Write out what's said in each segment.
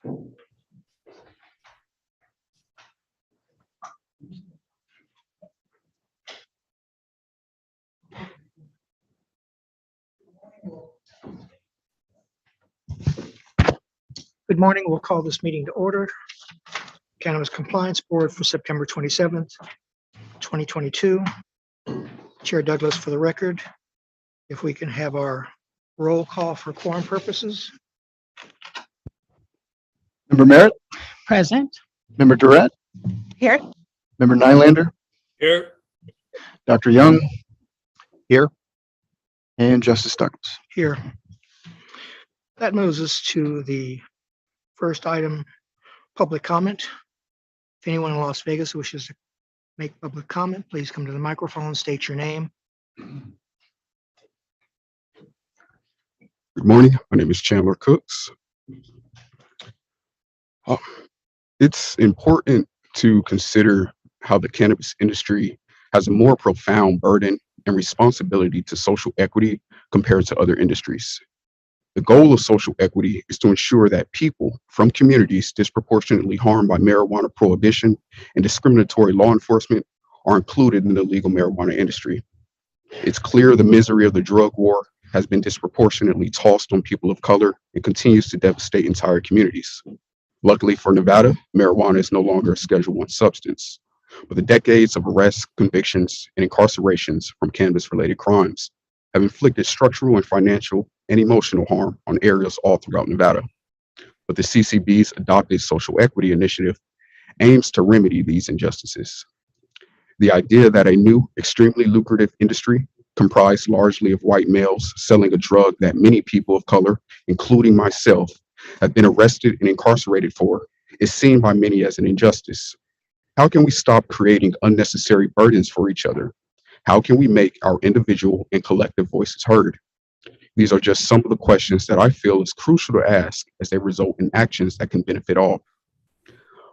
Good morning. We'll call this meeting to order. Cannabis Compliance Board for September 27th, 2022. Chair Douglas for the record. If we can have our roll call for quorum purposes. Member Merritt, Present. Member Durrett, Here. Member Nylander, Here. Dr. Young, here, and Justice Douglas. Here. That moves us to the first item, public comment. If anyone in Las Vegas wishes to make public comment, please come to the microphone, state your name. Good morning. My name is Chandler Cooks. It's important to consider how the cannabis industry has a more profound burden and responsibility to social equity compared to other industries. The goal of social equity is to ensure that people from communities disproportionately harmed by marijuana prohibition and discriminatory law enforcement are included in the legal marijuana industry. It's clear the misery of the drug war has been disproportionately tossed on people of color and continues to devastate entire communities. Luckily for Nevada, marijuana is no longer a Schedule I substance, but the decades of arrests, convictions, and incarcerations from cannabis-related crimes have inflicted structural and financial and emotional harm on areas all throughout Nevada. But the CCB's adopted social equity initiative aims to remedy these injustices. The idea that a new, extremely lucrative industry comprised largely of white males selling a drug that many people of color, including myself, have been arrested and incarcerated for is seen by many as an injustice. How can we stop creating unnecessary burdens for each other? How can we make our individual and collective voices heard? These are just some of the questions that I feel is crucial to ask as they result in actions that can benefit all.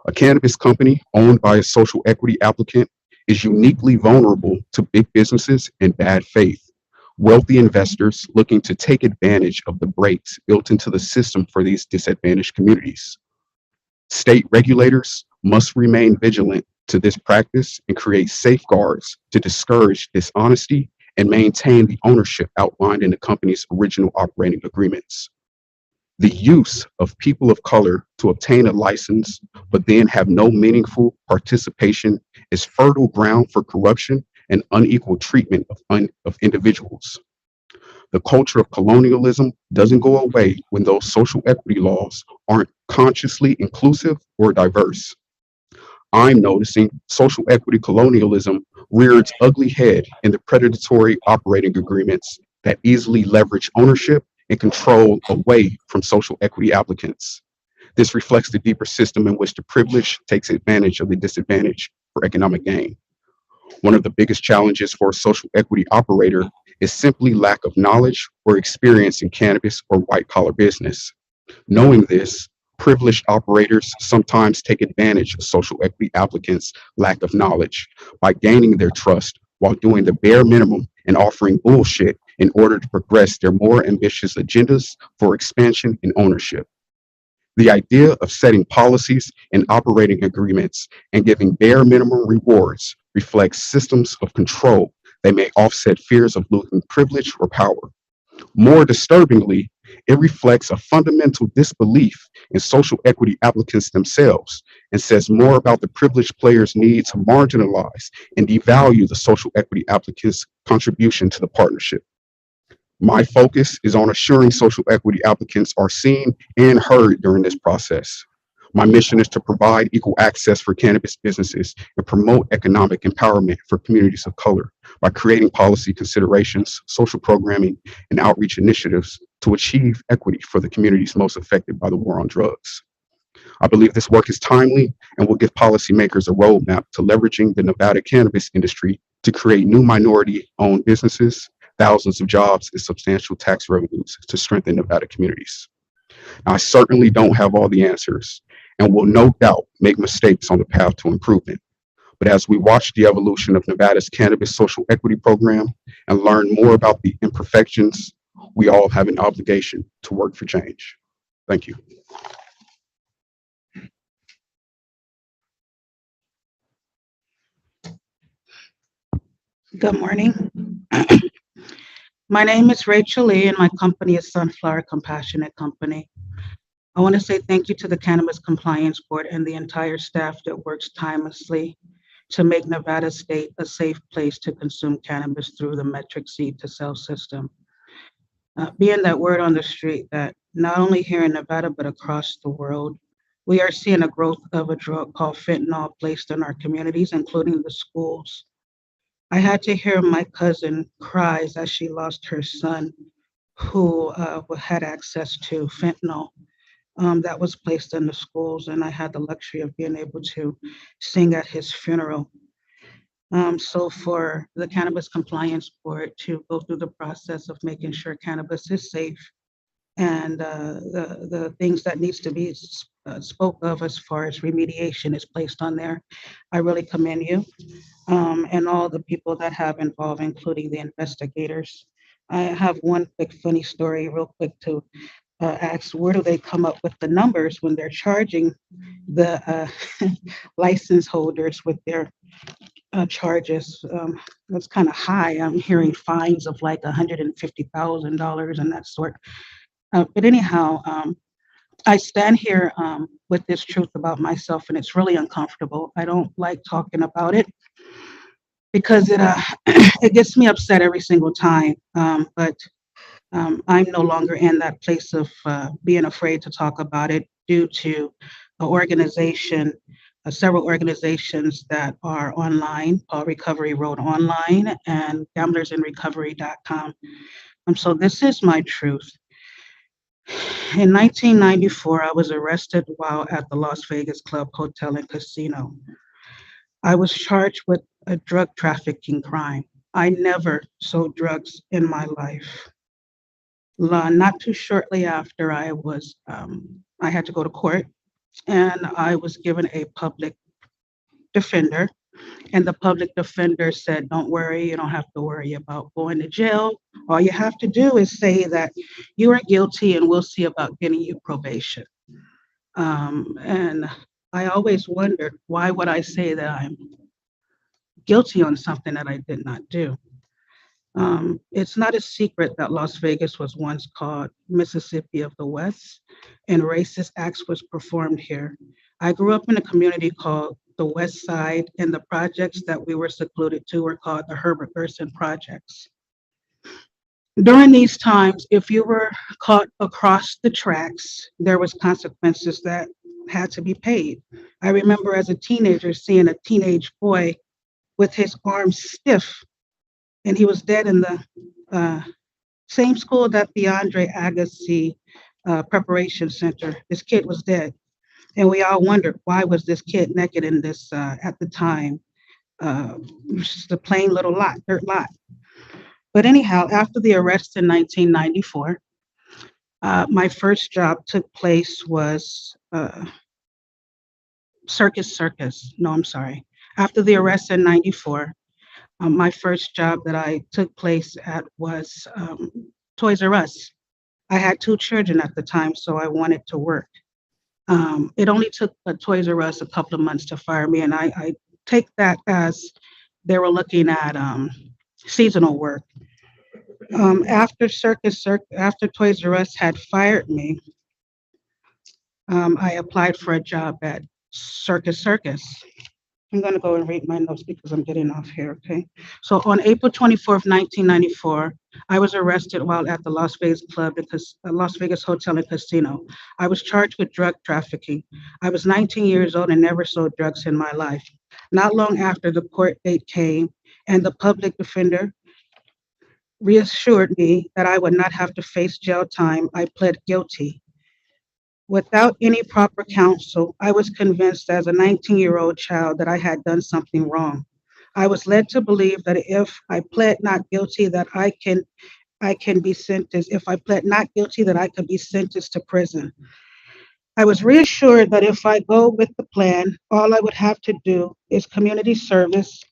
A cannabis company owned by a social equity applicant is uniquely vulnerable to big businesses and bad faith. Wealthy investors looking to take advantage of the breaks built into the system for these disadvantaged communities. State regulators must remain vigilant to this practice and create safeguards to discourage dishonesty and maintain the ownership outlined in the company's original operating agreements. The use of people of color to obtain a license, but then have no meaningful participation is fertile ground for corruption and unequal treatment of individuals. The culture of colonialism doesn't go away when those social equity laws aren't consciously inclusive or diverse. I'm noticing social equity colonialism rear its ugly head in the predatory operating agreements that easily leverage ownership and control away from social equity applicants. This reflects the deeper system in which the privileged takes advantage of the disadvantaged for economic gain. One of the biggest challenges for a social equity operator is simply lack of knowledge or experience in cannabis or white-collar business. Knowing this, privileged operators sometimes take advantage of social equity applicants' lack of knowledge by gaining their trust while doing the bare minimum and offering bullshit in order to progress their more ambitious agendas for expansion and ownership. The idea of setting policies and operating agreements and giving bare minimum rewards reflects systems of control that may offset fears of losing privilege or power. More disturbingly, it reflects a fundamental disbelief in social equity applicants themselves and says more about the privileged players' need to marginalize and devalue the social equity applicants' contribution to the partnership. My focus is on assuring social equity applicants are seen and heard during this process. My mission is to provide equal access for cannabis businesses and promote economic empowerment for communities of color by creating policy considerations, social programming, and outreach initiatives to achieve equity for the communities most affected by the war on drugs. I believe this work is timely and will give policymakers a roadmap to leveraging the Nevada cannabis industry to create new minority-owned businesses, thousands of jobs, and substantial tax revenues to strengthen Nevada communities. Now, I certainly don't have all the answers and will no doubt make mistakes on the path to improvement. But as we watch the evolution of Nevada's cannabis social equity program and learn more about the imperfections, we all have an obligation to work for change. Thank you. Good morning. My name is Rachel Lee, and my company is Sunflower Compassionate Company. I want to say thank you to the Cannabis Compliance Board and the entire staff that works tirelessly to make Nevada State a safe place to consume cannabis through the metric seed to sell system. Being that word on the street that not only here in Nevada, but across the world, we are seeing a growth of a drug called fentanyl placed in our communities, including the schools. I had to hear my cousin cries as she lost her son who had access to fentanyl that was placed in the schools, and I had the luxury of being able to sing at his funeral. So for the Cannabis Compliance Board to go through the process of making sure cannabis is safe and the things that needs to be spoke of as far as remediation is placed on there, I really commend you and all the people that have involved, including the investigators. I have one quick funny story, real quick, to ask where do they come up with the numbers when they're charging the license holders with their charges? That's kind of high. I'm hearing fines of like $150,000 and that sort. But anyhow, I stand here with this truth about myself, and it's really uncomfortable. I don't like talking about it because it it gets me upset every single time. But I'm no longer in that place of being afraid to talk about it due to an organization, several organizations that are online, called Recovery Road Online and gamblersinrecovery.com. So this is my truth. In 1994, I was arrested while at the Las Vegas Club Hotel and Casino. I was charged with a drug trafficking crime. I never sold drugs in my life. Not too shortly after, I had to go to court, and I was given a public defender. And the public defender said, "Don't worry, you don't have to worry about going to jail. All you have to do is say that you are guilty, and we'll see about getting you probation." And I always wondered, why would I say that I'm guilty on something that I did not do? It's not a secret that Las Vegas was once called Mississippi of the West, and racist acts was performed here. I grew up in a community called the West Side, and the projects that we were secluded to were called the Herbert Gerson Projects. During these times, if you were caught across the tracks, there was consequences that had to be paid. I remember as a teenager seeing a teenage boy with his arms stiff, and he was dead in the uh, same school that the Andre Agassi Preparation Center. This kid was dead, and we all wondered why was this kid naked in this at the time. It was just a plain little lot, dirt lot. But anyhow, after the arrest in 1994, my first job took place was Circus Circus. No, I'm sorry. After the arrest in 94, my first job that I took place at was Toys R Us. I had two children at the time, so I wanted to work. It only took Toys R Us a couple of months to fire me, and I take that as they were looking at seasonal work. After Toys R Us had fired me, I applied for a job at Circus Circus. I'm going to go and read my notes because I'm getting off here, okay? So on April 24th, 1994, I was arrested while at the Las Vegas Club, because Las Vegas Hotel and Casino. I was charged with drug trafficking. I was 19 years old and never sold drugs in my life. Not long after the court date came and the public defender reassured me that I would not have to face jail time, I pled guilty. Without any proper counsel, I was convinced as a 19-year-old child that I had done something wrong. I was led to believe that if I pled not guilty, that I can be sentenced. If I pled not guilty, that I could be sentenced to prison. I was reassured that if I go with the plan, all I would have to do is community service,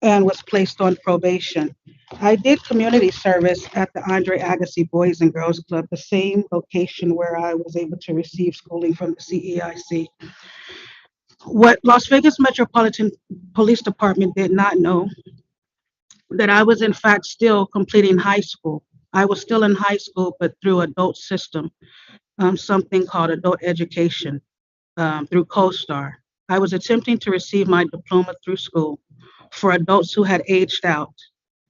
and was placed on probation. I did community service at the Andre Agassi Boys and Girls Club, the same location where I was able to receive schooling from the CEIC. What Las Vegas Metropolitan Police Department did not know that I was in fact still completing high school. I was still in high school, but through adult system, something called adult education through CoStar. I was attempting to receive my diploma through school for adults who had aged out.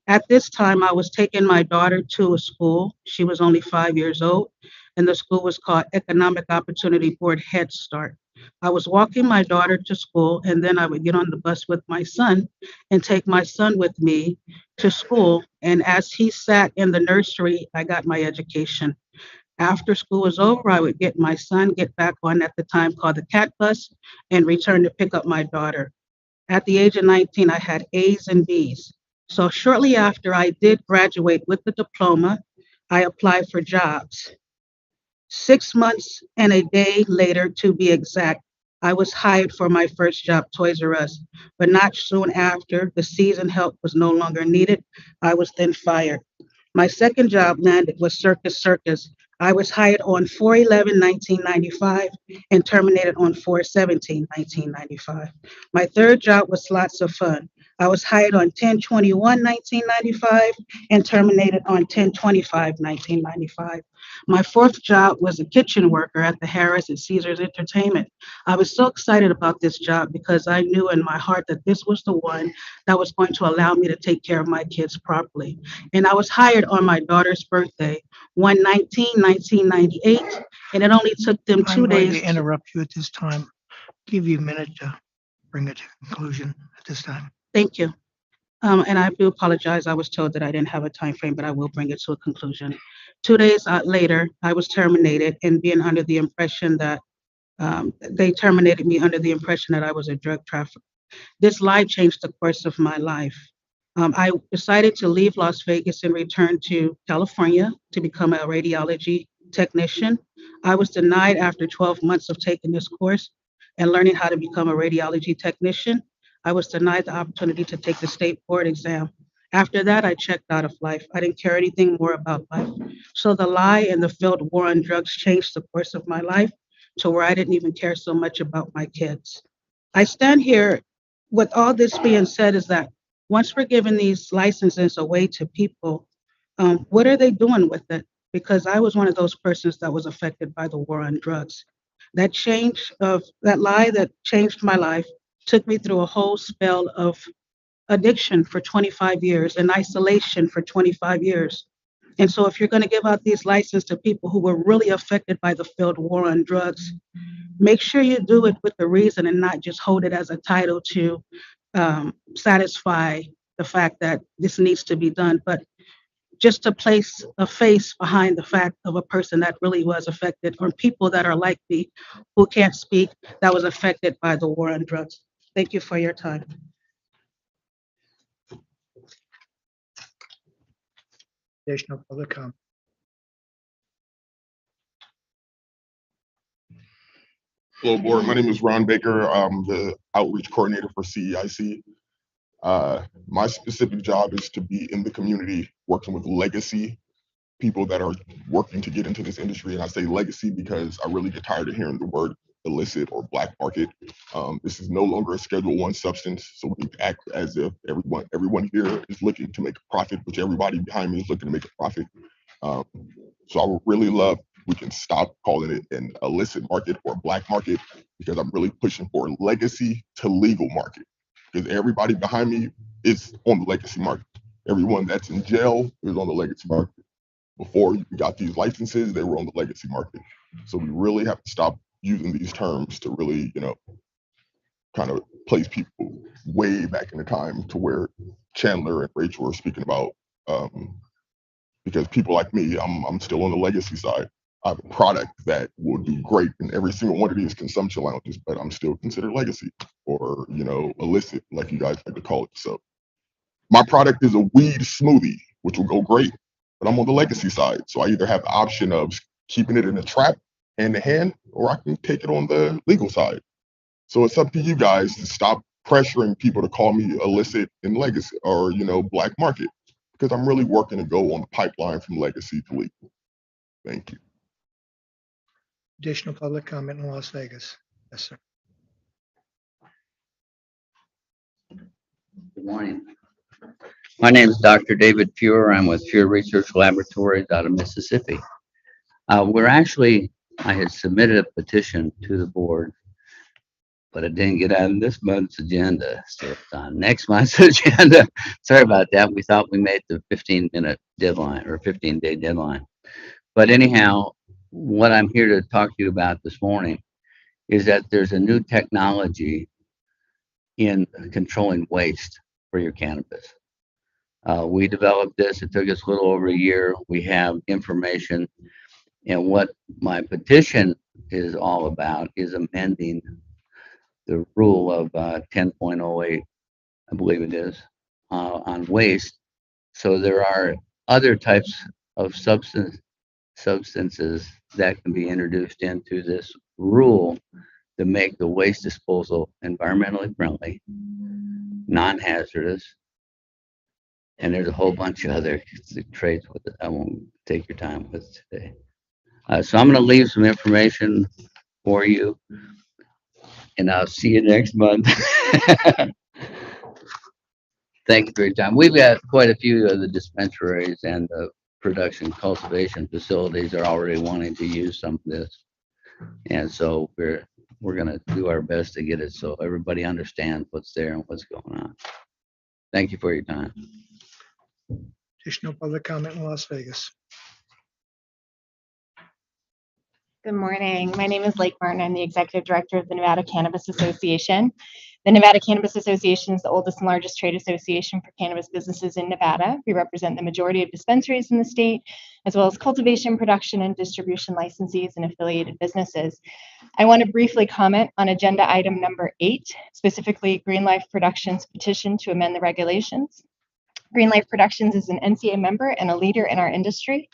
At this time, I was taking my daughter to a school. She was only 5 years old, and the school was called Economic Opportunity Board Head Start. I was walking my daughter to school, and then I would get on the bus with my son and take my son with me to school. And as he sat in the nursery, I got my education. After school was over, I would get my son, get back on at the time called the cat bus, and return to pick up my daughter. At the age of 19, I had A's and B's. So shortly after I did graduate with the diploma, I applied for jobs. 6 months and a day later, to be exact, I was hired for my first job, Toys R Us. But not soon after, the season help was no longer needed. I was then fired. My second job landed was Circus Circus. I was hired on 4/11/1995 and terminated on 4/17/1995. My third job was Lots of Fun. I was hired on 10/21/1995 and terminated on 10/25/1995. My fourth job was a kitchen worker at the Harris and Caesars Entertainment. I was so excited about this job because I knew in my heart that this was the one that was going to allow me to take care of my kids properly. And I was hired on my daughter's birthday, 1/19/1998, and it only took them I'm 2 going days. to interrupt you at this time. Give you a minute to bring it to conclusion at this time. Thank you. And I do apologize. I was told that I didn't have a time frame, but I will bring it to a conclusion. 2 days later, I was terminated and being under the impression that they terminated me under the impression that I was a drug trafficker. This lie changed the course of my life. I decided to leave Las Vegas and return to California to become a radiology technician. I was denied after 12 months of taking this course and learning how to become a radiology technician. I was denied the opportunity to take the state board exam. After that, I checked out of life. I didn't care anything more about life. So the lie and the failed war on drugs changed the course of my life to where I didn't even care so much about my kids. I stand here with all this being said is that once we're giving these licenses away to people, what are they doing with it? Because I was one of those persons that was affected by the war on drugs. That change of that lie that changed my life took me through a whole spell of addiction for 25 years and isolation for 25 years. And so if you're going to give out these licenses to people who were really affected by the failed war on drugs, make sure you do it with the reason and not just hold it as a title to satisfy the fact that this needs to be done, but just to place a face behind the fact of a person that really was affected, or people that are like me who can't speak, that was affected by the war on drugs. Thank you for your time. Additional public comment. Hello, board. My name is Ron Baker. I'm the outreach coordinator for CEIC. My specific job is to be in the community working with legacy people that are working to get into this industry. And I say legacy because I really get tired of hearing the word illicit or black market. This is no longer a Schedule I substance, so we act as if everyone here is looking to make a profit, which everybody behind me is looking to make a profit. So I would really love we can stop calling it an illicit market or black market, because I'm really pushing for legacy to legal market, because everybody behind me is on the legacy market. Everyone that's in jail is on the legacy market. Before we got these licenses, they were on the legacy market. So we really have to stop using these terms to really, kind of place people way back in the time to where Chandler and Rachel are speaking about. Because people like me, I'm still on the legacy side. I have a product that will do great in every single one of these consumption lounges, but I'm still considered legacy or, illicit, like you guys like to call it. So my product is a weed smoothie, which will go great, but I'm on the legacy side. So I either have the option of keeping it in a trap hand to hand, or I can take it on the legal side. So it's up to you guys to stop pressuring people to call me illicit and legacy or, black market, because I'm really working to go on the pipeline from legacy to legal. Thank you. Additional public comment in Las Vegas. Yes, sir. Good morning. My name is Dr. David Fuhr. I'm with Fuhr Research Laboratories out of Mississippi. I had submitted a petition to the board, but it didn't get out of this month's agenda. So it's on next month's agenda. Sorry about that. We thought we made the 15-minute deadline or 15-day deadline. But anyhow, what I'm here to talk to you about this morning is that there's a new technology in controlling waste for your cannabis. We developed this. It took us a little over a year. We have information. And what my petition is all about is amending the rule of 10.08, I believe it is, on waste. So there are other types of substances that can be introduced into this rule to make the waste disposal environmentally friendly, non-hazardous, and there's a whole bunch of other trades with it. I won't take your time with today. So I'm going to leave some information for you, and I'll see you next month. Thank you for your time. We've got quite a few of the dispensaries and the production cultivation facilities are already wanting to use some of this, and so we're going to do our best to get it so everybody understands what's there and what's going on. Thank you for your time. Additional public comment in Las Vegas. Good morning. My name is Lake Martin. I'm the Executive Director of the Nevada Cannabis Association. The Nevada Cannabis Association is the oldest and largest trade association for cannabis businesses in Nevada. We represent the majority of dispensaries in the state, as well as cultivation, production, and distribution licensees and affiliated businesses. I want to briefly comment on agenda item number 8, specifically Green Life Productions petition to amend the regulations. Green Life Productions is an NCA member and a leader in our industry.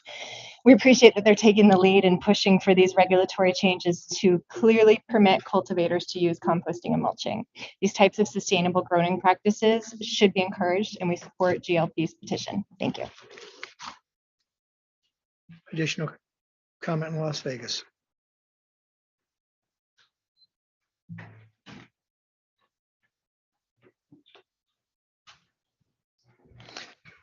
We appreciate that they're taking the lead and pushing for these regulatory changes to clearly permit cultivators to use composting and mulching. These types of sustainable growing practices should be encouraged, and we support GLP's petition. Thank you. Additional comment in Las Vegas.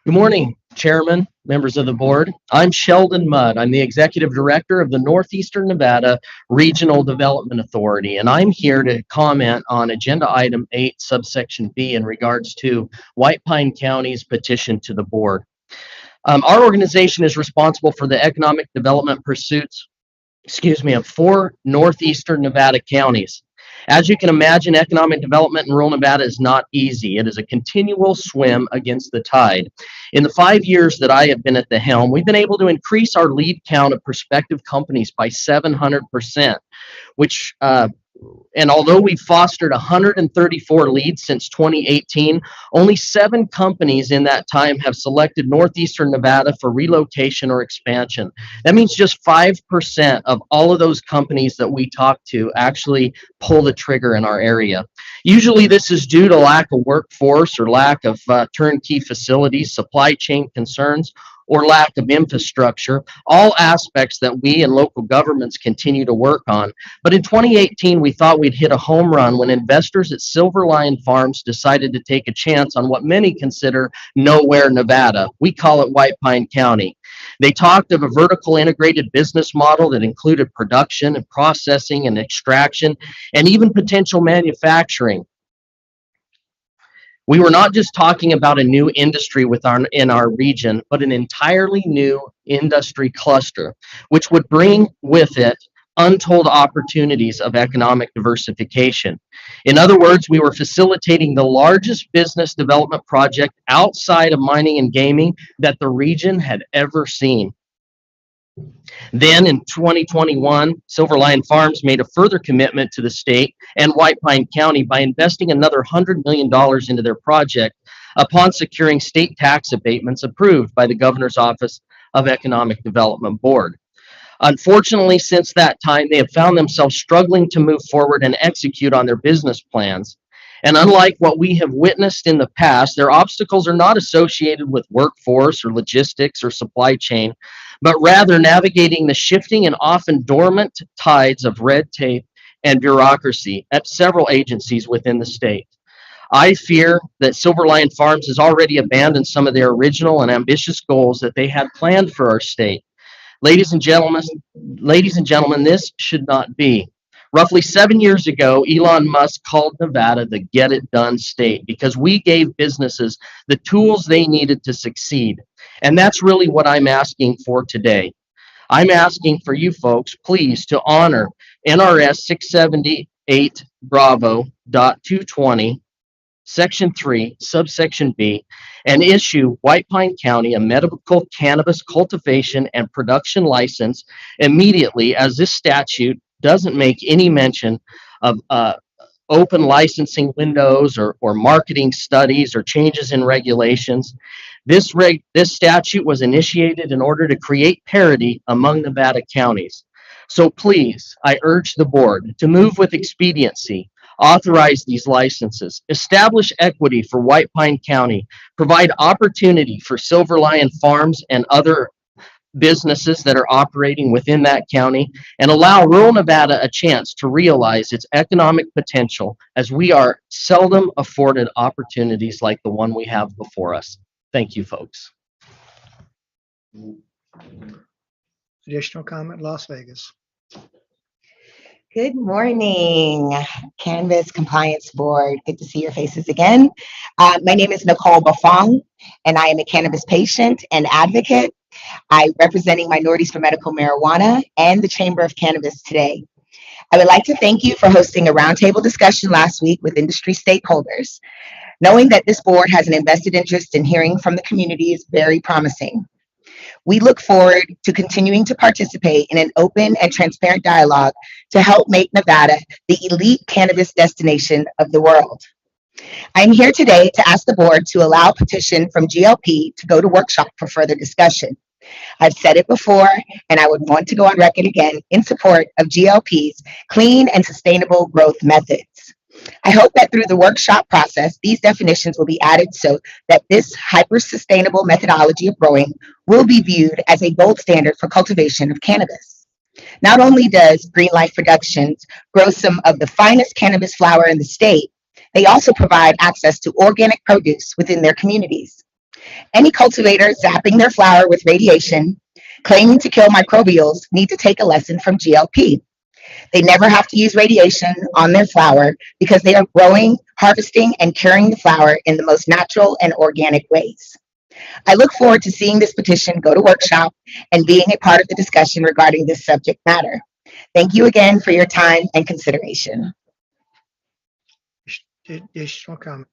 Good morning, Chairman, members of the board. I'm Sheldon Mudd. I'm the Executive Director of the Northeastern Nevada Regional Development Authority, and I'm here to comment on Agenda Item 8, subsection B, in regards to White Pine County's petition to the board. Our organization is responsible for the economic development pursuits, of 4 northeastern Nevada counties. As you can imagine, economic development in rural Nevada is not easy. It is a continual swim against the tide. In the 5 years that I have been at the helm, we've been able to increase our lead count of prospective companies by 700%, which and although we've fostered 134 leads since 2018, only 7 companies in that time have selected Northeastern Nevada for relocation or expansion. That means just 5% of all of those companies that we talk to actually pull the trigger in our area. Usually this is due to lack of workforce or lack of turnkey facilities, supply chain concerns, or lack of infrastructure, all aspects that we and local governments continue to work on. But in 2018, we thought we'd hit a home run when investors at Silver Lion Farms decided to take a chance on what many consider nowhere Nevada. We call it White Pine County. They talked of a vertical integrated business model that included production and processing and extraction and even potential manufacturing. We were not just talking about a new industry in our region, but an entirely new industry cluster, which would bring with it untold opportunities of economic diversification. In other words, we were facilitating the largest business development project outside of mining and gaming that the region had ever seen. Then in 2021, Silver Lion Farms made a further commitment to the state and White Pine County by investing another $100 million into their project upon securing state tax abatements approved by the Governor's Office of Economic Development Board. Unfortunately, since that time, they have found themselves struggling to move forward and execute on their business plans. And unlike what we have witnessed in the past, their obstacles are not associated with workforce or logistics or supply chain, but rather navigating the shifting and often dormant tides of red tape and bureaucracy at several agencies within the state. I fear that Silver Lion Farms has already abandoned some of their original and ambitious goals that they had planned for our state. Ladies and gentlemen, this should not be. Roughly 7 years ago, Elon Musk called Nevada the get it done state because we gave businesses the tools they needed to succeed. And that's really what I'm asking for today. I'm asking for you folks, please, to honor NRS 678 Bravo.220, Section 3, subsection B, and issue White Pine County a medical cannabis cultivation and production license immediately, as this statute doesn't make any mention of open licensing windows or marketing studies or changes in regulations. This statute was initiated in order to create parity among Nevada counties. So please, I urge the board to move with expediency, authorize these licenses, establish equity for White Pine County, provide opportunity for Silver Lion Farms and other businesses that are operating within that county, and allow rural Nevada a chance to realize its economic potential, as we are seldom afforded opportunities like the one we have before us. Thank you, folks. Additional comment, Las Vegas. Good morning, Cannabis Compliance Board. Good to see your faces again. My name is Nicole Bafong, and I am a cannabis patient and advocate. I'm representing Minorities for Medical Marijuana and the Chamber of Cannabis today. I would like to thank you for hosting a roundtable discussion last week with industry stakeholders. Knowing that this board has an invested interest in hearing from the community is very promising. We look forward to continuing to participate in an open and transparent dialogue to help make Nevada the elite cannabis destination of the world. I'm here today to ask the board to allow a petition from GLP to go to workshop for further discussion. I've said it before, and I would want to go on record again in support of GLP's clean and sustainable growth methods. I hope that through the workshop process, these definitions will be added so that this hyper-sustainable methodology of growing will be viewed as a gold standard for cultivation of cannabis. Not only does Green Life Productions grow some of the finest cannabis flower in the state, they also provide access to organic produce within their communities. Any cultivator zapping their flower with radiation, claiming to kill microbials, need to take a lesson from GLP. They never have to use radiation on their flower because they are growing, harvesting, and curing the flower in the most natural and organic ways. I look forward to seeing this petition go to workshop and being a part of the discussion regarding this subject matter. Thank you again for your time and consideration. Additional comment.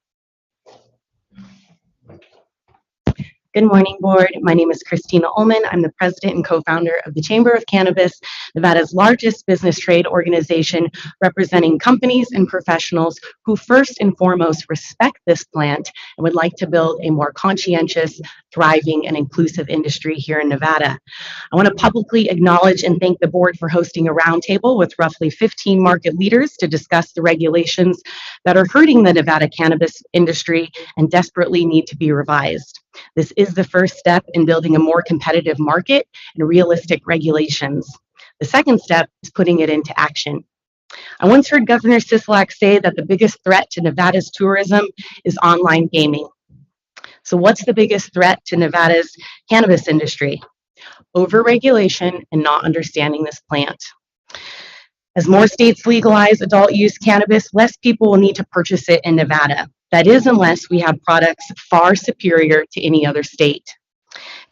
Good morning, board. My name is Christina Ullman. I'm the president and co-founder of the Chamber of Cannabis, Nevada's largest business trade organization, representing companies and professionals who first and foremost respect this plant and would like to build a more conscientious, thriving, and inclusive industry here in Nevada. I want to publicly acknowledge and thank the board for hosting a roundtable with roughly 15 market leaders to discuss the regulations that are hurting the Nevada cannabis industry and desperately need to be revised. This is the first step in building a more competitive market and realistic regulations. The second step is putting it into action. I once heard Governor Sisolak say that the biggest threat to Nevada's tourism is online gaming. So what's the biggest threat to Nevada's cannabis industry? Overregulation and not understanding this plant. As more states legalize adult use cannabis, less people will need to purchase it in Nevada. That is, unless we have products far superior to any other state.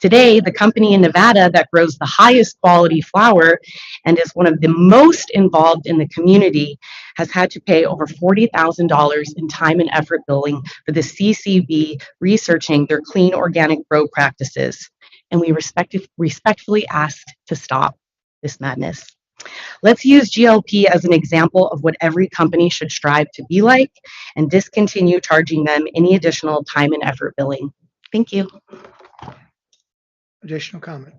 Today, the company in Nevada that grows the highest quality flower and is one of the most involved in the community has had to pay over $40,000 in time and effort billing for the CCB researching their clean organic grow practices. And we respectfully ask to stop this madness. Let's use GLP as an example of what every company should strive to be like and discontinue charging them any additional time and effort billing. Thank you. Additional comment.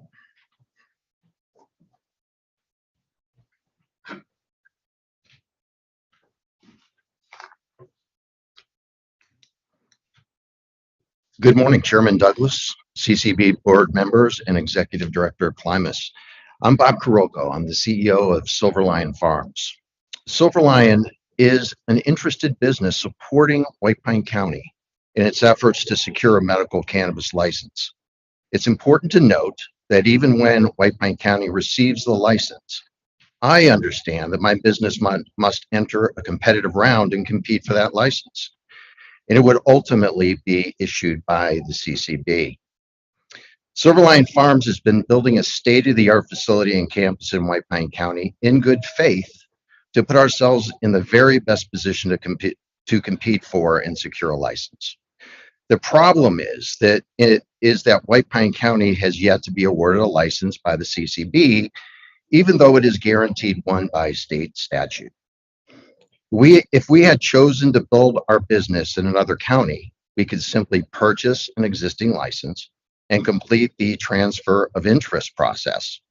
Good morning, Chairman Douglas, CCB board members, and Executive Director of I'm Bob Kuroko. I'm the CEO of Silver Lion Farms. Silver Lion is an interested business supporting White Pine County in its efforts to secure a medical cannabis license. It's important to note that even when White Pine County receives the license, I understand that my business must enter a competitive round and compete for that license, and it would ultimately be issued by the CCB. Silverline Farms has been building a state-of-the-art facility and campus in White Pine County in good faith to put ourselves in the very best position to compete for and secure a license. The problem is that White Pine County has yet to be awarded a license by the CCB, even though it is guaranteed one by state statute. If we had chosen to build our business in another county, we could simply purchase an existing license and complete the transfer of interest process.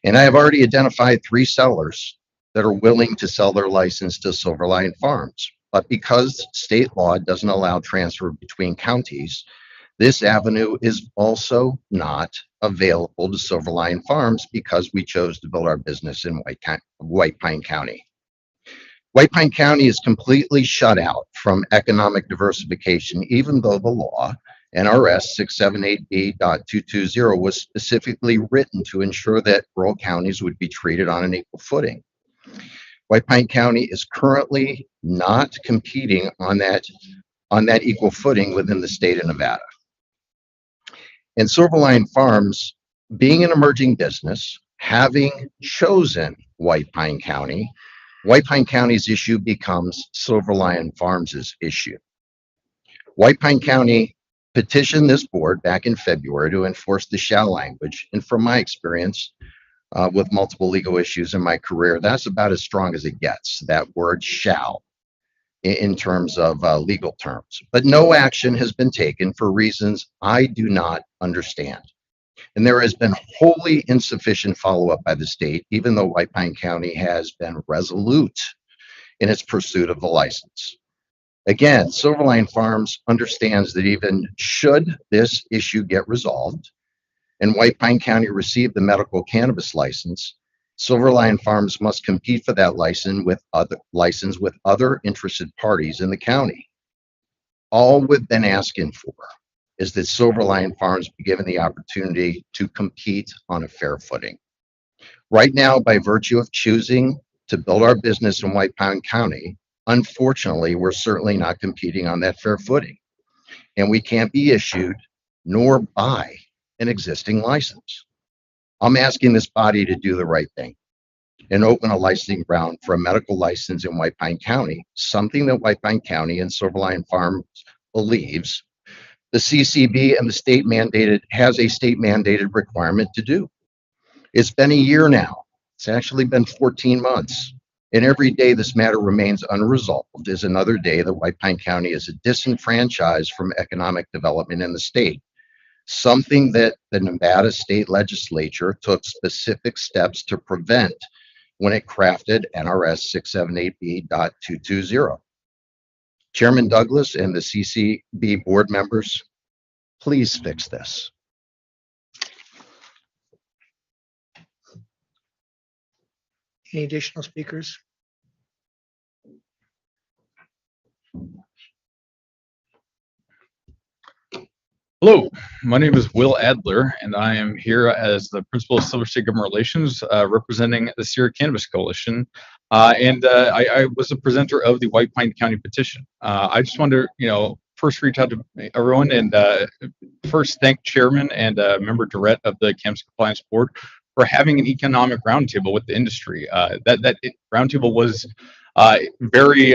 And I have already identified 3 sellers that are willing to sell their license to Silverline Farms. But because state law doesn't allow transfer between counties, this avenue is also not available to Silverline Farms because we chose to build our business in White Pine County. White Pine County is completely shut out from economic diversification, even though the law, NRS 678B.220, was specifically written to ensure that rural counties would be treated on an equal footing. White Pine County is currently not competing on that equal footing within the state of Nevada. And Silverline Farms, being an emerging business, having chosen White Pine County's issue becomes Silverline Farms' issue. White Pine County petitioned this board back in February to enforce the shall language, and from my experience with multiple legal issues in my career, that's about as strong as it gets, that word shall, in terms of legal terms. But no action has been taken for reasons I do not understand. And there has been wholly insufficient follow-up by the state, even though White Pine County has been resolute in its pursuit of the license. Again, Silverline Farms understands that even should this issue get resolved and White Pine County receive the medical cannabis license, Silverline Farms must compete for that license with other interested parties in the county. All we've been asking for is that Silverline Farms be given the opportunity to compete on a fair footing. Right now, by virtue of choosing to build our business in White Pine County, unfortunately, we're certainly not competing on that fair footing, and we can't be issued nor buy an existing license. I'm asking this body to do the right thing and open a licensing ground for a medical license in White Pine County, something that White Pine County and Silverline Farms believes the CCB and the state has a state mandated requirement to do. It's been a year now. It's actually been 14 months. And every day this matter remains unresolved is another day that White Pine County is disenfranchised from economic development in the state, something that the Nevada state legislature took specific steps to prevent when it crafted NRS 678B.220. Chairman Douglas and the CCB board members, please fix this. Any additional speakers? Hello, my name is Will Adler, and I am here as the principal of Silver State Government Relations, representing the Sierra Cannabis Coalition. I was the presenter of the White Pine County petition. I just wanted to, first reach out to everyone and first thank Chairman and Member Durrett of the Cannabis Compliance Board for having an economic roundtable with the industry. That roundtable was very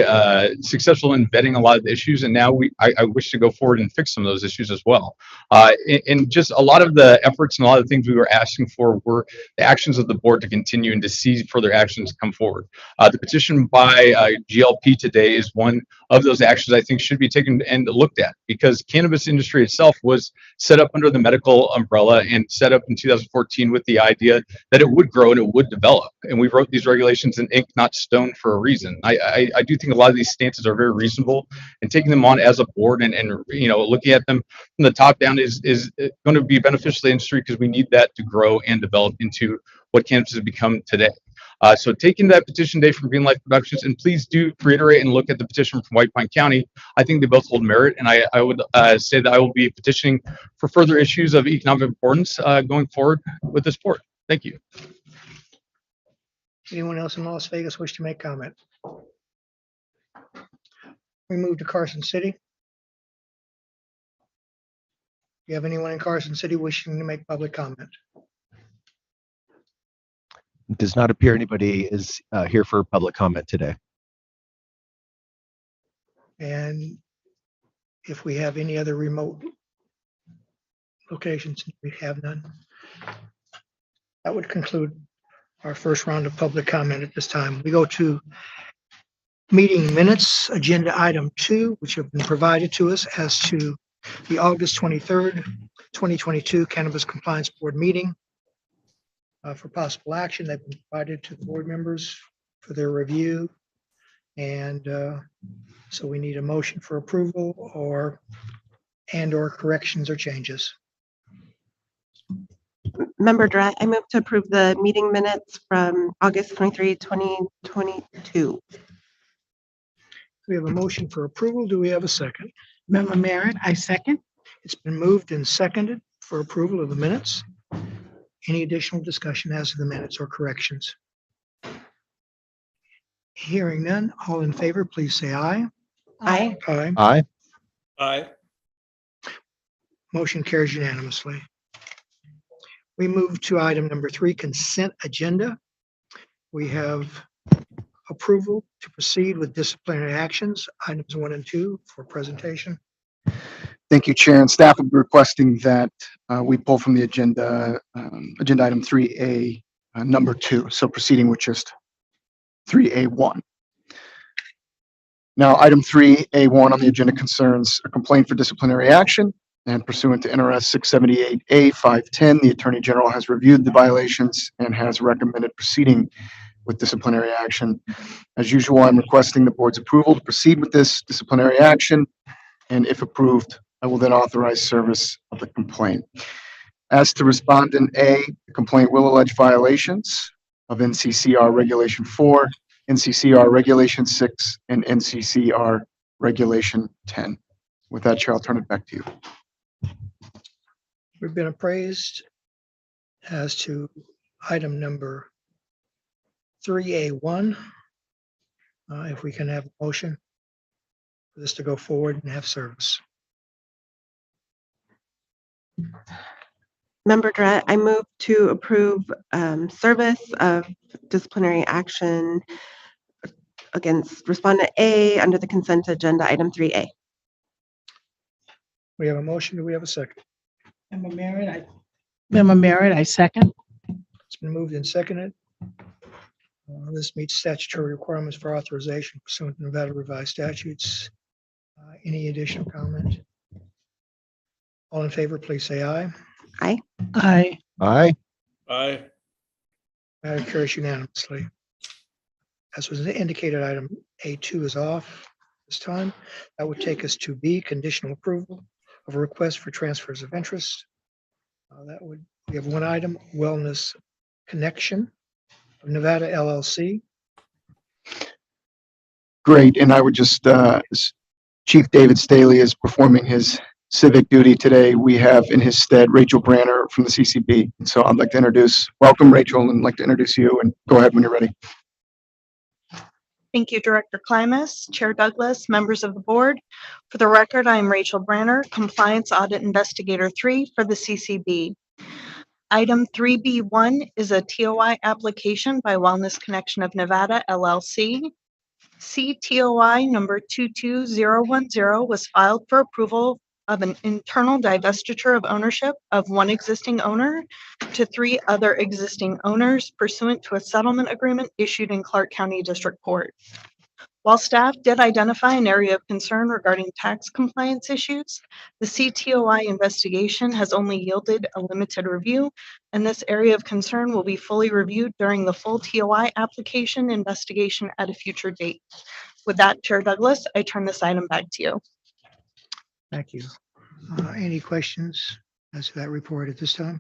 successful in vetting a lot of the issues, and now I wish to go forward and fix some of those issues as well. And just a lot of the efforts and a lot of the things we were asking for were the actions of the board to continue and to see further actions come forward. The petition by GLP today is one of those actions I think should be taken and looked at, because cannabis industry itself was set up under the medical umbrella and set up in 2014 with the idea that it would grow and it would develop. And we wrote these regulations in ink, not stone, for a reason. I do think a lot of these stances are very reasonable, and taking them on as a board and looking at them from the top down is going to be beneficial to the industry, because we need that to grow and develop into what cannabis has become today. So taking that petition day from Green Life Productions, and please do reiterate and look at the petition from White Pine County. I think they both hold merit, and I would say that I will be petitioning for further issues of economic importance going forward with this board. Thank you. Anyone else in Las Vegas wish to make comment? We move to Carson City. Do you have anyone in Carson City wishing to make public comment? Does not appear anybody is here for public comment today. And if we have any other remote locations, we have none. That would conclude our first round of public comment at this time. We go to meeting minutes, agenda item 2, which have been provided to us as to the August 23rd, 2022 Cannabis Compliance Board meeting. For possible action, they've been provided to the board members for their review. And so we need a motion for approval or corrections or changes. Member Durrett, I move to approve the meeting minutes from August 23, 2022. We have a motion for approval. Do we have a second? Member Merritt, I second. It's been moved and seconded for approval of the minutes. Any additional discussion as to the minutes or corrections? Hearing none, all in favor, please say aye. Aye. Aye. Aye. Aye. Motion carries unanimously. We move to item number 3, consent agenda. We have approval to proceed with disciplinary actions, items 1 and 2 for presentation. Thank you, Chair, and staff will be requesting that we pull from the agenda, agenda item 3A, number 2. So proceeding with just 3A1. Now, item 3A1 on the agenda concerns a complaint for disciplinary action, and pursuant to NRS 678A-510, the Attorney General has reviewed the violations and has recommended proceeding with disciplinary action. As usual, I'm requesting the board's approval to proceed with this disciplinary action, and if approved, I will then authorize service of the complaint. As to respondent A, the complaint will allege violations of NCCR Regulation 4, NCCR Regulation 6, and NCCR Regulation 10. With that, Chair, I'll turn it back to you. We've been appraised as to item number 3A1. If we can have a motion for this to go forward and have service. Member Durrett, I move to approve service of disciplinary action against respondent A under the consent agenda, item 3A. We have a motion. Do we have a second? Member Merritt, I second. It's been moved and seconded. This meets statutory requirements for authorization pursuant to Nevada revised statutes. Any additional comment? All in favor, please say aye. Aye. Aye. Aye. Aye. Matter carries unanimously. As was indicated, item A2 is off this time. That would take us to B, conditional approval of a request for transfers of interest. We have one item, Wellness Connection of Nevada LLC. Great, and I would just, Chief David Staley is performing his civic duty today. We have in his stead Rachel Branner from the CCB. And so I'd like to welcome Rachel, and like to introduce you, and go ahead when you're ready. Thank you, Director Klimas, Chair Douglas, members of the board. For the record, I am Rachel Branner, Compliance Audit Investigator 3 for the CCB. Item 3B1 is a TOI application by Wellness Connection of Nevada, LLC. CTOI number 22010 was filed for approval of an internal divestiture of ownership of one existing owner to 3 other existing owners pursuant to a settlement agreement issued in Clark County District Court. While staff did identify an area of concern regarding tax compliance issues, the CTOI investigation has only yielded a limited review, and this area of concern will be fully reviewed during the full TOI application investigation at a future date. With that, Chair Douglas, I turn this item back to you. Thank you. Any questions as to that report at this time?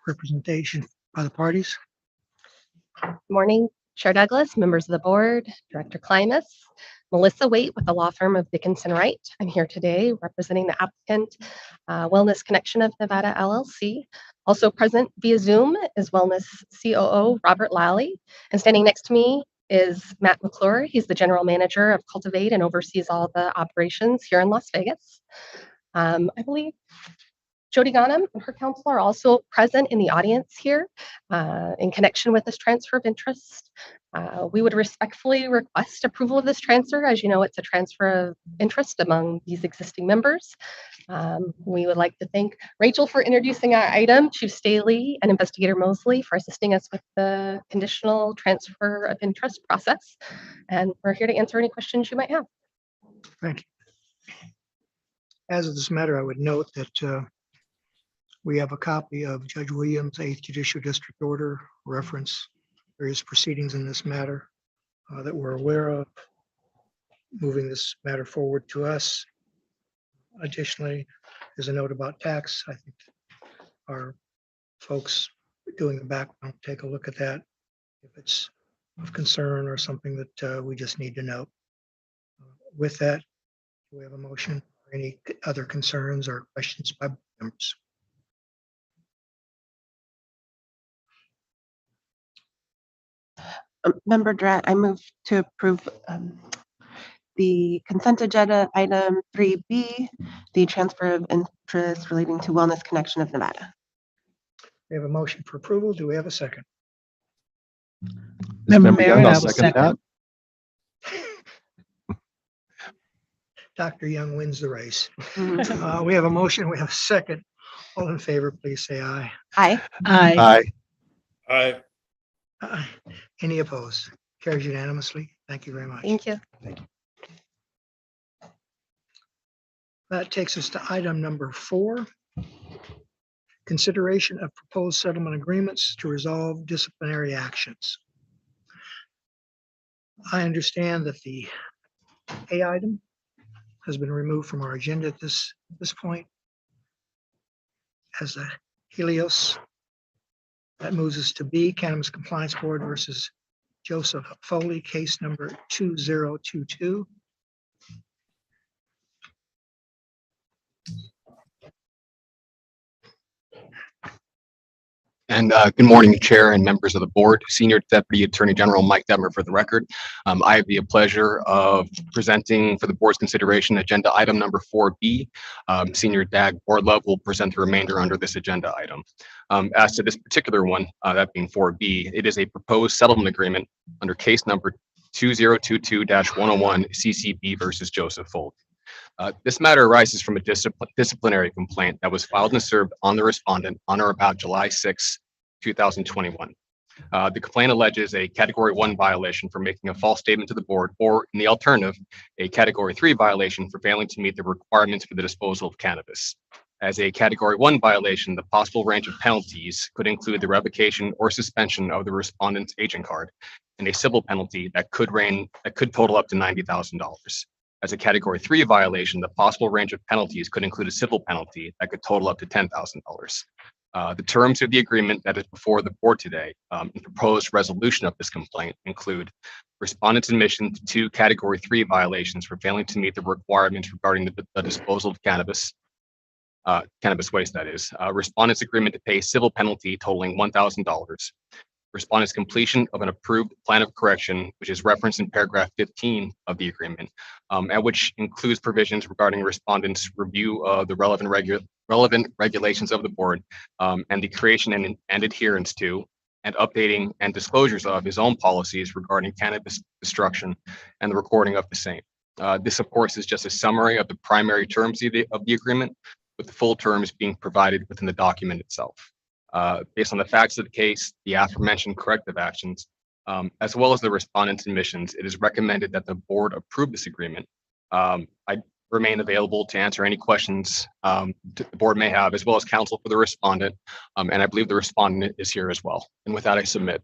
representation by the parties. Morning, Chair Douglas, members of the board, Director Climas, Melissa Waite with the law firm of Dickinson Wright. I'm here today representing the applicant, Wellness Connection of Nevada LLC. Also present via Zoom is Wellness COO Robert Lally, and standing next to me is Matt McClure. He's the general manager of Cultivate and oversees all the operations here in Las Vegas. I believe Jody Ghanem and her counsel are also present in the audience here in connection with this transfer of interest. We would respectfully request approval of this transfer. As you know, it's a transfer of interest among these existing members. We would like to thank Rachel for introducing our item, Chief Staley and Investigator Mosley for assisting us with the conditional transfer of interest process. And we're here to answer any questions you might have. Thank you. As of this matter, I would note that we have a copy of Judge Williams' 8th Judicial District Order reference various proceedings in this matter that we're aware of, moving this matter forward to us. Additionally, there's a note about tax. I think our folks doing the background take a look at that if it's of concern or something that we just need to know. With that, do we have a motion or any other concerns or questions by members? Member Drat, I move to approve the consent agenda item 3B, the transfer of interest relating to Wellness Connection of Nevada. We have a motion for approval. Do we have a second? Member Mayor, Young, I I'll will second that. Dr. Young wins the race. We have a motion. We have a second. All in favor, please say aye. Aye. Aye. Aye. Aye. Any opposed? Carries unanimously. Thank you very much. Thank you. That takes us to item number 4. Consideration of proposed settlement agreements to resolve disciplinary actions. I understand that the A item has been removed from our agenda at this point. As a Helios, that moves us to B, Cannabis Compliance Board versus Joseph Foley, case number 2022. And good morning, Chair and members of the board. Senior Deputy Attorney General Mike Detmer for the record. I have the pleasure of presenting for the board's consideration agenda item number 4B. Senior DAG Board Love will present the remainder under this agenda item. As to this particular one, that being 4B, it is a proposed settlement agreement under case number 2022-101 CCB versus Joseph Foley. This matter arises from a disciplinary complaint that was filed and served on the respondent on or about July 6, 2021. The complaint alleges a Category 1 violation for making a false statement to the board, or in the alternative, a Category 3 violation for failing to meet the requirements for the disposal of cannabis. As a Category 1 violation, the possible range of penalties could include the revocation or suspension of the respondent's agent card, and a civil penalty that could total up to $90,000. As a Category 3 violation, the possible range of penalties could include a civil penalty that could total up to $10,000. The terms of the agreement that is before the board today and proposed resolution of this complaint include respondent's admission to 2 Category 3 violations for failing to meet the requirements regarding the disposal of cannabis waste, that is. Respondent's agreement to pay civil penalty totaling $1,000. Respondent's completion of an approved plan of correction, which is referenced in paragraph 15 of the agreement, and which includes provisions regarding respondent's review of the relevant regulations of the board, and the creation and adherence to, and updating and disclosures of his own policies regarding cannabis destruction and the recording of the same. This, of course, is just a summary of the primary terms of the agreement, with the full terms being provided within the document itself. Based on the facts of the case, the aforementioned corrective actions, as well as the respondent's admissions, it is recommended that the board approve this agreement. I remain available to answer any questions the board may have, as well as counsel for the respondent, and I believe the respondent is here as well. And with that, I submit.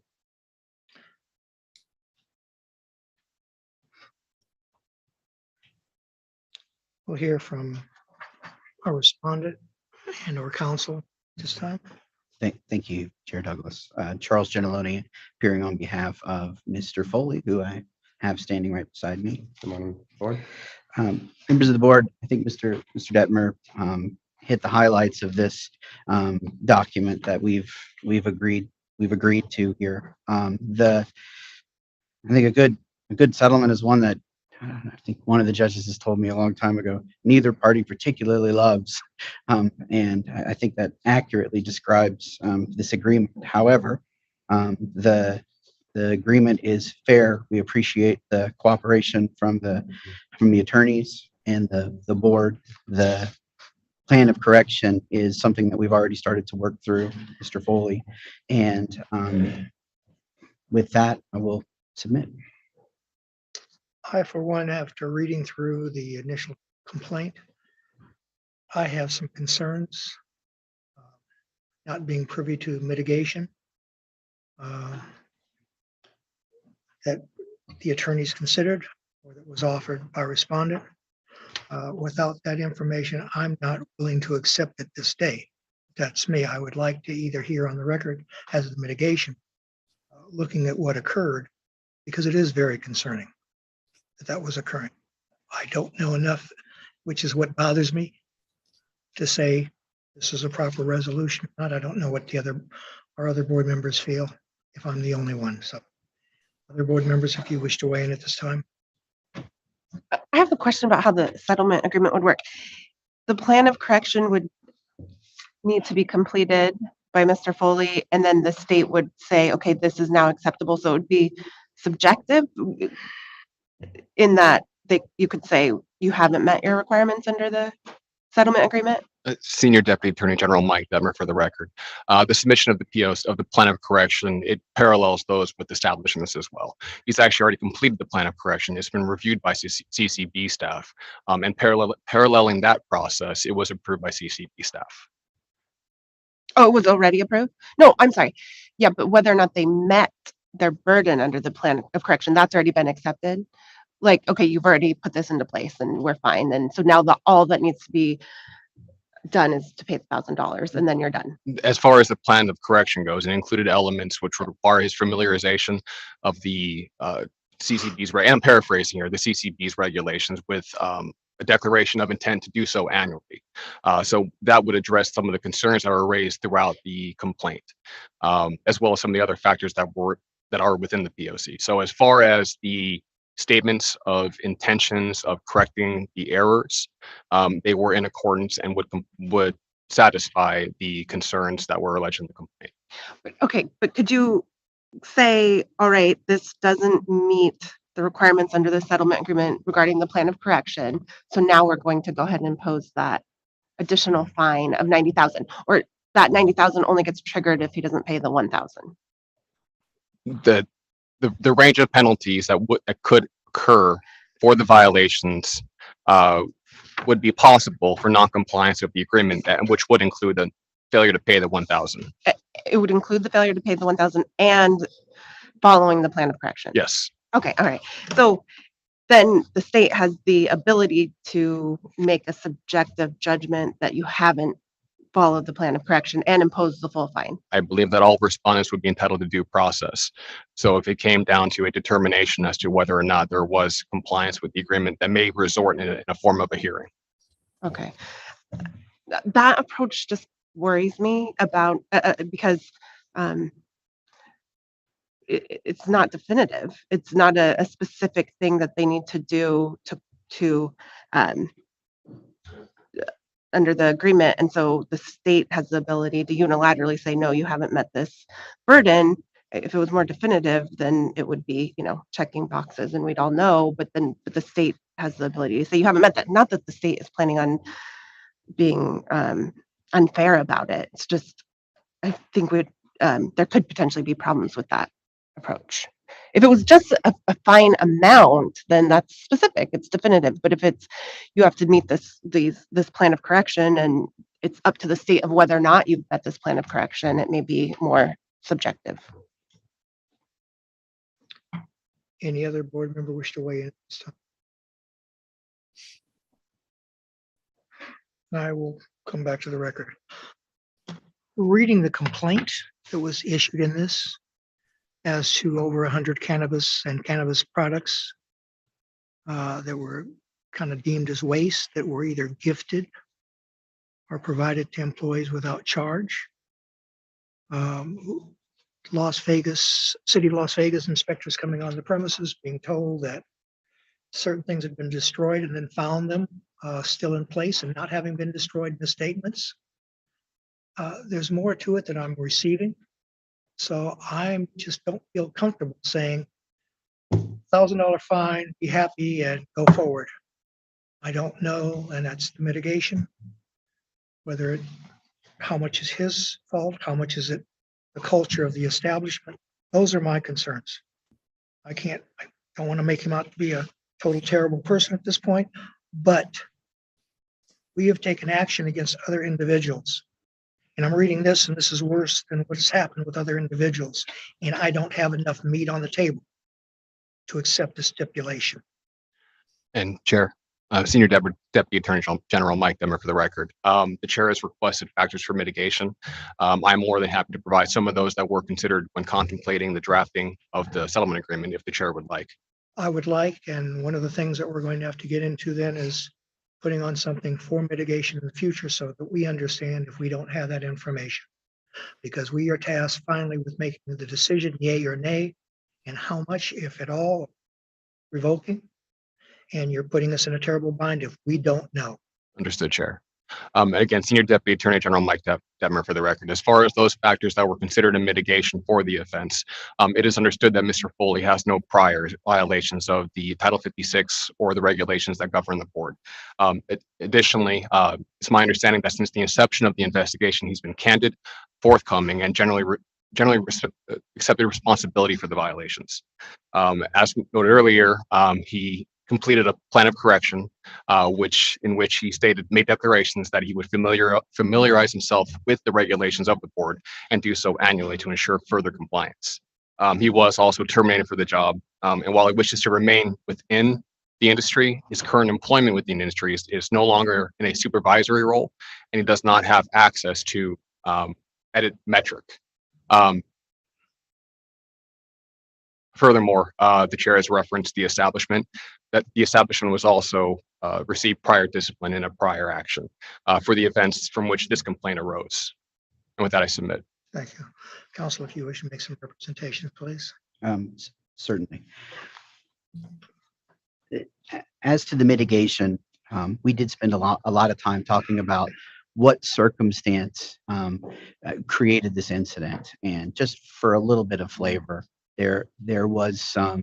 We'll hear from our respondent and our counsel this time. Thank you, Chair Douglas. Charles Gentiloni, appearing on behalf of Mr. Foley, who I have standing right beside me. Good morning, board. Members of the board, I think Mr. Detmer hit the highlights of this document that we've agreed to here. I think a good settlement is one that I think one of the judges has told me a long time ago, neither party particularly loves. And I think that accurately describes this agreement. However, the agreement is fair. We appreciate the cooperation from the attorneys and the board. The plan of correction is something that we've already started to work through, Mr. Foley. And with that, I will submit. I, for one, after reading through the initial complaint, I have some concerns, not being privy to mitigation that the attorneys considered or that was offered by respondent. Without that information, I'm not willing to accept it this day. That's me. I would like to either hear on the record as the mitigation, looking at what occurred, because it is very concerning that was occurring. I don't know enough, which is what bothers me, to say this is a proper resolution. I don't know what our other board members feel, if I'm the only one. So other board members, if you wish to weigh in at this time. I have a question about how the settlement agreement would work. The plan of correction would need to be completed by Mr. Foley, and then the state would say, okay, this is now acceptable. So it would be subjective in that you could say you haven't met your requirements under the settlement agreement. Senior Deputy Attorney General Mike Detmer for the record. The submission of the POs of the plan of correction, it parallels those with establishing this as well. He's actually already completed the plan of correction. It's been reviewed by CCB staff, and paralleling that process, it was approved by CCB staff. Oh, it was already approved? No, I'm sorry. Yeah, but whether or not they met their burden under the plan of correction, that's already been accepted. Like, okay, you've already put this into place and we're fine. And so now all that needs to be done is to pay $1,000 and then you're done. As far as the plan of correction goes, it included elements which would require his familiarization of the CCB's, and I'm paraphrasing here, the CCB's regulations with a declaration of intent to do so annually. So that would address some of the concerns that were raised throughout the complaint, as well as some of the other factors that are within the POC. So as far as the statements of intentions of correcting the errors, they were in accordance and would satisfy the concerns that were alleged in the complaint. Okay, but could you say, all right, this doesn't meet the requirements under the settlement agreement regarding the plan of correction, so now we're going to go ahead and impose that additional fine of $90,000, or that $90,000 only gets triggered if he doesn't pay the $1,000? The range of penalties that could occur for the violations would be possible for non-compliance with the agreement, which would include the failure to pay the $1,000. It would include the failure to pay the $1,000 and following the plan of correction? Yes. Okay, all right. So then the state has the ability to make a subjective judgment that you haven't followed the plan of correction and impose the full fine. I believe that all respondents would be entitled to due process. So if it came down to a determination as to whether or not there was compliance with the agreement, that may resort in a form of a hearing. Okay. That approach just worries me about because it's not definitive. It's not a specific thing that they need to do to under the agreement. And so the state has the ability to unilaterally say, no, you haven't met this burden. If it was more definitive, then it would be, checking boxes and we'd all know, but the state has the ability to say you haven't met that. Not that the state is planning on being unfair about it. It's just, I think there could potentially be problems with that approach. If it was just a fine amount, then that's specific, it's definitive. But if it's, you have to meet this plan of correction and it's up to the state of whether or not you've met this plan of correction, it may be more subjective. Any other board member wish to weigh in at this time? I will come back to the record. Reading the complaint that was issued in this as to over 100 cannabis and cannabis products that were kind of deemed as waste that were either gifted or provided to employees without charge. City of Las Vegas inspectors coming on the premises being told that certain things had been destroyed and then found them still in place and not having been destroyed in the statements. There's more to it that I'm receiving. So I just don't feel comfortable saying $1,000 fine, be happy and go forward. I don't know, and that's the mitigation. How much is his fault? How much is it the culture of the establishment? Those are my concerns. I don't want to make him out to be a total terrible person at this point, but we have taken action against other individuals. And I'm reading this, and this is worse than what's happened with other individuals. And I don't have enough meat on the table to accept the stipulation. And Chair, Senior Deputy Attorney General Mike Demmer for the record. The chair has requested factors for mitigation. I'm more than happy to provide some of those that were considered when contemplating the drafting of the settlement agreement, if the chair would like. I would like, and one of the things that we're going to have to get into then is putting on something for mitigation in the future so that we understand if we don't have that information. Because we are tasked finally with making the decision, yay or nay, and how much, if at all, revoking. And you're putting us in a terrible bind if we don't know. Understood, Chair. Again, Senior Deputy Attorney General Mike Detmer for the record. As far as those factors that were considered a mitigation for the offense, it is understood that Mr. Foley has no prior violations of the Title 56 or the regulations that govern the board. Additionally, it's my understanding that since the inception of the investigation, he's been candid, forthcoming, and generally accepted responsibility for the violations. As noted earlier, he completed a plan of correction, in which he made declarations that he would familiarize himself with the regulations of the board and do so annually to ensure further compliance. He was also terminated for the job, and while he wishes to remain within the industry, his current employment within the industry is no longer in a supervisory role, and he does not have access to edit metric. Furthermore, the chair has referenced the establishment, that the establishment was also received prior discipline in a prior action for the events from which this complaint arose. And with that, I submit. Thank you. Council, if you wish to make some representation, please. Certainly. As to the mitigation, we did spend a lot of time talking about what circumstance created this incident. And just for a little bit of flavor, there was some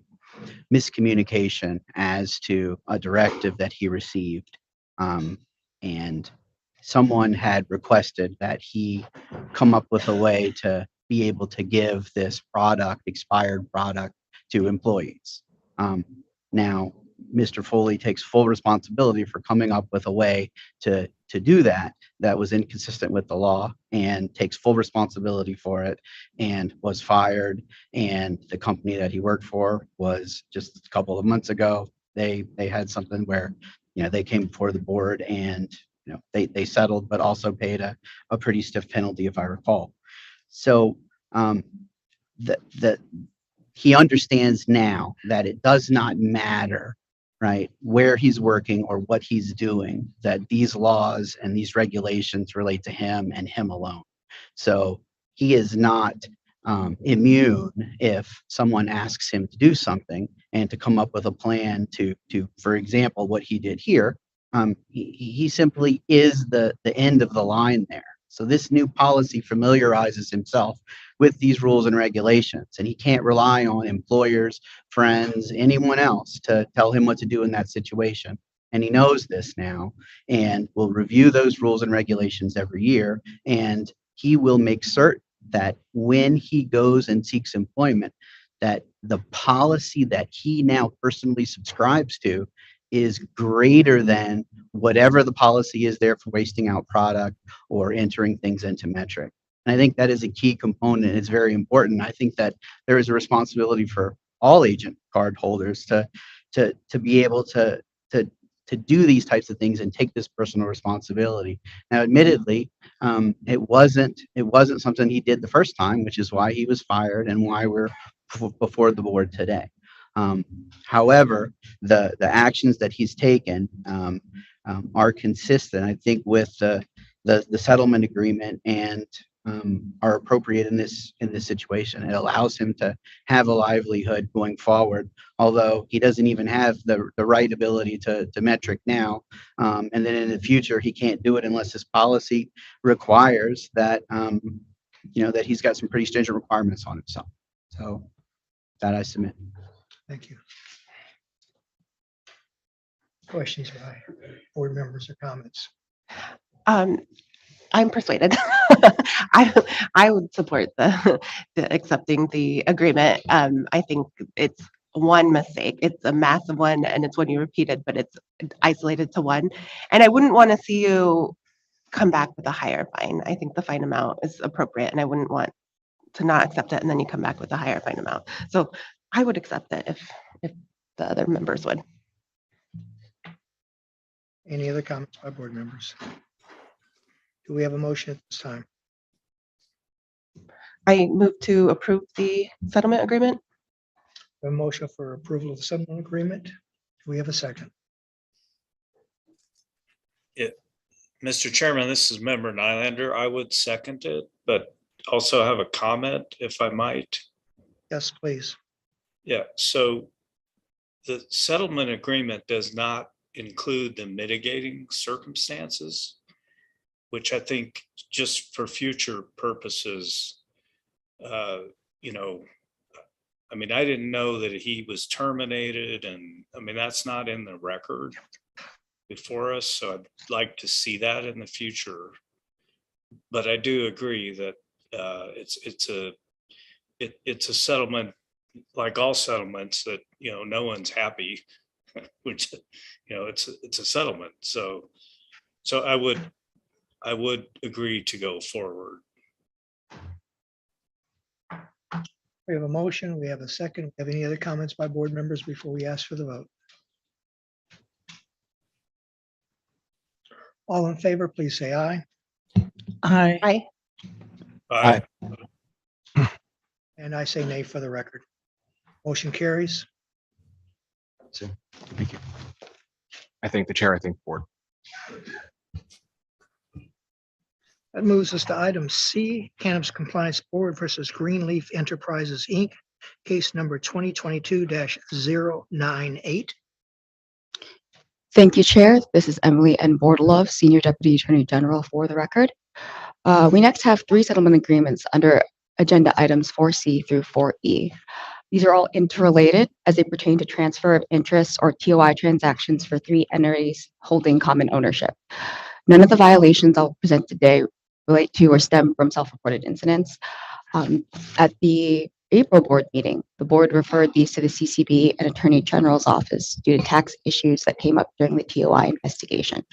miscommunication as to a directive that he received. And someone had requested that he come up with a way to be able to give this expired product to employees. Now, Mr. Foley takes full responsibility for coming up with a way to do that was inconsistent with the law, and takes full responsibility for it, and was fired. And the company that he worked for was just a couple of months ago, they had something where, they came before the board and, they settled, but also paid a pretty stiff penalty, if I recall. So he understands now that it does not matter, right, where he's working or what he's doing, that these laws and these regulations relate to him and him alone. So he is not immune if someone asks him to do something and to come up with a plan to for example, what he did here. He simply is the end of the line there. So this new policy familiarizes himself with these rules and regulations, and he can't rely on employers, friends, anyone else to tell him what to do in that situation. And he knows this now, and will review those rules and regulations every year. And he will make certain that when he goes and seeks employment, that the policy that he now personally subscribes to is greater than whatever the policy is there for wasting out product or entering things into metric. And I think that is a key component. It's very important. I think that there is a responsibility for all agent card holders to be able to do these types of things and take this personal responsibility. Now, admittedly, It wasn't something he did the first time, which is why he was fired and why we're before the board today. However, the actions that he's taken are consistent, I think, with the settlement agreement and are appropriate in this situation. It allows him to have a livelihood going forward, although he doesn't even have the right ability to metric now. And then in the future, he can't do it unless his policy requires that, that he's got some pretty stringent requirements on himself. So that I submit. Thank you. Questions by board members or comments? I'm persuaded. I would support the accepting the agreement. I think it's one mistake. It's a massive one, and it's one you repeated, but it's isolated to one. And I wouldn't want to see you come back with a higher fine. I think the fine amount is appropriate, and I wouldn't want to not accept it and then you come back with a higher fine amount. So I would accept it if the other members would. Any other comments by board members? Do we have a motion at this time? I move to approve the settlement agreement. A motion for approval of the settlement agreement. Do we have a second? Mr. Chairman, this is Member Nylander. I would second it, but also have a comment if I might. Yes, please. Yeah, so the settlement agreement does not include the mitigating circumstances, which I think just for future purposes, I mean, I didn't know that he was terminated, and I mean, that's not in the record before us, so I'd like to see that in the future. But I do agree that it's a settlement, like all settlements, that no one's happy, which it's a settlement. So I would agree to go forward. We have a motion. We have a second. Have any other comments by board members before we ask for the vote? All in favor, please say aye. Aye. Aye. Aye. And I say nay for the record. Motion carries. Thank you. I thank the chair. I thank the board. That moves us to item C, Cannabis Compliance Board versus Greenleaf Enterprises, Inc., case number 2022-098. Thank you, Chair. This is Emily N. Bordalov, Senior Deputy Attorney General for the record. We next have 3 settlement agreements under agenda items 4C through 4E. These are all interrelated as they pertain to transfer of interests or TOI transactions for 3 entities holding common ownership. None of the violations I'll present today relate to or stem from self-reported incidents. At the April board meeting, the board referred these to the CCB and Attorney General's office due to tax issues that came up during the TOI investigation.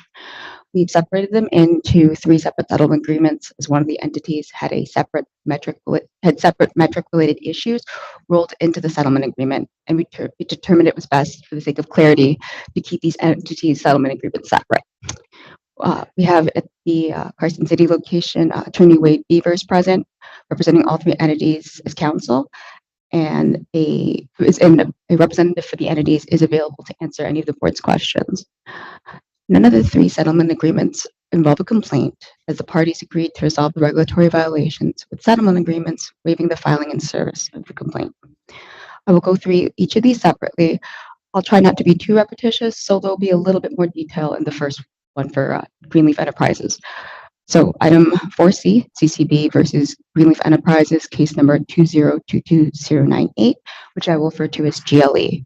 We've separated them into 3 separate settlement agreements as one of the entities had separate metric-related issues rolled into the settlement agreement, and we determined it was best, for the sake of clarity, to keep these entities' settlement agreements separate. We have at the Carson City location, Attorney Wade Beavers present, representing all 3 entities as counsel, and a representative for the entities is available to answer any of the board's questions. None of the 3 settlement agreements involve a complaint, as the parties agreed to resolve the regulatory violations with settlement agreements waiving the filing and service of the complaint. I will go through each of these separately. I'll try not to be too repetitious, so there'll be a little bit more detail in the first one for Greenleaf Enterprises. So item 4C, CCB versus Greenleaf Enterprises, case number 2022098, which I will refer to as GLE.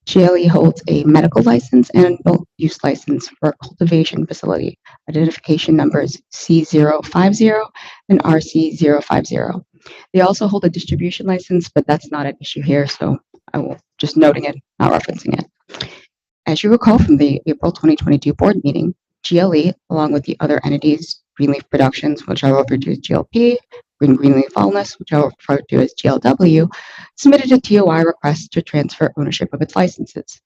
GLE holds a medical license and adult use license for a cultivation facility, identification numbers C050 and RC050. They also hold a distribution license, but that's not an issue here, so I will just noting it, not referencing it. As you recall from the April 2022 board meeting, GLE, along with the other entities, Greenleaf Productions, which I will refer to as GLP, Greenleaf Wellness, which I will refer to as GLW, submitted a TOI request to transfer ownership of its licenses.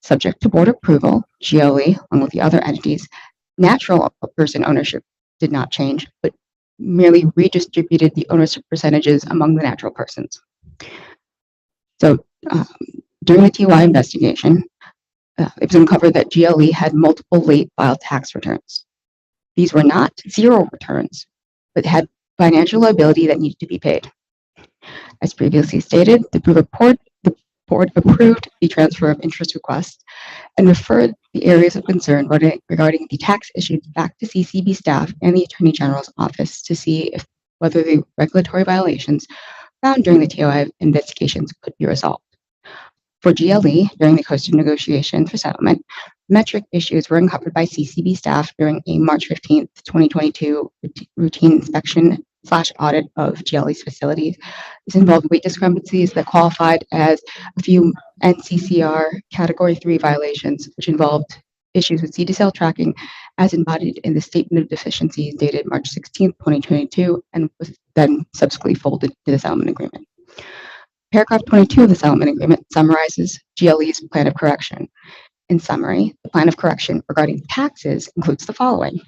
Subject to board approval, GLE, along with the other entities, natural person ownership did not change, but merely redistributed the ownership percentages among the natural persons. So during the TOI investigation, it was uncovered that GLE had multiple late filed tax returns. These were not zero returns, but had financial liability that needed to be paid. As previously stated, the board approved the transfer of interest request and referred the areas of concern regarding the tax issues back to CCB staff and the Attorney General's office to see whether the regulatory violations found during the TOI investigations could be resolved. For GLE, during the coast of negotiation for settlement, metric issues were uncovered by CCB staff during a March 15th, 2022 routine inspection / audit of GLE's facilities. This involved weight discrepancies that qualified as a few NCCR Category 3 violations, which involved issues with seed-to-sale tracking as embodied in the Statement of Deficiencies dated March 16th, 2022, and was then subsequently folded to the settlement agreement. Paragraph 22 of the settlement agreement summarizes GLE's plan of correction. In summary, the plan of correction regarding taxes includes the following.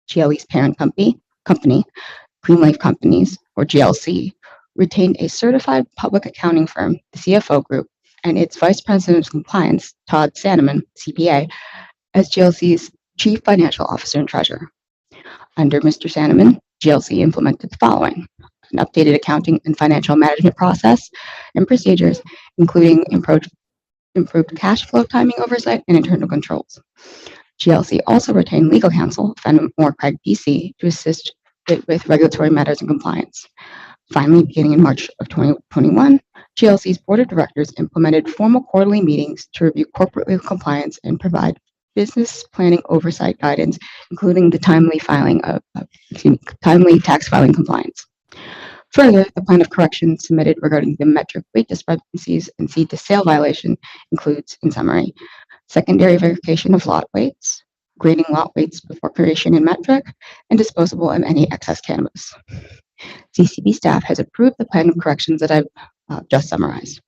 GLE's parent company, Green Life Companies, or GLC, retained a certified public accounting firm, the CFO Group, and its Vice President of Compliance, Todd Sanneman, CPA, as GLC's Chief Financial Officer and Treasurer. Under Mr. Sanneman, GLC implemented the following: an updated accounting and financial management process and procedures, including improved cash flow timing oversight and internal controls. GLC also retained legal counsel, Fenimore Craig PC, to assist it with regulatory matters and compliance. Finally, beginning in March of 2021, GLC's board of directors implemented formal quarterly meetings to review corporate legal compliance and provide business planning oversight guidance, including the timely tax filing compliance. Further, the plan of correction submitted regarding the metric weight discrepancies and seed-to-sale violation includes, in summary, secondary verification of lot weights, grading lot weights before creation in metric, and disposal of any excess cannabis. CCB staff has approved the plan of corrections that I've just summarized.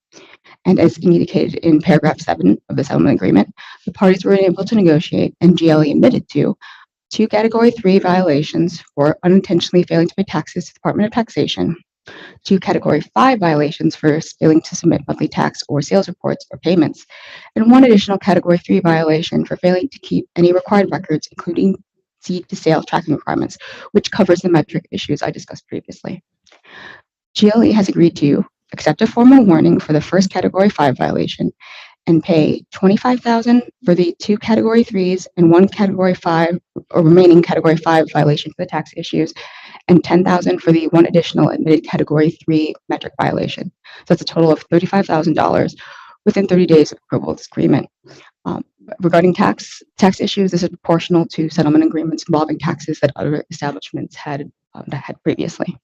And as indicated in paragraph 7 of the settlement agreement, the parties were able to negotiate, and GLE admitted to, 2 Category 3 violations for unintentionally failing to pay taxes to the Department of Taxation, 2 Category 5 violations for failing to submit monthly tax or sales reports or payments, and 1 additional Category 3 violation for failing to keep any required records, including seed-to-sale tracking requirements, which covers the metric issues I discussed previously. GLE has agreed to accept a formal warning for the first Category 5 violation and pay $25,000 for the 2 Category 3s and 1 Category 5 or remaining Category 5 violation for the tax issues, and $10,000 for the 1 additional admitted Category 3 metric violation. So that's a total of $35,000 within 30 days of approval of this agreement. Regarding tax issues, this is proportional to settlement agreements involving taxes that other establishments had previously.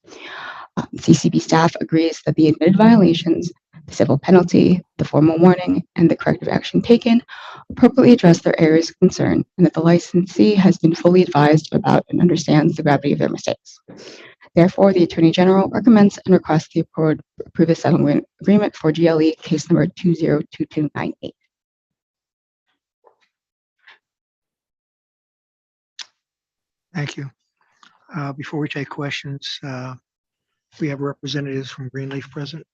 CCB staff agrees that the admitted violations, the civil penalty, the formal warning, and the corrective action taken appropriately address their areas of concern, and that the licensee has been fully advised about and understands the gravity of their mistakes. Therefore, the Attorney General recommends and requests the board approve the settlement agreement for GLE case number 202298. Thank you. Before we take questions, we have representatives from Greenleaf present.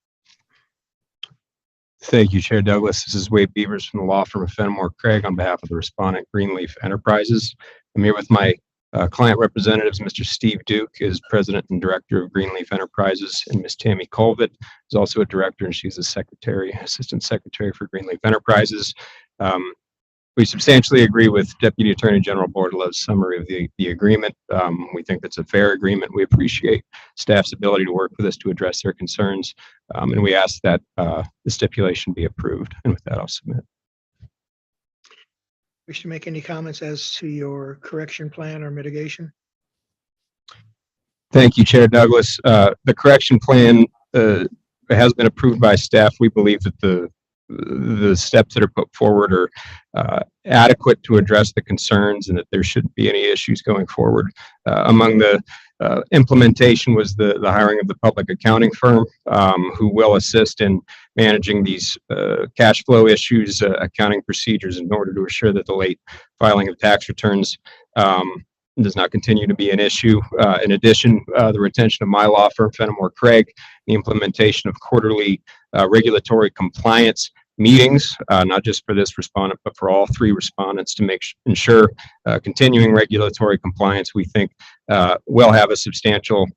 Thank you, Chair Douglas. This is Wade Beavers from the law firm of Fenimore Craig on behalf of the respondent, Greenleaf Enterprises. I'm here with my client representatives. Mr. Steve Duke is president and director of Greenleaf Enterprises, and Ms. Tammy Colvett is also a director, and she's the assistant secretary for Greenleaf Enterprises. We substantially agree with Deputy Attorney General Bordelow's summary of the agreement. We think it's a fair agreement. We appreciate staff's ability to work with us to address their concerns, and we ask that the stipulation be approved. And with that, I'll submit. Wish to make any comments as to your correction plan or mitigation? Thank you, Chair Douglas. The correction plan has been approved by staff. We believe that the steps that are put forward are adequate to address the concerns and that there shouldn't be any issues going forward. Among the implementation was the hiring of the public accounting firm who will assist in managing these cash flow issues, accounting procedures in order to assure that the late filing of tax returns does not continue to be an issue. In addition, the retention of my law firm, Fenimore Craig, the implementation of quarterly regulatory compliance meetings, not just for this respondent, but for all three respondents to ensure continuing regulatory compliance, we think will have a substantial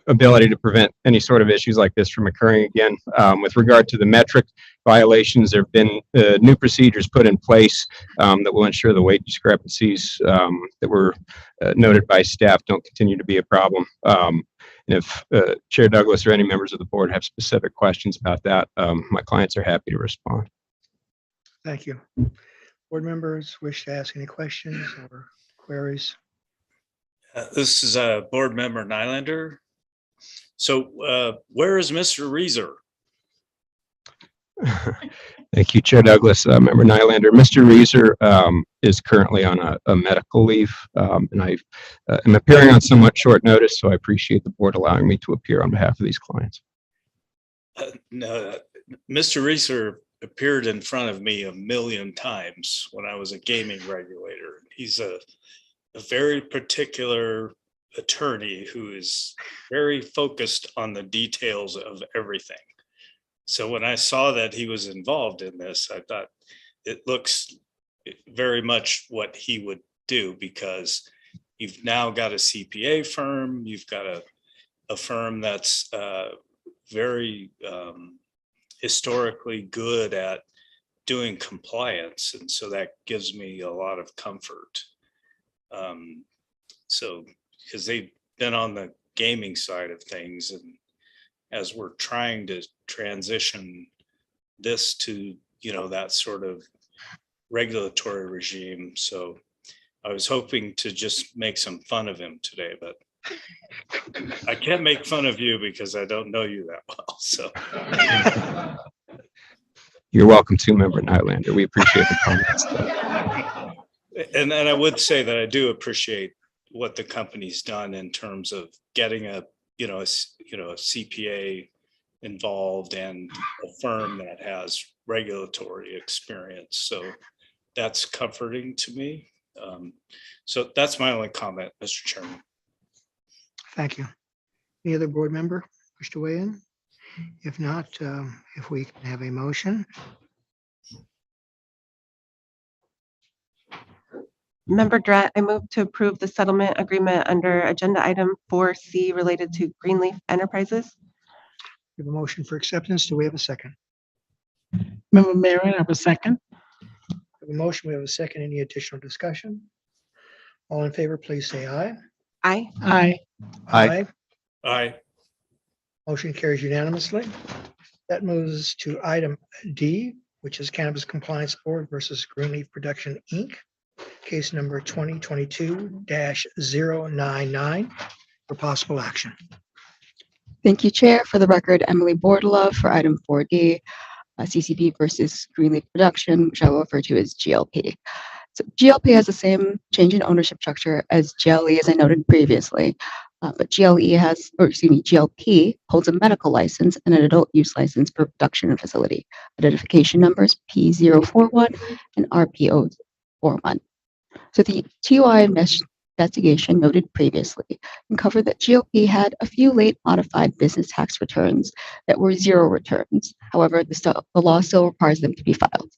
ability to prevent any sort of issues like this from occurring again. With regard to the metric violations, there have been new procedures put in place that will ensure the weight discrepancies that were noted by staff don't continue to be a problem. And if Chair Douglas or any members of the board have specific questions about that, my clients are happy to respond. Thank you. Board members wish to ask any questions or queries? This is Board Member Nylander. So where is Mr. Reeser? Thank you, Chair Douglas. Member Nylander, Mr. Reeser is currently on a medical leave, and I am appearing on somewhat short notice, so I appreciate the board allowing me to appear on behalf of these clients. No, Mr. Reeser appeared in front of me a million times when I was a gaming regulator. He's a very particular attorney who is very focused on the details of everything. So when I saw that he was involved in this, I thought it looks very much what he would do, because you've now got a CPA firm, you've got a firm that's very historically good at doing compliance. And so that gives me a lot of comfort. So because they've been on the gaming side of things, and as we're trying to transition this to, you know, that sort of regulatory regime. So I was hoping to just make some fun of him today, but I can't make fun of you because I don't know you that well. So You're welcome to, Member Nylander. We appreciate the comments. and I would say that I do appreciate what the company's done in terms of getting a CPA involved and a firm that has regulatory experience. So that's comforting to me. So that's my only comment, Mr. Chairman. Thank you. Any other board member wish to weigh in? If not, if we can have a motion. Member Dret, I move to approve the settlement agreement under agenda item 4C related to Greenleaf Enterprises. We have a motion for acceptance. Do we have a second? Member Marion, I have a second. We have a motion. We have a second. Any additional discussion? All in favor, please say aye. Aye. Aye. Aye. Aye. Motion carries unanimously. That moves to item D, which is Cannabis Compliance Board versus Greenleaf Production, Inc. Case number 2022-099 for possible action. Thank you, Chair. For the record, Emily Bordelove for item 4D, CCB versus Greenleaf Production, which I will refer to as GLP. So GLP has the same change in ownership structure as GLE, as I noted previously, but GLP holds a medical license and an adult use license for production facility. Identification numbers P041 and RP041. So the TUI investigation noted previously uncovered that GLP had a few late modified business tax returns that were zero returns. However, the law still requires them to be filed.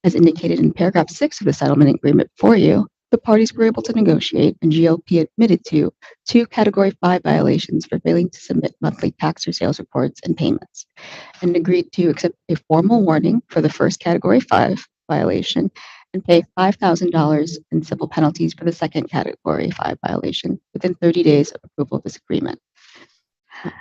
As indicated in paragraph 6 of the settlement agreement for you, the parties were able to negotiate, and GLP admitted to 2 Category 5 violations for failing to submit monthly tax or sales reports and payments, and agreed to accept a formal warning for the first Category 5 violation and pay $5,000 in civil penalties for the second Category 5 violation within 30 days of approval of this agreement.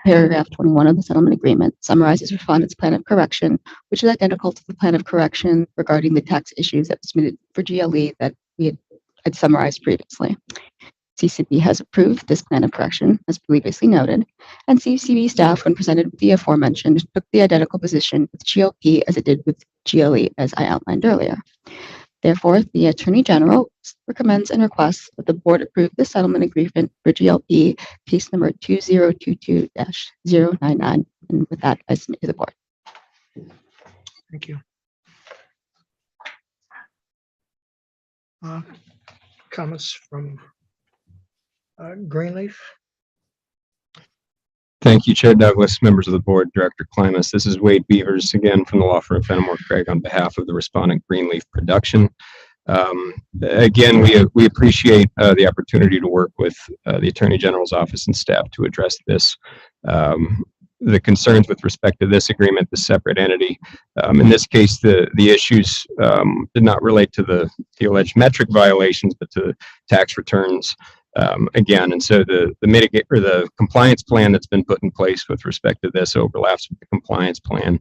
Paragraph 21 of the settlement agreement summarizes respondent's plan of correction, which is identical to the plan of correction regarding the tax issues that was submitted for GLE that we had summarized previously. CCB has approved this plan of correction, as previously noted, and CCB staff, when presented with the aforementioned, took the identical position with GLP as it did with GLE, as I outlined earlier. Therefore, the Attorney General recommends and requests that the board approve the settlement agreement for GLP case number 2022-099. And with that, I submit to the board. Thank you. comments from Greenleaf? Thank you, Chair Douglas, members of the board, Director Klimas. This is Wade Beavers again from the law firm Fenimore Craig on behalf of the respondent Greenleaf Production. Again, we appreciate the opportunity to work with the Attorney General's office and staff to address this. The concerns with respect to this agreement, the separate entity. In this case, the issues did not relate to the alleged metric violations, but to tax returns. Again, and so the mitigate or the compliance plan that's been put in place with respect to this overlaps with the compliance plan.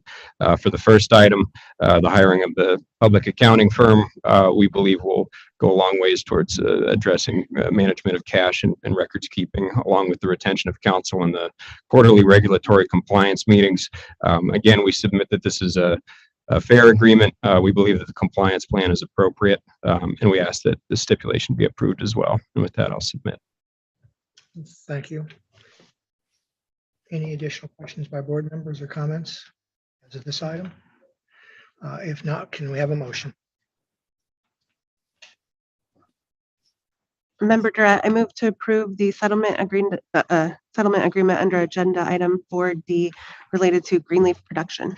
For the first item, the hiring of the public accounting firm, we believe will go a long ways towards addressing management of cash and records keeping, along with the retention of counsel and the quarterly regulatory compliance meetings. Again, we submit that this is a fair agreement. We believe that the compliance plan is appropriate, and we ask that the stipulation be approved as well. And with that, I'll submit. Thank you. Any additional questions by board members or comments as of this item? If not, can we have a motion? Member Durrett, I move to approve the settlement agreement under agenda item 4D related to Greenleaf Production.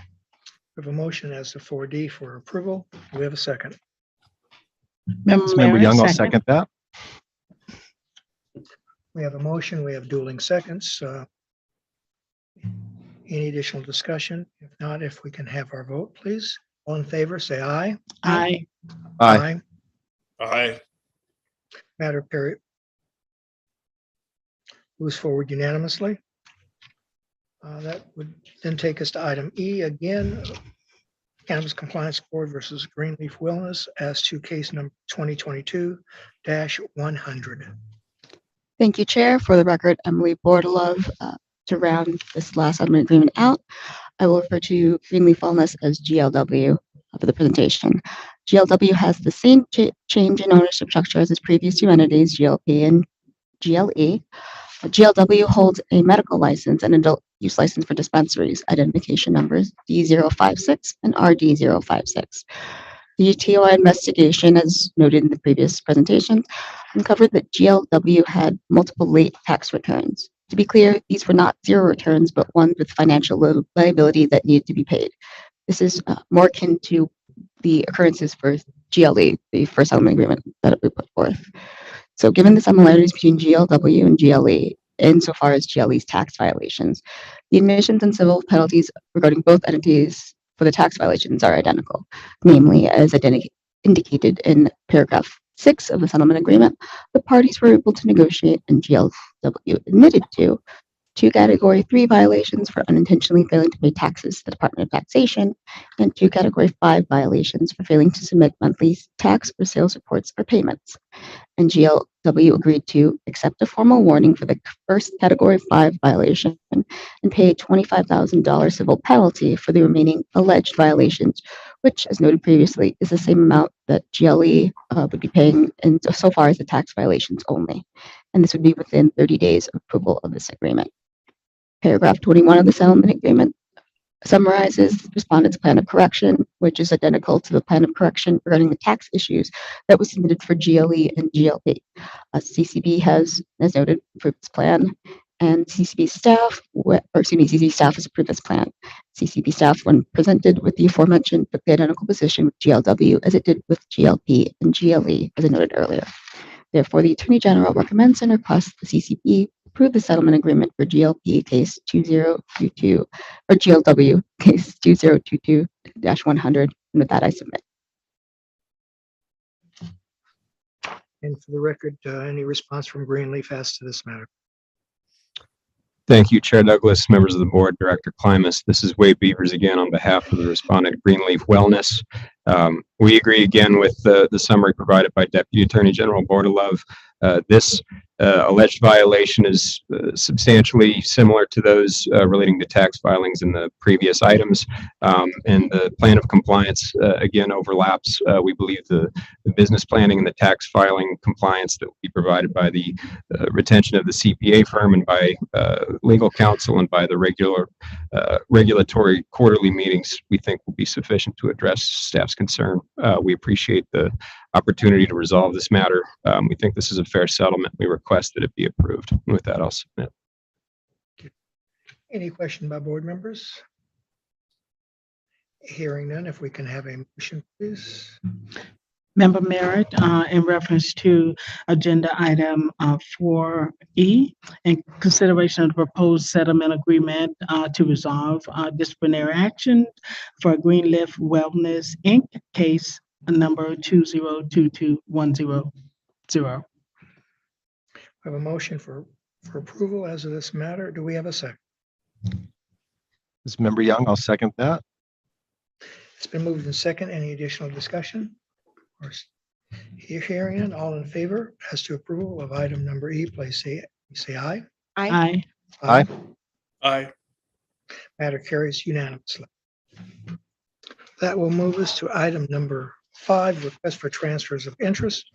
We have a motion as to 4D for approval. Do we have a second? Member Member Marin, Young, I'll second that. We have a motion. We have dueling seconds. Any additional discussion? If not, if we can have our vote, please. All in favor, say aye. Aye. Aye. Aye. Matter period. Moves forward unanimously. That would then take us to item E again, Cannabis Compliance Board versus Greenleaf Wellness as to case number 2022-100. Thank you, Chair. For the record, Emily Bordelove. To round this last settlement agreement out, I will refer to Greenleaf Wellness as GLW for the presentation. GLW has the same change in ownership structure as its previous two entities, GLP and GLE. GLW holds a medical license and adult use license for dispensaries, identification numbers D056 and RD056. The TOI investigation, as noted in the previous presentation, uncovered that GLW had multiple late tax returns. To be clear, these were not zero returns, but ones with financial liability that needed to be paid. This is more akin to the occurrences for GLE, the first settlement agreement that we put forth. So given the similarities between GLW and GLE, insofar as GLE's tax violations, the admissions and civil penalties regarding both entities for the tax violations are identical, namely, as indicated in paragraph 6 of the settlement agreement, the parties were able to negotiate and GLW admitted to 2 Category 3 violations for unintentionally failing to pay taxes to the Department of Taxation, and 2 Category 5 violations for failing to submit monthly tax or sales reports or payments. And GLW agreed to accept a formal warning for the first Category 5 violation and pay a $25,000 civil penalty for the remaining alleged violations, which, as noted previously, is the same amount that GLE would be paying so far as the tax violations only. And this would be within 30 days of approval of this agreement. Paragraph 21 of the settlement agreement summarizes respondent's plan of correction, which is identical to the plan of correction regarding the tax issues that was submitted for GLE and GLP. CCB has, as noted, approved this plan, and CCB staff has approved this plan. CCB staff, when presented with the aforementioned, took the identical position with GLW as it did with GLP and GLE, as I noted earlier. Therefore, the Attorney General recommends and requests the CCB approve the settlement agreement for GLP case 2022 or GLW case 2022-100. And with that, I submit. And for the record, any response from Greenleaf as to this matter? Thank you, Chair Douglas, members of the board, Director Klimas. This is Wade Beavers again on behalf of the respondent Greenleaf Wellness. We agree again with the summary provided by Deputy Attorney General Bordelove. This alleged violation is substantially similar to those relating to tax filings in the previous items, and the plan of compliance again overlaps. We believe the business planning and the tax filing compliance that will be provided by the retention of the CPA firm and by legal counsel and by the regulatory quarterly meetings, we think will be sufficient to address staff's concern. We appreciate the opportunity to resolve this matter. We think this is a fair settlement. We request that it be approved. And with that, I'll submit. Any question by board members? Hearing none, if we can have a motion, please. Member Merritt, in reference to agenda item 4E, in consideration of the proposed settlement agreement to resolve disciplinary action for Greenleaf Wellness, Inc., case number 2022100. I have a motion for approval as of this matter. Do we have a second? This is Member Young. I'll second that. It's been moved in second. Any additional discussion? Hearing none, all in favor as to approval of item number E, please say aye. Aye. Aye. Aye. Matter carries unanimously. That will move us to item number 5, request for transfers of interest.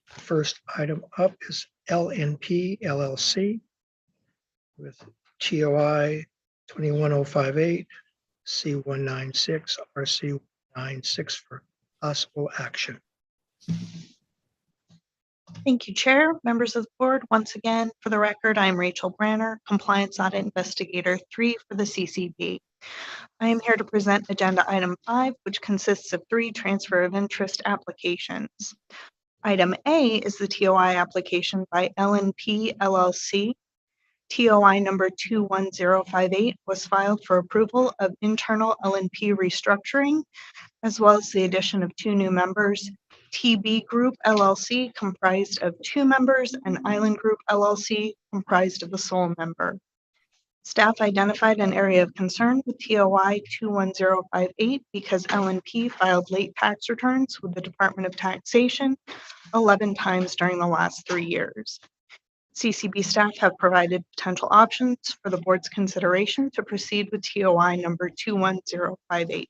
First item up is LNP LLC with TOI 21058, C196, RC96 for possible action. Thank you, Chair, members of the board. Once again, for the record, I'm Rachel Branner, Compliance Audit Investigator 3 for the CCB. I am here to present agenda item 5, which consists of 3 transfer of interest applications. Item A is the TOI application by LNP LLC. TOI number 21058 was filed for approval of internal LNP restructuring, as well as the addition of 2 new members, TB Group LLC comprised of 2 members and Island Group LLC comprised of a sole member. Staff identified an area of concern with TOI 21058 because LNP filed late tax returns with the Department of Taxation 11 times during the last 3 years. CCB staff have provided potential options for the board's consideration to proceed with TOI number 21058.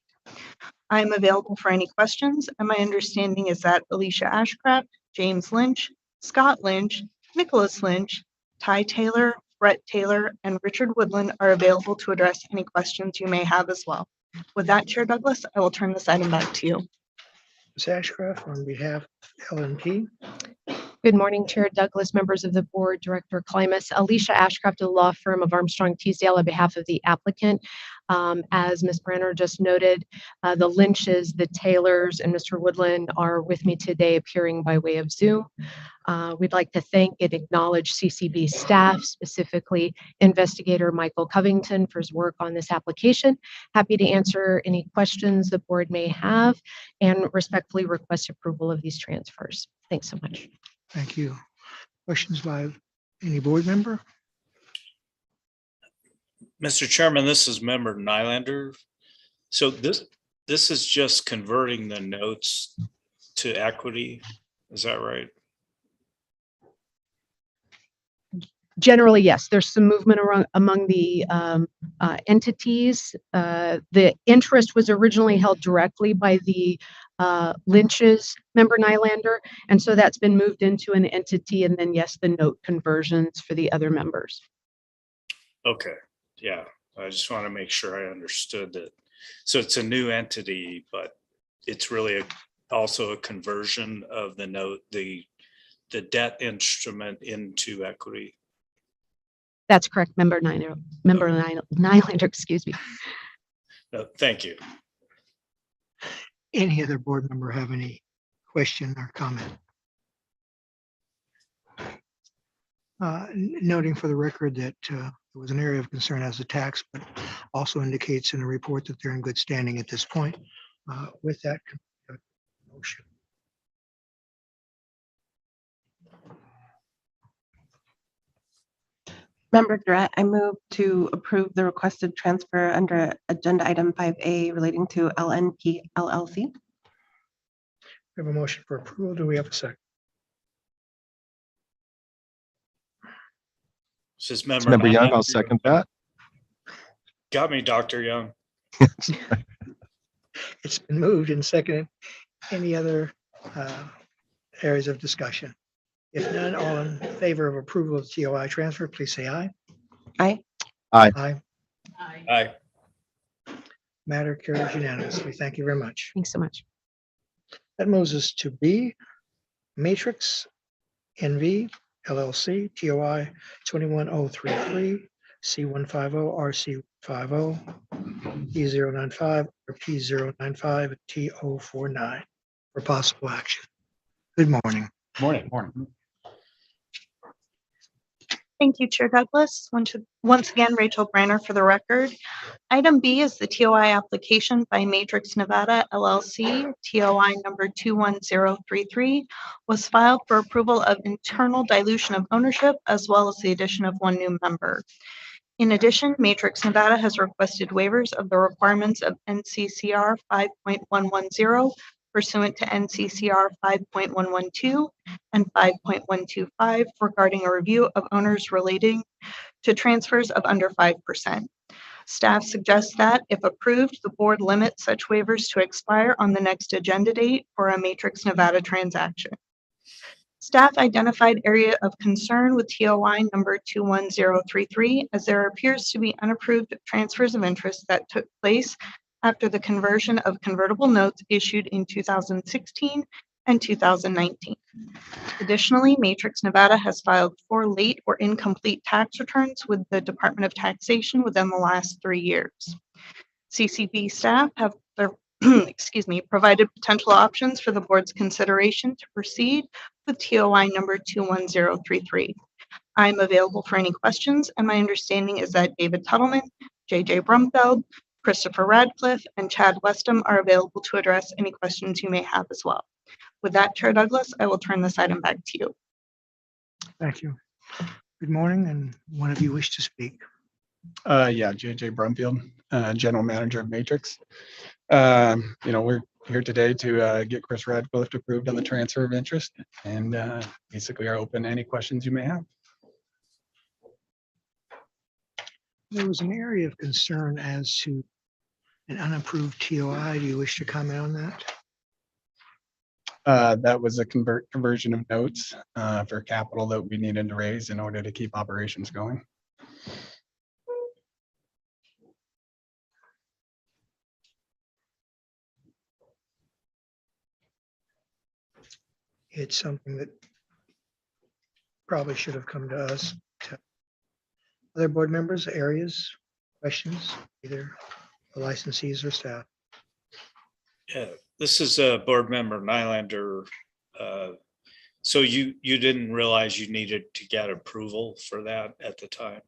I am available for any questions, and my understanding is that Alicia Ashcraft, James Lynch, Scott Lynch, Nicholas Lynch, Ty Taylor, Brett Taylor, and Richard Woodland are available to address any questions you may have as well. With that, Chair Douglas, I will turn this item back to you. Ms. Ashcraft, on behalf of LNP. Good morning, Chair Douglas, members of the board, Director Klimas. Alicia Ashcraft of the law firm of Armstrong Teasdale on behalf of the applicant. As Ms. Branner just noted, the Lynches, the Taylors, and Mr. Woodland are with me today appearing by way of Zoom. We'd like to thank and acknowledge CCB staff, specifically Investigator Michael Covington for his work on this application. Happy to answer any questions the board may have and respectfully request approval of these transfers. Thanks so much. Thank you. Questions by any board member? Mr. Chairman, this is Member Nylander. So this is just converting the notes to equity. Is that right? Generally, yes, there's some movement among the entities. The interest was originally held directly by the Lynch's member Nylander, and so that's been moved into an entity, and then yes, the note conversions for the other members. Okay, yeah, I just want to make sure I understood that. So it's a new entity, but it's really also a conversion of the note, the debt instrument into equity. That's correct, member Nylander, excuse me. Thank you. Any other board member have any question or comment? Noting for the record that there was an area of concern as a tax, but also indicates in the report that they're in good standing at this point. With that motion. Member Durrett, I move to approve the requested transfer under agenda item 5A relating to LNP LLC. We have a motion for approval. Do we have a second? This is Member Young, I'll second that. Got me, Dr. Young. It's been moved and seconded. Any other areas of discussion? If none, all in favor of approval of TOI transfer, please say aye. Aye. Aye. Aye. Aye. Matter carries unanimously. Thank you very much. Thanks so much. That moves us to B, Matrix NV LLC, TOI 21033, C150, RC50, P095, or P095, and T049 for possible action. Good morning. Morning. Thank you, Chair Douglas. Once again, Rachel Branner for the record. Item B is the TOI application by Matrix Nevada LLC, TOI number 21033, was filed for approval of internal dilution of ownership as well as the addition of one new member. In addition, Matrix Nevada has requested waivers of the requirements of NCCR 5.110 pursuant to NCCR 5.112 and 5.125 regarding a review of owners relating to transfers of under 5%. Staff suggests that, if approved, the board limit such waivers to expire on the next agenda date for a Matrix Nevada transaction. Staff identified area of concern with TOI number 21033 as there appears to be unapproved transfers of interest that took place after the conversion of convertible notes issued in 2016 and 2019. Additionally, Matrix Nevada has filed 4 late or incomplete tax returns with the Department of Taxation within the last 3 years. CCB staff have provided potential options for the board's consideration to proceed with TOI number 21033. I'm available for any questions, and my understanding is that David Tuttleman, JJ Brumfeld, Christopher Radcliffe, and Chad Westham are available to address any questions you may have as well. With that, Chair Douglas, I will turn this item back to you. Thank you. Good morning, and one of you wish to speak. Yeah, JJ Brumfield, General Manager of Matrix. We're here today to get Chris Radcliffe approved on the transfer of interest, and basically are open to any questions you may have. There was an area of concern as to an unapproved TOI. Do you wish to comment on that? That was a conversion of notes for capital that we needed to raise in order to keep operations going. It's something that probably should have come to us. Other board members, areas, questions, either the licensees or staff? Yeah, this is board member Nylander. So you didn't realize you needed to get approval for that at the time?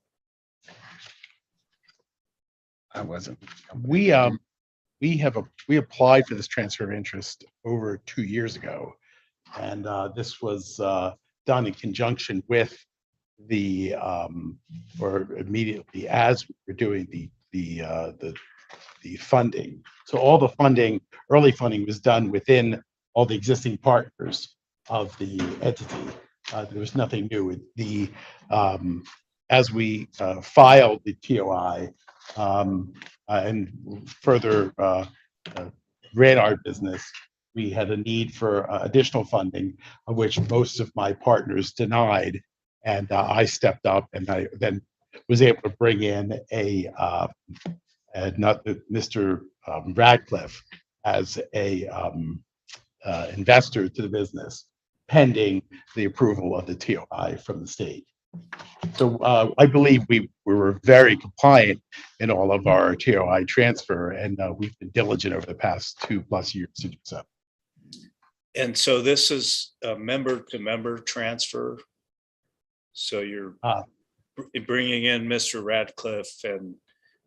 I wasn't. We applied for this transfer of interest over 2 years ago, and this was done in conjunction with the or immediately as we were doing the funding. So all the funding, early funding, was done within all the existing partners of the entity. There was nothing new. As we filed the TOI and further ran our business, we had a need for additional funding, of which most of my partners denied. And I stepped up, and I then was able to bring in Mr. Radcliffe as a investor to the business, pending the approval of the TOI from the state. So I believe we were very compliant in all of our TOI transfer, and we've been diligent over the past 2+ years to do so. And so this is a member-to-member transfer. So you're bringing in Mr. Radcliffe, and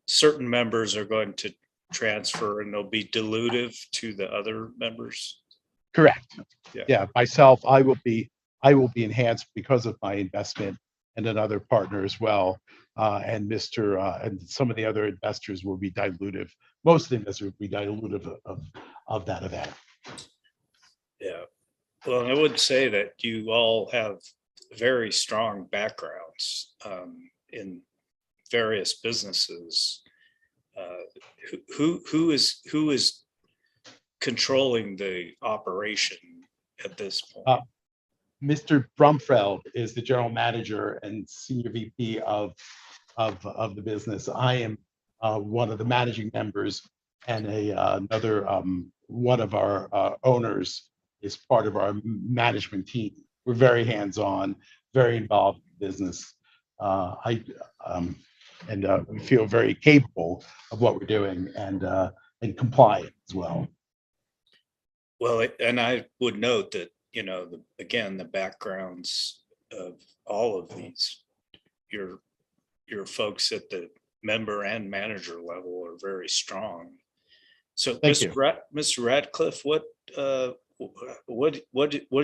certain members are going to transfer, and they'll be dilutive to the other members. Correct. Yeah. Yeah. Myself, I will be enhanced because of my investment, and another partner as well. And some of the other investors will be dilutive. Most of the investors will be dilutive of that event. Yeah. Well, I would say that you all have very strong backgrounds in various businesses. Who is controlling the operation at this point? Mr. Brumfeld is the general manager and senior VP of the business. I am one of the managing members, and another one of our owners is part of our management team. We're very hands-on, very involved in business. We feel very capable of what we're doing and compliant as well. Well, and I would note that, you know, again, the backgrounds of all of these, your folks at the member and manager level are very strong. So, Thank you. Mr. Radcliffe, what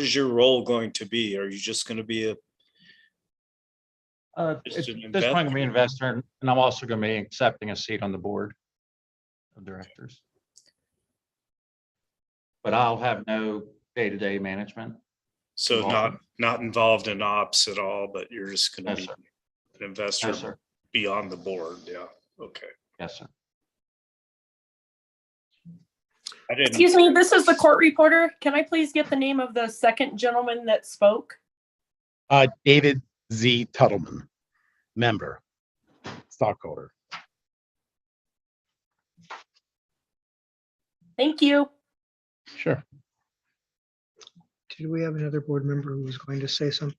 is your role going to be? Are you just going to be a At just this an point, I'm going to be an investor? investor, and I'm also going to be accepting a seat on the board of directors. But I'll have no day-to-day management. So involvement. not involved in ops at all, but you're just going No, to be sir. an investor No, sir. beyond the board. Yeah. Okay. Yes, sir. I didn't. Excuse me, this is the court reporter. Can I please get the name of the second gentleman that spoke? David Z. Tuttleman, member, stockholder. Thank you. Sure. Did we have another board member who was going to say something?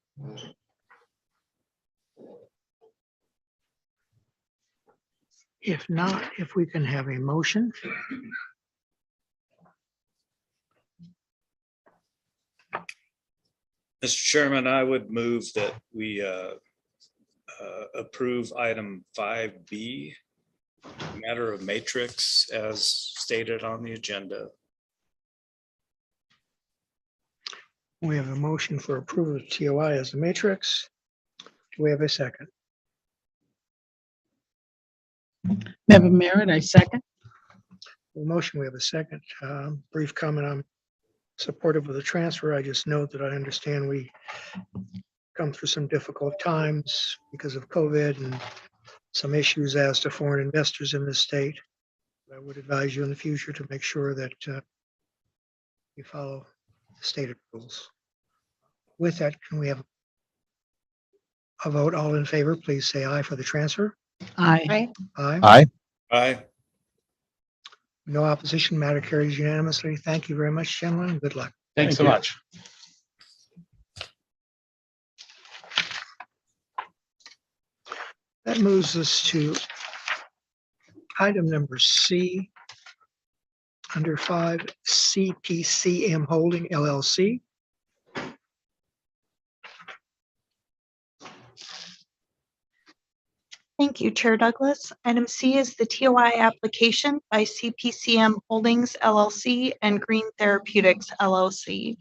If not, if we can have a motion. Mr. Chairman, I would move that we approve item 5B, matter of matrix as stated on the agenda. We have a motion for approval of TOI as a matrix. Do we have a second? Member Merritt, I second. Motion, we have a second. Brief comment. I'm supportive of the transfer. I just note that I understand we come through some difficult times because of COVID and some issues as to foreign investors in this state. I would advise you in the future to make sure that you follow the stated rules. With that, can we have a vote? All in favor, please say aye for the transfer. Aye. Aye. Aye. Aye. No opposition, matter carries unanimously. Thank you very much, gentlemen, and good luck. Thanks so much. That moves us to item number C, under 5, CPCM Holding LLC. Thank you, Chair Douglas. Item C is the TOI application by CPCM Holdings LLC and Green Therapeutics LLC.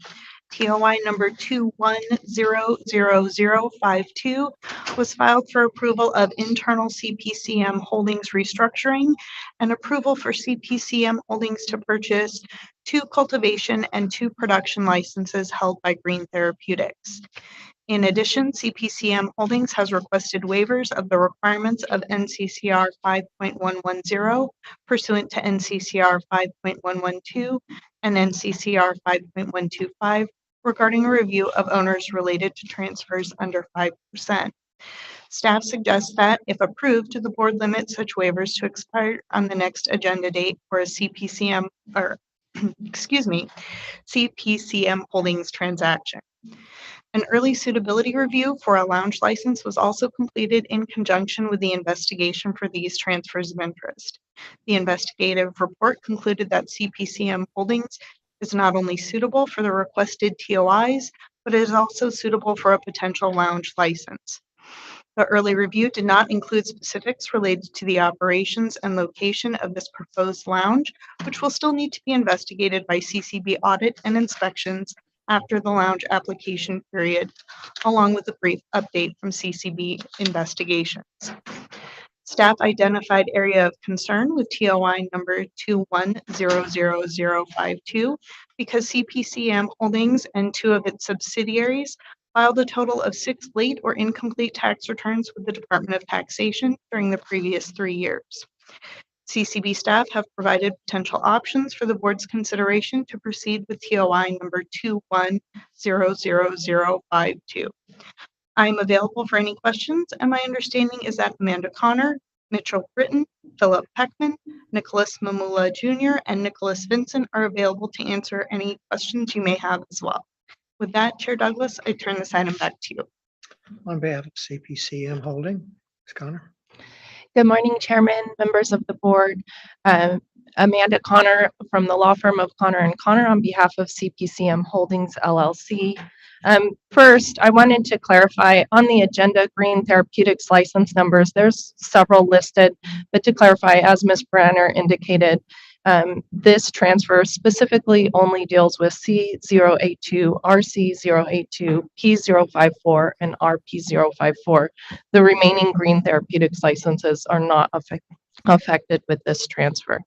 TOI number 21000052 was filed for approval of internal CPCM Holdings restructuring and approval for CPCM Holdings to purchase 2 cultivation and 2 production licenses held by Green Therapeutics. In addition, CPCM Holdings has requested waivers of the requirements of NCCR 5.110 pursuant to NCCR 5.112 and NCCR 5.125 regarding a review of owners related to transfers under 5%. Staff suggests that, if approved, the board limit such waivers to expire on the next agenda date for a CPCM Holdings transaction. An early suitability review for a lounge license was also completed in conjunction with the investigation for these transfers of interest. The investigative report concluded that CPCM Holdings is not only suitable for the requested TOIs, but it is also suitable for a potential lounge license. The early review did not include specifics related to the operations and location of this proposed lounge, which will still need to be investigated by CCB audit and inspections after the lounge application period, along with a brief update from CCB investigations. Staff identified area of concern with TOI number 21000052 because CPCM Holdings and 2 of its subsidiaries filed a total of 6 late or incomplete tax returns with the Department of Taxation during the previous 3 years. CCB staff have provided potential options for the board's consideration to proceed with TOI number 21000052. I am available for any questions, and my understanding is that Amanda Connor, Mitchell Britton, Philip Peckman, Nicholas Mamula Jr., and Nicholas Vincent are available to answer any questions you may have as well. With that, Chair Douglas, I turn this item back to you. On behalf of CPCM Holding, Ms. Connor. Good morning, Chairman, members of the board. Amanda Connor from the law firm of Connor and Connor on behalf of CPCM Holdings LLC. First, I wanted to clarify on the agenda, Green Therapeutics license numbers, there's several listed, but to clarify, as Ms. Brenner indicated, this transfer specifically only deals with C082, RC082, P054, and RP054. The remaining Green Therapeutics licenses are not affected with this transfer.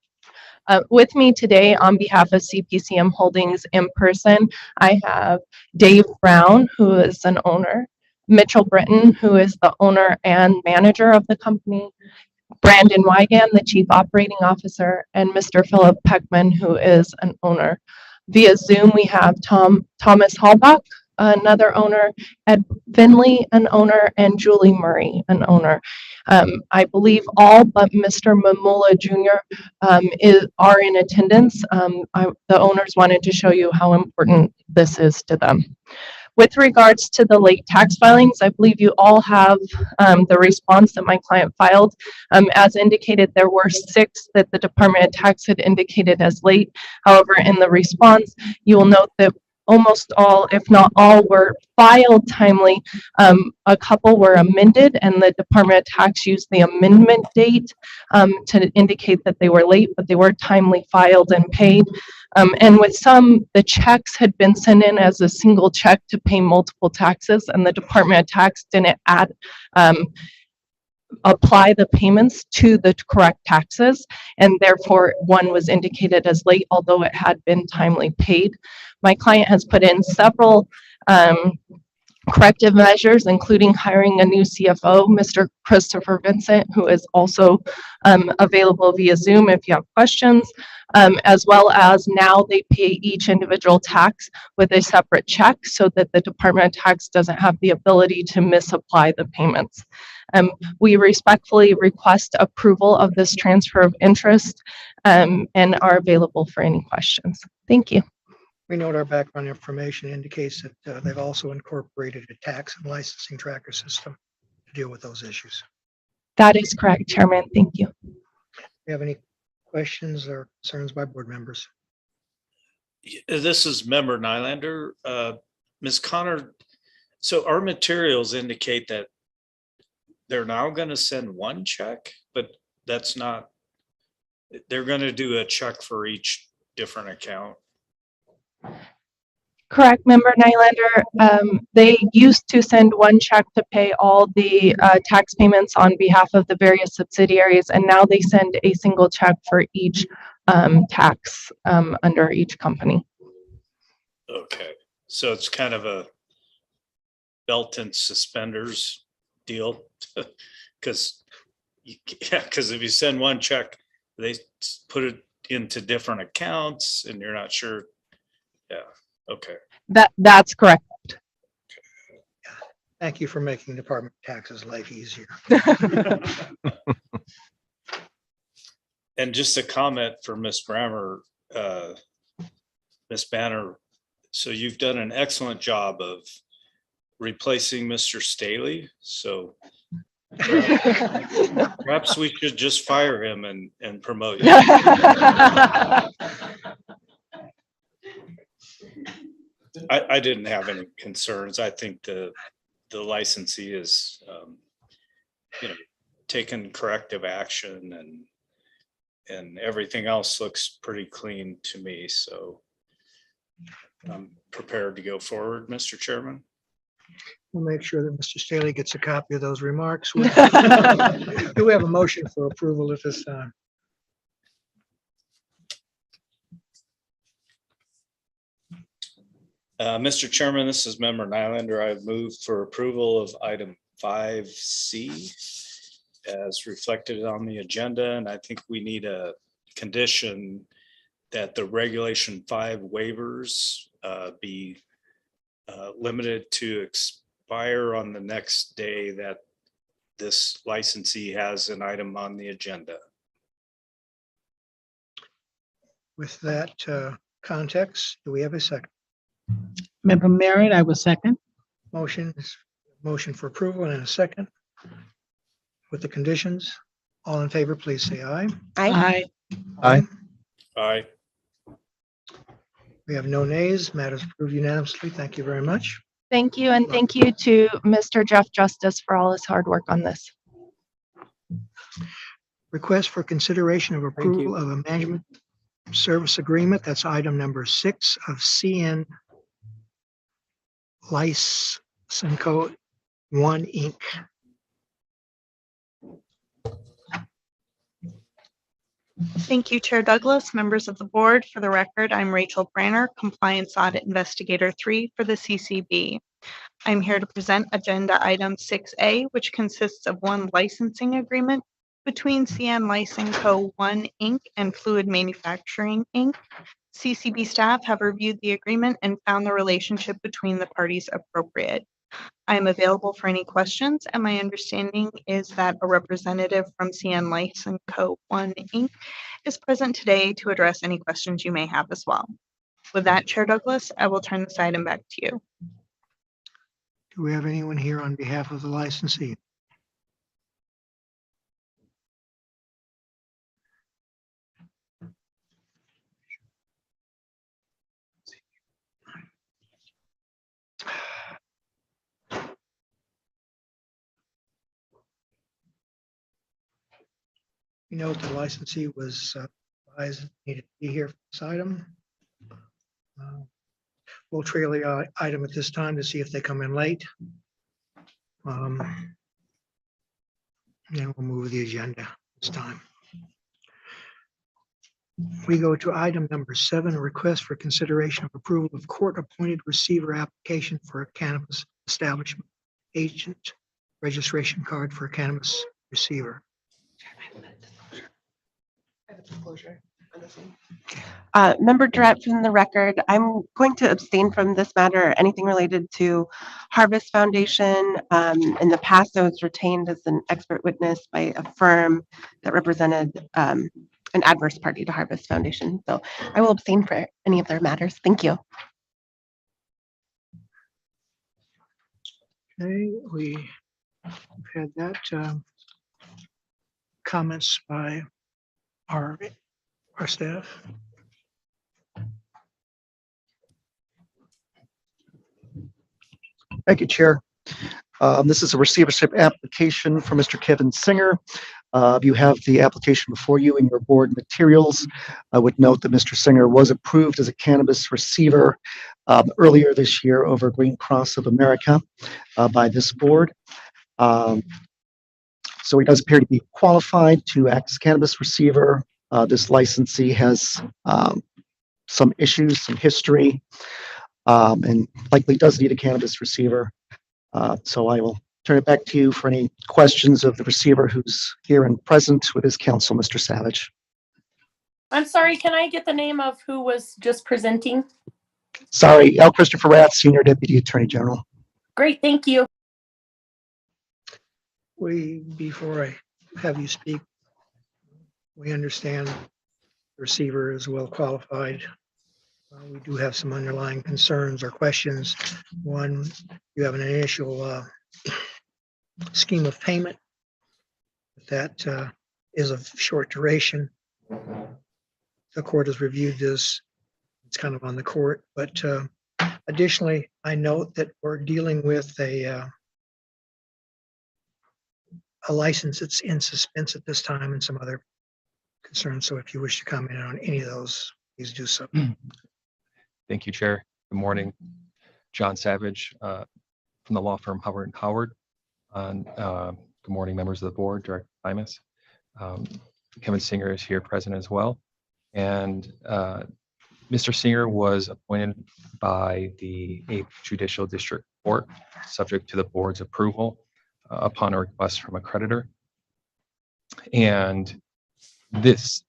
With me today on behalf of CPCM Holdings in person, I have Dave Brown, who is an owner, Mitchell Britton, who is the owner and manager of the company, Brandon Wygan, the Chief Operating Officer, and Mr. Philip Peckman, who is an owner. Via Zoom, we have Thomas Hallbach, another owner, Ed Finley, an owner, and Julie Murray, an owner. I believe all but Mr. Mamula Jr. Are in attendance. The owners wanted to show you how important this is to them. With regards to the late tax filings, I believe you all have the response that my client filed. As indicated, there were 6 that the Department of Tax had indicated as late. However, in the response, you will note that almost all, if not all, were filed timely. A couple were amended, and the Department of Tax used the amendment date to indicate that they were late, but they were timely filed and paid. And with some, the checks had been sent in as a single check to pay multiple taxes, and the Department of Tax didn't apply the payments to the correct taxes, and therefore one was indicated as late, although it had been timely paid. My client has put in several corrective measures, including hiring a new CFO, Mr. Christopher Vincent, who is also available via Zoom if you have questions, as well as now they pay each individual tax with a separate check so that the Department of Tax doesn't have the ability to misapply the payments. We respectfully request approval of this transfer of interest and are available for any questions. Thank you. We note our background information indicates that they've also incorporated a tax and licensing tracker system to deal with those issues. That is correct, Chairman. Thank you. Do you have any questions or concerns by board members? This is Member Nylander. Ms. Connor, so our materials indicate that they're now going to send one check, but that's not, they're going to do a check for each different account. Correct, Member Nylander. They used to send one check to pay all the tax payments on behalf of the various subsidiaries, and now they send a single check for each tax under each company. Okay, so it's kind of a belt and suspenders deal, because if you send one check, they put it into different accounts, and you're not sure. Yeah. Okay. That's correct. Thank you for making Department of Tax's life easier. And just a comment for Ms. Brammer, Ms. Banner. So you've done an excellent job of replacing Mr. Staley. So perhaps we should just fire him and promote you. I didn't have any concerns. I think the licensee is, taken corrective action, and everything else looks pretty clean to me. So I'm prepared to go forward, Mr. Chairman. We'll make sure that Mr. Staley gets a copy of those remarks. Do we have a motion for approval at this time? Mr. Chairman, this is Member Nylander. I've moved for approval of item 5C as reflected on the agenda, and I think we need a condition that the Regulation 5 waivers be limited to expire on the next day that this licensee has an item on the agenda. With that context, do we have a second? Member Merritt, I will second. Motion for approval and a second. With the conditions, all in favor, please say aye. Aye. Aye. Aye. We have no nays. Matters approved unanimously. Thank you very much. Thank you, and thank you to Mr. Jeff Justice for all his hard work on this. Request for consideration of approval of a management service agreement. That's item number 6 of CN License Code 1 Inc. Thank you, Chair Douglas, members of the board. For the record, I'm Rachel Branner, Compliance Audit Investigator 3 for the CCB. I'm here to present Agenda Item 6A, which consists of one licensing agreement between CN License Co. 1 Inc. and Fluid Manufacturing Inc. CCB staff have reviewed the agreement and found the relationship between the parties appropriate. I am available for any questions, and my understanding is that a representative from CN License Co. 1 Inc. is present today to address any questions you may have as well. With that, Chair Douglas, I will turn this item back to you. Do we have anyone here on behalf of the licensee? We note the licensee was advised needed to be here for this item. We'll trail the item at this time to see if they come in late. Then we'll move the agenda this time. We go to item number 7, a request for consideration of approval of court-appointed receiver application for a cannabis establishment agent registration card for a cannabis receiver. Member Durrett, from the record, I'm going to abstain from this matter. Anything related to Harvest Foundation. In the past, I was retained as an expert witness by a firm that represented an adverse party to Harvest Foundation. So I will abstain for any of their matters. Thank you. Okay, we've had that. Comments by our staff. Thank you, Chair. This is a receivership application for Mr. Kevin Singer. You have the application before you in your board materials. I would note that Mr. Singer was approved as a cannabis receiver earlier this year over Green Cross of America by this board. So he does appear to be qualified to act as cannabis receiver. This licensee has some issues, some history, and likely does need a cannabis receiver. So I will turn it back to you for any questions of the receiver who's here and present with his counsel, Mr. Savage. I'm sorry, can I get the name of who was just presenting? Sorry, L. Christopher Rath, Senior Deputy Attorney General. Great, thank you. Before I have you speak, we understand the receiver is well qualified. We do have some underlying concerns or questions. One, you have an initial scheme of payment that is of short duration. The court has reviewed this. It's kind of on the court, but additionally, I note that we're dealing with a license that's in suspense at this time and some other concerns. So if you wish to comment on any of those, please do so. Thank you, Chair. Good morning. John Savage from the law firm Howard & Howard. Good morning, members of the board, Director Cannabis. Kevin Singer is here present as well. And Mr. Singer was appointed by the 8th Judicial District Court, subject to the board's approval upon a request from a creditor. And this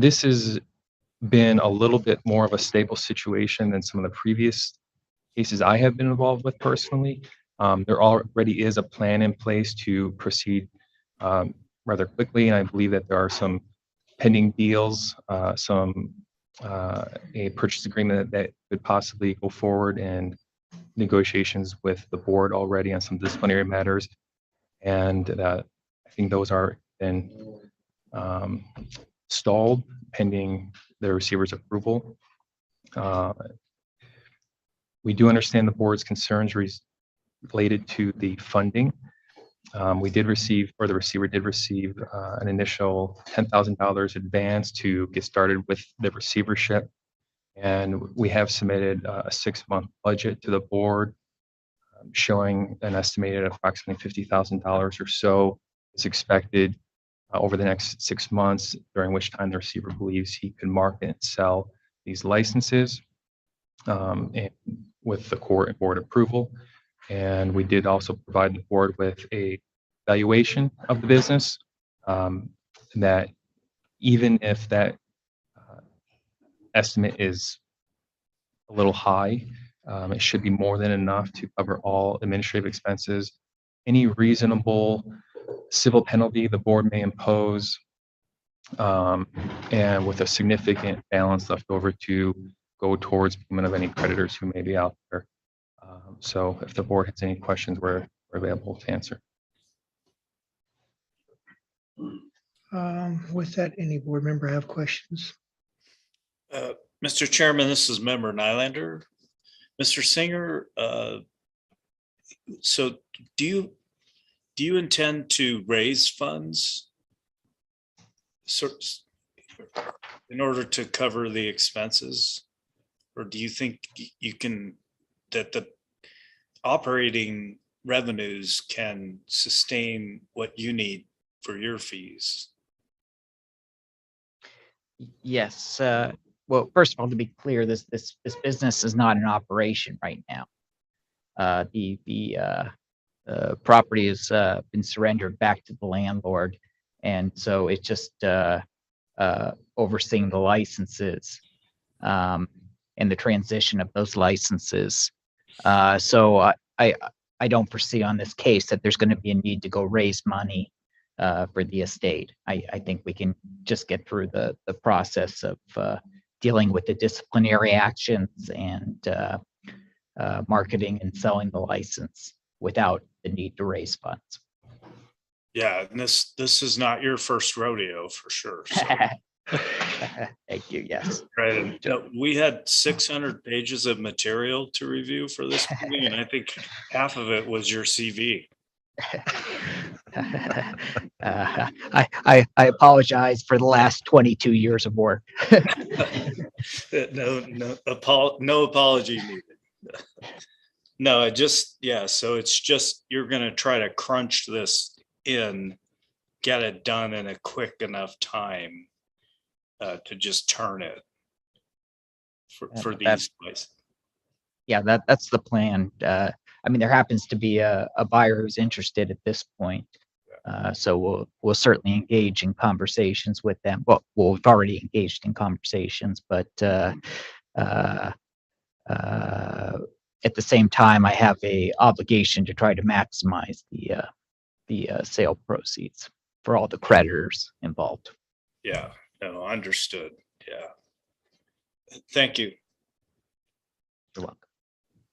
has been a little bit more of a stable situation than some of the previous cases I have been involved with personally. There already is a plan in place to proceed rather quickly, and I believe that there are some pending deals, a purchase agreement that could possibly go forward, and negotiations with the board already on some disciplinary matters. And I think those are then stalled pending the receiver's approval. We do understand the board's concerns related to the funding. We did receive, or the receiver did receive, an initial $10,000 advance to get started with the receivership. And we have submitted a 6-month budget to the board showing an estimated approximately $50,000 or so is expected over the next 6 months, during which time the receiver believes he can market and sell these licenses and with the court and board approval. And we did also provide the board with a valuation of the business that even if that estimate is a little high, it should be more than enough to cover all administrative expenses. Any reasonable civil penalty the board may impose, and with a significant balance left over to go towards payment of any creditors who may be out there. So if the board has any questions, we're available to answer. With that, any board member have questions? Mr. Chairman, this is Member Nylander. Mr. Singer, so do you intend to raise funds in order to cover the expenses? Or do you think you can, that the operating revenues can sustain what you need for your fees? Yes. Well, first of all, to be clear, this business is not in operation right now. The property has been surrendered back to the landlord, and so it's just overseeing the licenses and the transition of those licenses. So I don't foresee on this case that there's going to be a need to go raise money for the estate. I think we can just get through the process of dealing with the disciplinary actions and marketing and selling the license without the need to raise funds. Yeah, and this is not your first rodeo for sure. So. Thank you. Yes. Right. And we had 600 pages of material to review for this meeting, and I think half of it was your CV. I apologize for the last 22 years of work. No apology needed. No, so it's just, you're going to try to crunch this in, get it done in a quick enough time to just turn it for these places. Yeah, that's the plan. I mean, there happens to be a buyer who's interested at this point. So we'll certainly engage in conversations with them. Well, we've already engaged in conversations, but at the same time, I have a obligation to try to maximize the sale proceeds for all the creditors involved. Yeah, no, understood. Yeah. Thank you. You're welcome.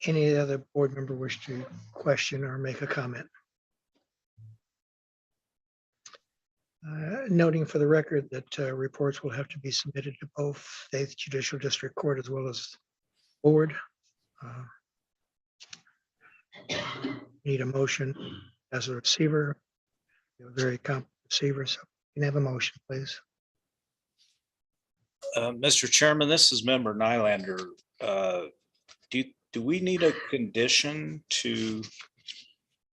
Any other board member wish to question or make a comment? Noting for the record that reports will have to be submitted to both the 8th Judicial District Court as well as board. Need a motion as a receiver. You're a very competent receiver, so you can have a motion, please. Mr. Chairman, this is Member Nylander. Do we need a condition to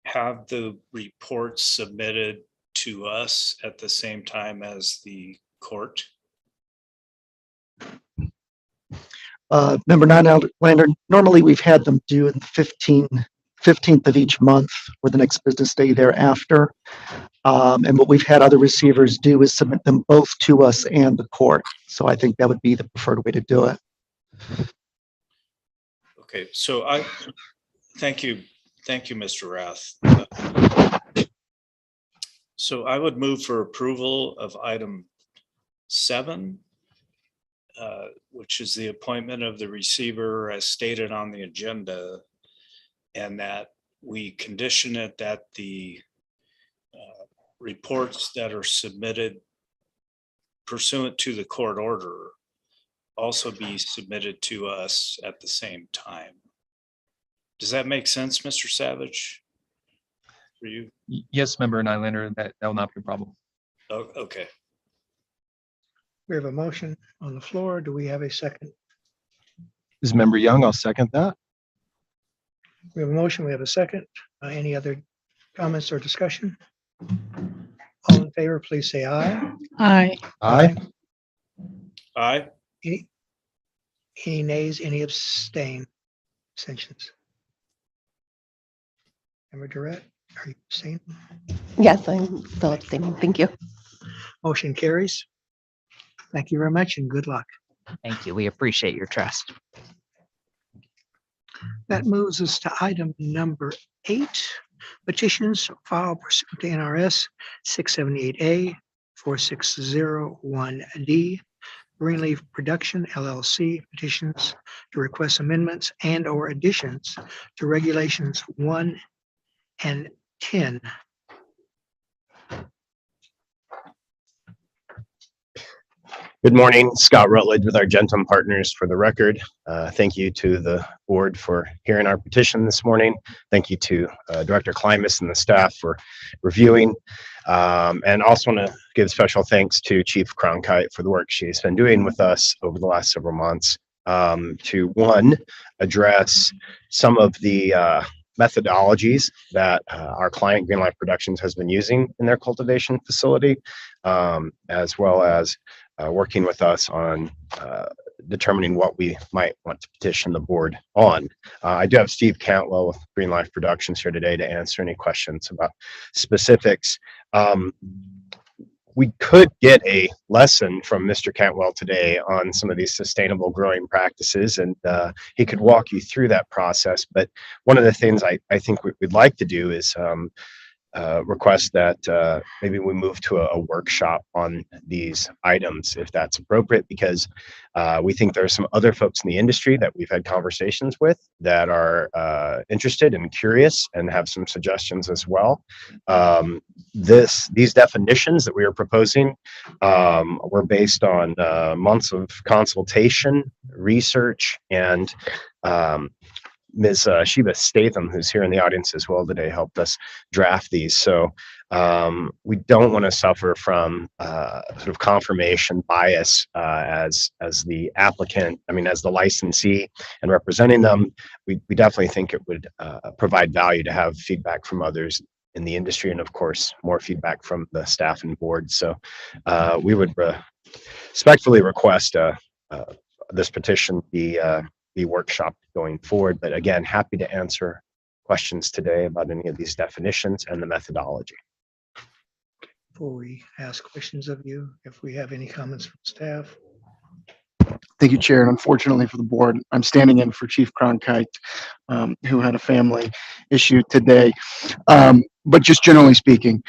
have the reports submitted to us at the same time as the court? Member Nylander, normally we've had them due in the 15th of each month or the next business day thereafter. And what we've had other receivers do is submit them both to us and the court. So I think that would be the preferred way to do it. Okay, so thank you, Thank you, Mr. Rath. So I would move for approval of item 7, which is the appointment of the receiver as stated on the agenda, and that we condition it that the reports that are submitted pursuant to the court order also be submitted to us at the same time. Does that make sense, Mr. Savage? For you? Yes, Member Nylander, that will not be a problem. Oh, okay. We have a motion on the floor. Do we have a second? This is Member Young. I'll second that. We have a motion. We have a second. Any other comments or discussion? All in favor, please say aye. Aye. Aye. Aye. Any nays, any abstentions? Member Durrett, are you abstaining? Yes, I'm still abstaining. Thank you. Motion carries. Thank you very much and good luck. Thank you. We appreciate your trust. That moves us to item number 8, petitions filed pursuant to NRS 678A 4601D. Greenleaf Production LLC petitions to request amendments and or additions to regulations 1 and 10. Good morning, Scott Rutledge with Argentum Partners for the record. Thank you to the board for hearing our petition this morning. Thank you to Director Klimas and the staff for reviewing. And also want to give special thanks to Chief Cronkite for the work she's been doing with us over the last several months to, one, address some of the methodologies that our client Green Life Productions has been using in their cultivation facility, as well as working with us on determining what we might want to petition the board on. I do have Steve Cantwell with Green Life Productions here today to answer any questions about specifics. We could get a lesson from Mr. Cantwell today on some of these sustainable growing practices, and he could walk you through that process. But one of the things I think we'd like to do is request that maybe we move to a workshop on these items if that's appropriate, because we think there are some other folks in the industry that we've had conversations with that are interested and curious and have some suggestions as well. These definitions that we are proposing were based on months of consultation, research, and Ms. Sheba Statham, who's here in the audience as well today, helped us draft these. So we don't want to suffer from sort of confirmation bias as the applicant, as the licensee and representing them. We definitely think it would provide value to have feedback from others in the industry, and of course, more feedback from the staff and board. So we would respectfully request this petition be workshop going forward. But again, happy to answer questions today about any of these definitions and the methodology. Before we ask questions of you, if we have any comments from staff. Thank you, Chair. And unfortunately for the board, I'm standing in for Chief Cronkite, who had a family issue today. But just generally speaking,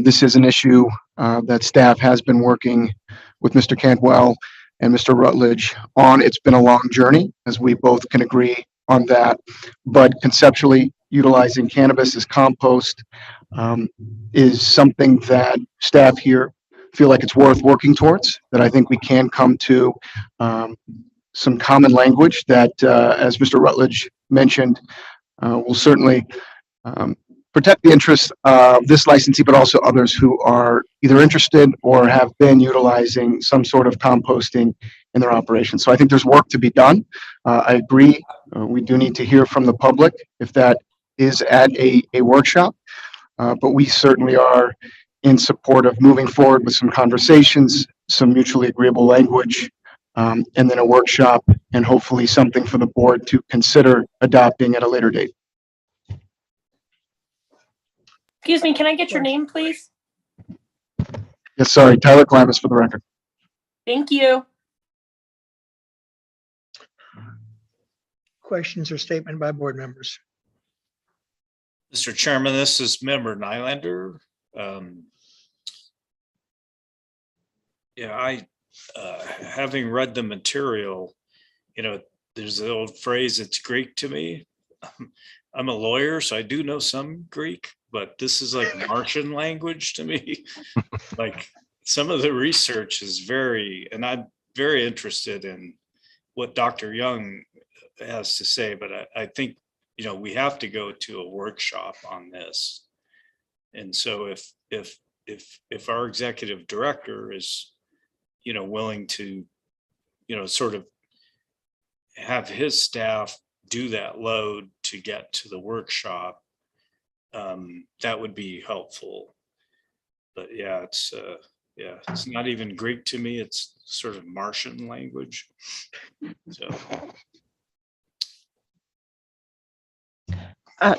this is an issue that staff has been working with Mr. Cantwell and Mr. Rutledge on. It's been a long journey, as we both can agree on that. But conceptually, utilizing cannabis as compost is something that staff here feel like it's worth working towards, that I think we can come to some common language that, as Mr. Rutledge mentioned, will certainly protect the interests of this licensee, but also others who are either interested or have been utilizing some sort of composting in their operation. So I think there's work to be done. I agree. We do need to hear from the public if that is at a workshop, but we certainly are in support of moving forward with some conversations, some mutually agreeable language, and then a workshop, and hopefully something for the board to consider adopting at a later date. Excuse me, can I get your name, please? Yes, sorry, Tyler Klimas for the record. Thank you. Questions or statement by board members? Mr. Chairman, this is Member Nylander. Yeah, having read the material, there's the old phrase, it's Greek to me. I'm a lawyer, so I do know some Greek, but this is like Martian language to me. Like some of the research is and I'm very interested in what Dr. Young has to say, but I think, we have to go to a workshop on this. And so if our executive director is, willing to, sort of have his staff do that load to get to the workshop, that would be helpful. But yeah, it's not even Greek to me. It's sort of Martian language. So.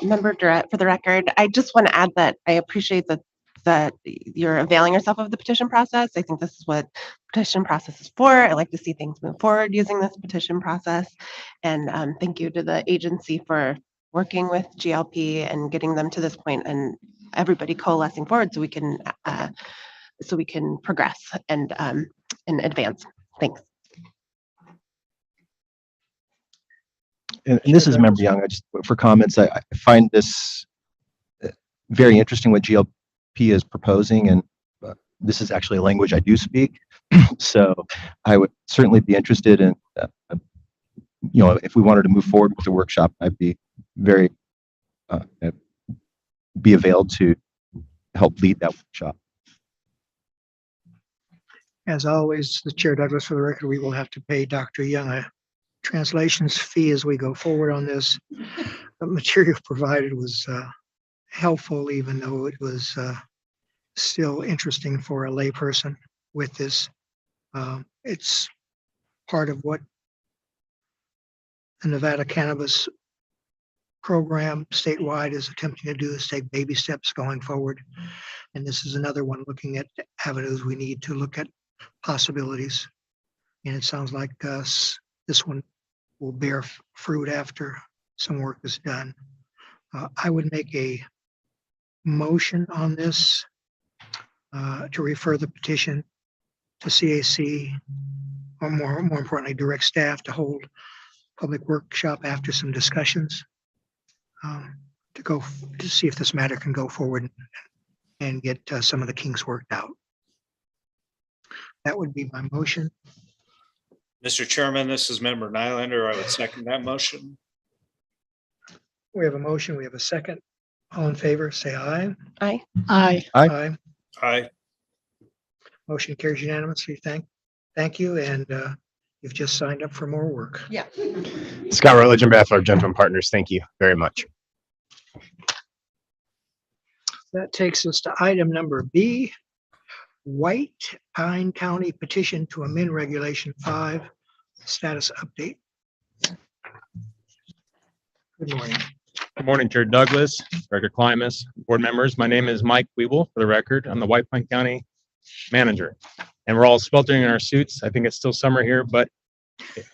Member Durrett, for the record, I just want to add that I appreciate that you're availing yourself of the petition process. I think this is what petition process is for. I like to see things move forward using this petition process. And thank you to the agency for working with GLP and getting them to this point and everybody coalescing forward so we can progress and advance. Thanks. And this is Member Young. I just, for comments, I find this very interesting what GLP is proposing, and this is actually a language I do speak. So I would certainly be interested in, if we wanted to move forward with the workshop, I'd be very be availed to help lead that workshop. As always, the Chair Douglas, for the record, we will have to pay Dr. Young a translations fee as we go forward on this. The material provided was helpful, even though it was still interesting for a layperson with this. It's part of what the Nevada Cannabis program statewide is attempting to do, is take baby steps going forward. And this is another one looking at avenues we need to look at possibilities. And it sounds like this one will bear fruit after some work is done. I would make a motion on this to refer the petition to CAC, or more importantly, direct staff to hold public workshop after some discussions to see if this matter can go forward and get some of the kinks worked out. That would be my motion. Mr. Chairman, this is Member Nylander. I would second that motion. We have a motion. We have a second. All in favor, say aye. Aye. Aye. Aye. Aye. Motion carries unanimously. Thank you. And you've just signed up for more work. Yeah. Scott Rutledge on behalf of our gentleman partners. Thank you very much. That takes us to item number B, White Pine County petition to amend Regulation 5 status update. Good morning. Good morning, Chair Douglas, Director Klimas, board members. My name is Mike Weeble, for the record. I'm the White Pine County manager, and we're all sweltering in our suits. I think it's still summer here, but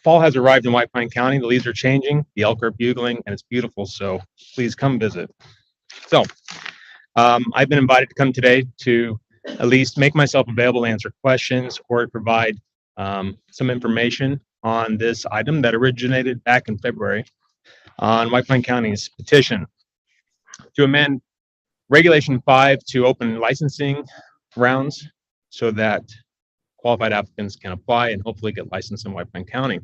fall has arrived in White Pine County. The leaves are changing, the elk are bugling, and it's beautiful. So please come visit. So I've been invited to come today to at least make myself available to answer questions or provide some information on this item that originated back in February on White Pine County's petition to amend Regulation 5 to open licensing rounds so that qualified applicants can apply and hopefully get licensed in White Pine County.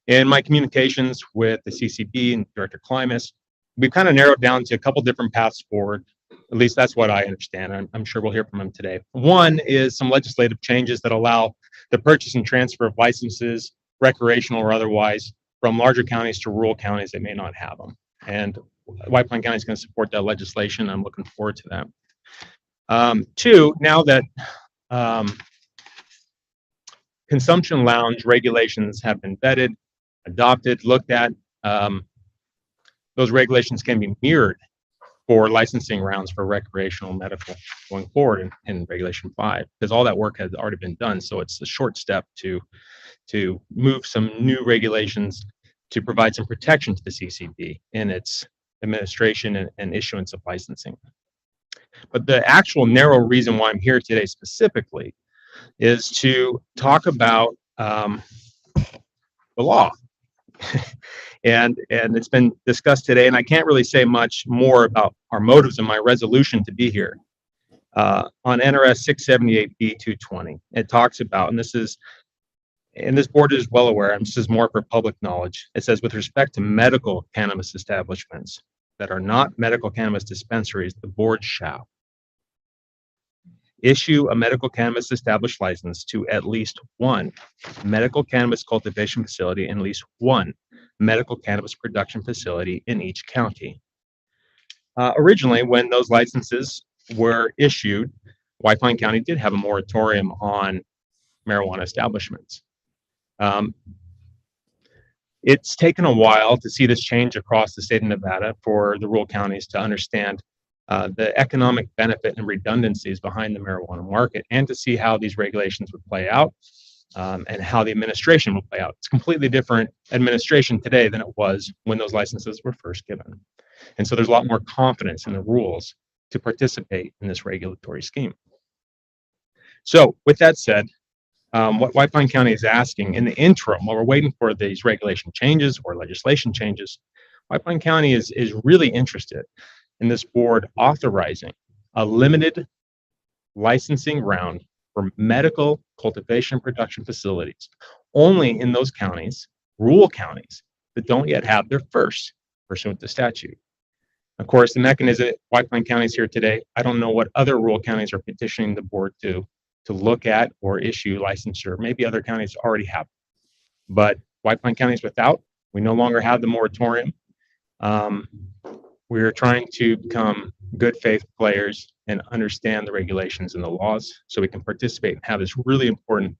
In my communications with the CCB and Director Klimas, we've kind of narrowed down to a couple different paths forward. At least that's what I understand. I'm sure we'll hear from him today. One is some legislative changes that allow the purchase and transfer of licenses, recreational or otherwise, from larger counties to rural counties that may not have them. And White Pine County is going to support that legislation. I'm looking forward to that. Two, now that consumption lounge regulations have been vetted, adopted, looked at, those regulations can be mirrored for licensing rounds for recreational medical going forward in Regulation 5, because all that work has already been done. So it's a short step to move some new regulations to provide some protection to the CCB in its administration and issuance of licensing. But the actual narrow reason why I'm here today specifically is to talk about the law. and it's been discussed today, and I can't really say much more about our motives and my resolution to be here. On NRS 678B220, it talks about, and this board is well aware, and this is more for public knowledge. It says, with respect to medical cannabis establishments that are not medical cannabis dispensaries, the board shall issue a medical cannabis established license to at least one medical cannabis cultivation facility and at least one medical cannabis production facility in each county. Originally, when those licenses were issued, White Pine County did have a moratorium on marijuana establishments. It's taken a while to see this change across the state of Nevada for the rural counties to understand the economic benefit and redundancies behind the marijuana market, and to see how these regulations would play out and how the administration will play out. It's completely different administration today than it was when those licenses were first given. And so there's a lot more confidence in the rules to participate in this regulatory scheme. So with that said, what White Pine County is asking in the interim, while we're waiting for these regulation changes or legislation changes, White Pine County is really interested in this board authorizing a limited licensing round for medical cultivation production facilities only in those counties, rural counties, that don't yet have their first pursuant to statute. Of course, the mechanism, White Pine County is here today. I don't know what other rural counties are petitioning the board to look at or issue licensure. Maybe other counties already have. But White Pine County is without. We no longer have the moratorium. We're trying to become good faith players and understand the regulations and the laws so we can participate and have this really important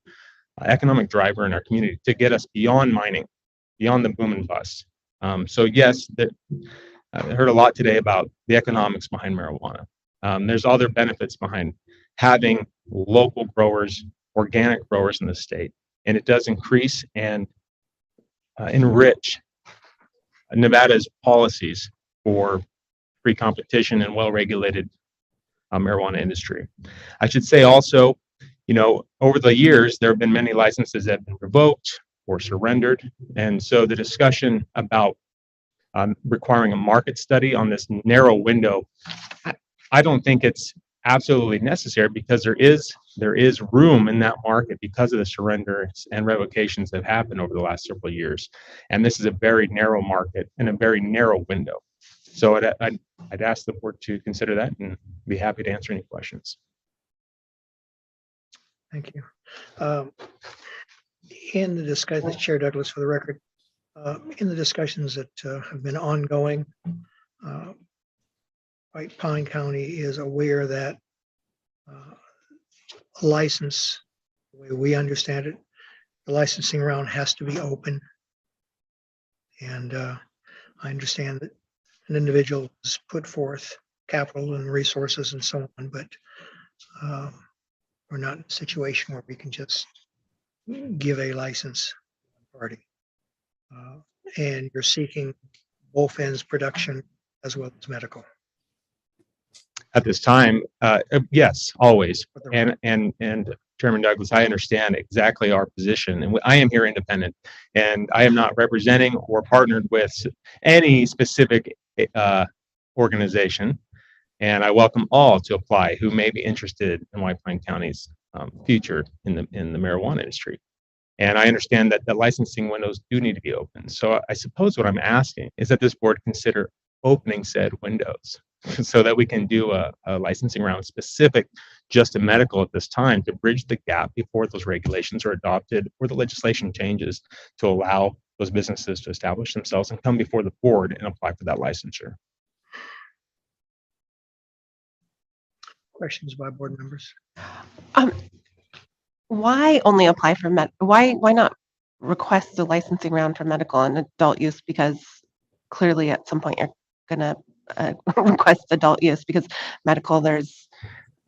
economic driver in our community to get us beyond mining, beyond the boom and bust. So yes, I heard a lot today about the economics behind marijuana. There's other benefits behind having local growers, organic growers in the state, and it does increase and enrich Nevada's policies for free competition and well-regulated marijuana industry. I should say also, over the years, there have been many licenses that have been revoked or surrendered. And so the discussion about requiring a market study on this narrow window, I don't think it's absolutely necessary, because there is room in that market because of the surrenders and revocations that have happened over the last several years. And this is a very narrow market and a very narrow window. So I'd ask the board to consider that and be happy to answer any questions. Thank you. In the discussion, Chair Douglas, for the record, in the discussions that have been ongoing, White Pine County is aware that a license, the way we understand it, the licensing round has to be open. And I understand that an individual has put forth capital and resources and so on, but we're not in a situation where we can just give a license party. And you're seeking both ends, production as well as medical. At this time, yes, always. And Chairman Douglas, I understand exactly our position, and I am here independent, and I am not representing or partnered with any specific organization. And I welcome all to apply who may be interested in White Pine County's future in the marijuana industry. And I understand that the licensing windows do need to be open. So I suppose what I'm asking is that this board consider opening said windows so that we can do a licensing round specific just to medical at this time, to bridge the gap before those regulations are adopted or the legislation changes to allow those businesses to establish themselves and come before the board and apply for that licensure. Questions by board members? Why only apply for why not request a licensing round for medical and adult use? Because clearly at some point you're gonna request adult use, because medical, there's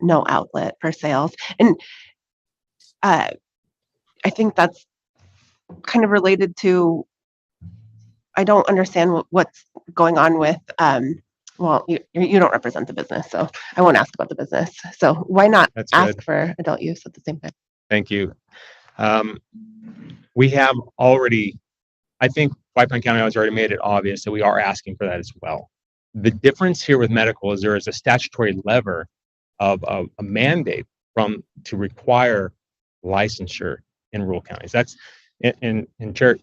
no outlet for sales. And I think that's kind of related to I don't understand what's going on with, well, you don't represent the business, so I won't ask about the business. So why not That's ask good. for adult use at the same time? Thank you. We have already, I think White Pine County has already made it obvious that we are asking for that as well. The difference here with medical is there is a statutory lever of a mandate to require licensure in rural counties. That's in Chair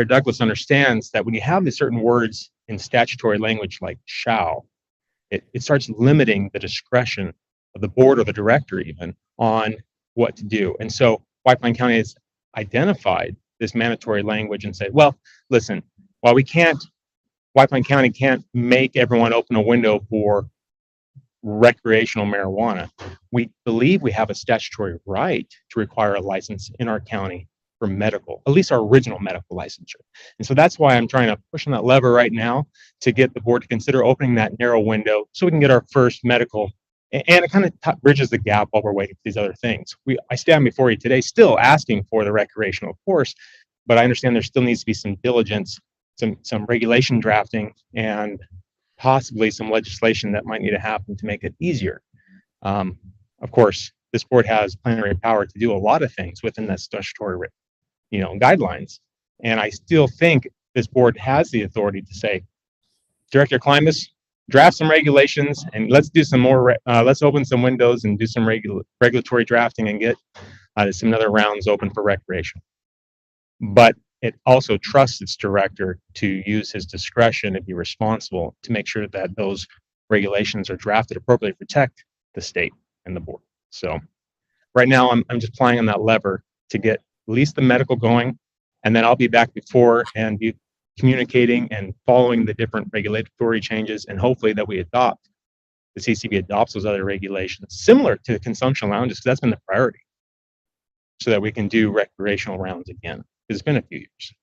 Douglas understands that when you have these certain words in statutory language like shall, it starts limiting the discretion of the board or the director even on what to do. And so White Pine County has identified this mandatory language and said, well, listen, while White Pine County can't make everyone open a window for recreational marijuana, we believe we have a statutory right to require a license in our county for medical, at least our original medical licensure. And so that's why I'm trying to push on that lever right now to get the board to consider opening that narrow window so we can get our first medical. And it kind of bridges the gap while we're waiting for these other things. I stand before you today still asking for the recreational, of course, but I understand there still needs to be some diligence, some regulation drafting, and possibly some legislation that might need to happen to make it easier. Of course, this board has plenary power to do a lot of things within that statutory, guidelines. And I still think this board has the authority to say, Director Cannabis, draft some regulations and let's do some more, let's open some windows and do some regulatory drafting and get some other rounds open for recreation. But it also trusts its director to use his discretion and be responsible to make sure that those regulations are drafted appropriately to protect the state and the board. So right now I'm just playing on that lever to get at least the medical going, and then I'll be back before and be communicating and following the different regulatory changes, and hopefully that the CCB adopts those other regulations similar to consumption lounges, because that's been the priority, so that we can do recreational rounds again. It's been a few years.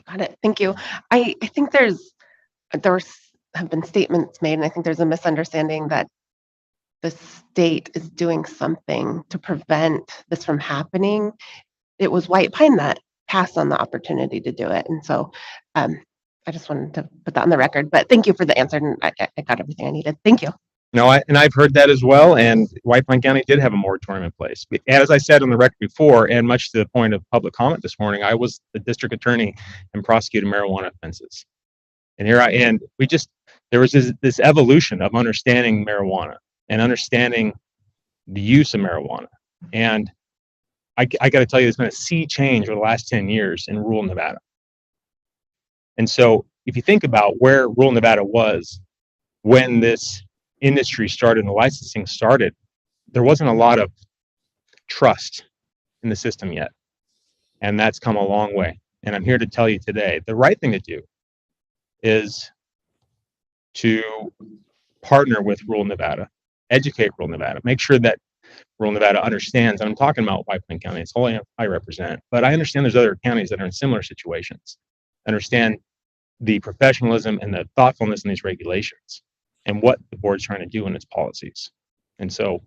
Got it. Thank you. I think there have been statements made, and I think there's a misunderstanding that the state is doing something to prevent this from happening. It was White Pine that passed on the opportunity to do it. And so I just wanted to put that on the record, but thank you for the answer. And I got everything I needed. Thank you. No, and I've heard that as well. And White Pine County did have a moratorium in place. As I said on the record before, and much to the point of public comment this morning, I was the district attorney and prosecuted marijuana offenses. And there was this evolution of understanding marijuana and understanding the use of marijuana. And I got to tell you, there's been a sea change over the last 10 years in rural Nevada. And so if you think about where rural Nevada was when this industry started and the licensing started, there wasn't a lot of trust in the system yet. And that's come a long way. And I'm here to tell you today, the right thing to do is to partner with rural Nevada, educate rural Nevada, make sure that rural Nevada understands, and I'm talking about White Pine County, it's all I represent, but I understand there's other counties that are in similar situations, understand the professionalism and the thoughtfulness in these regulations and what the board's trying to do in its policies. And so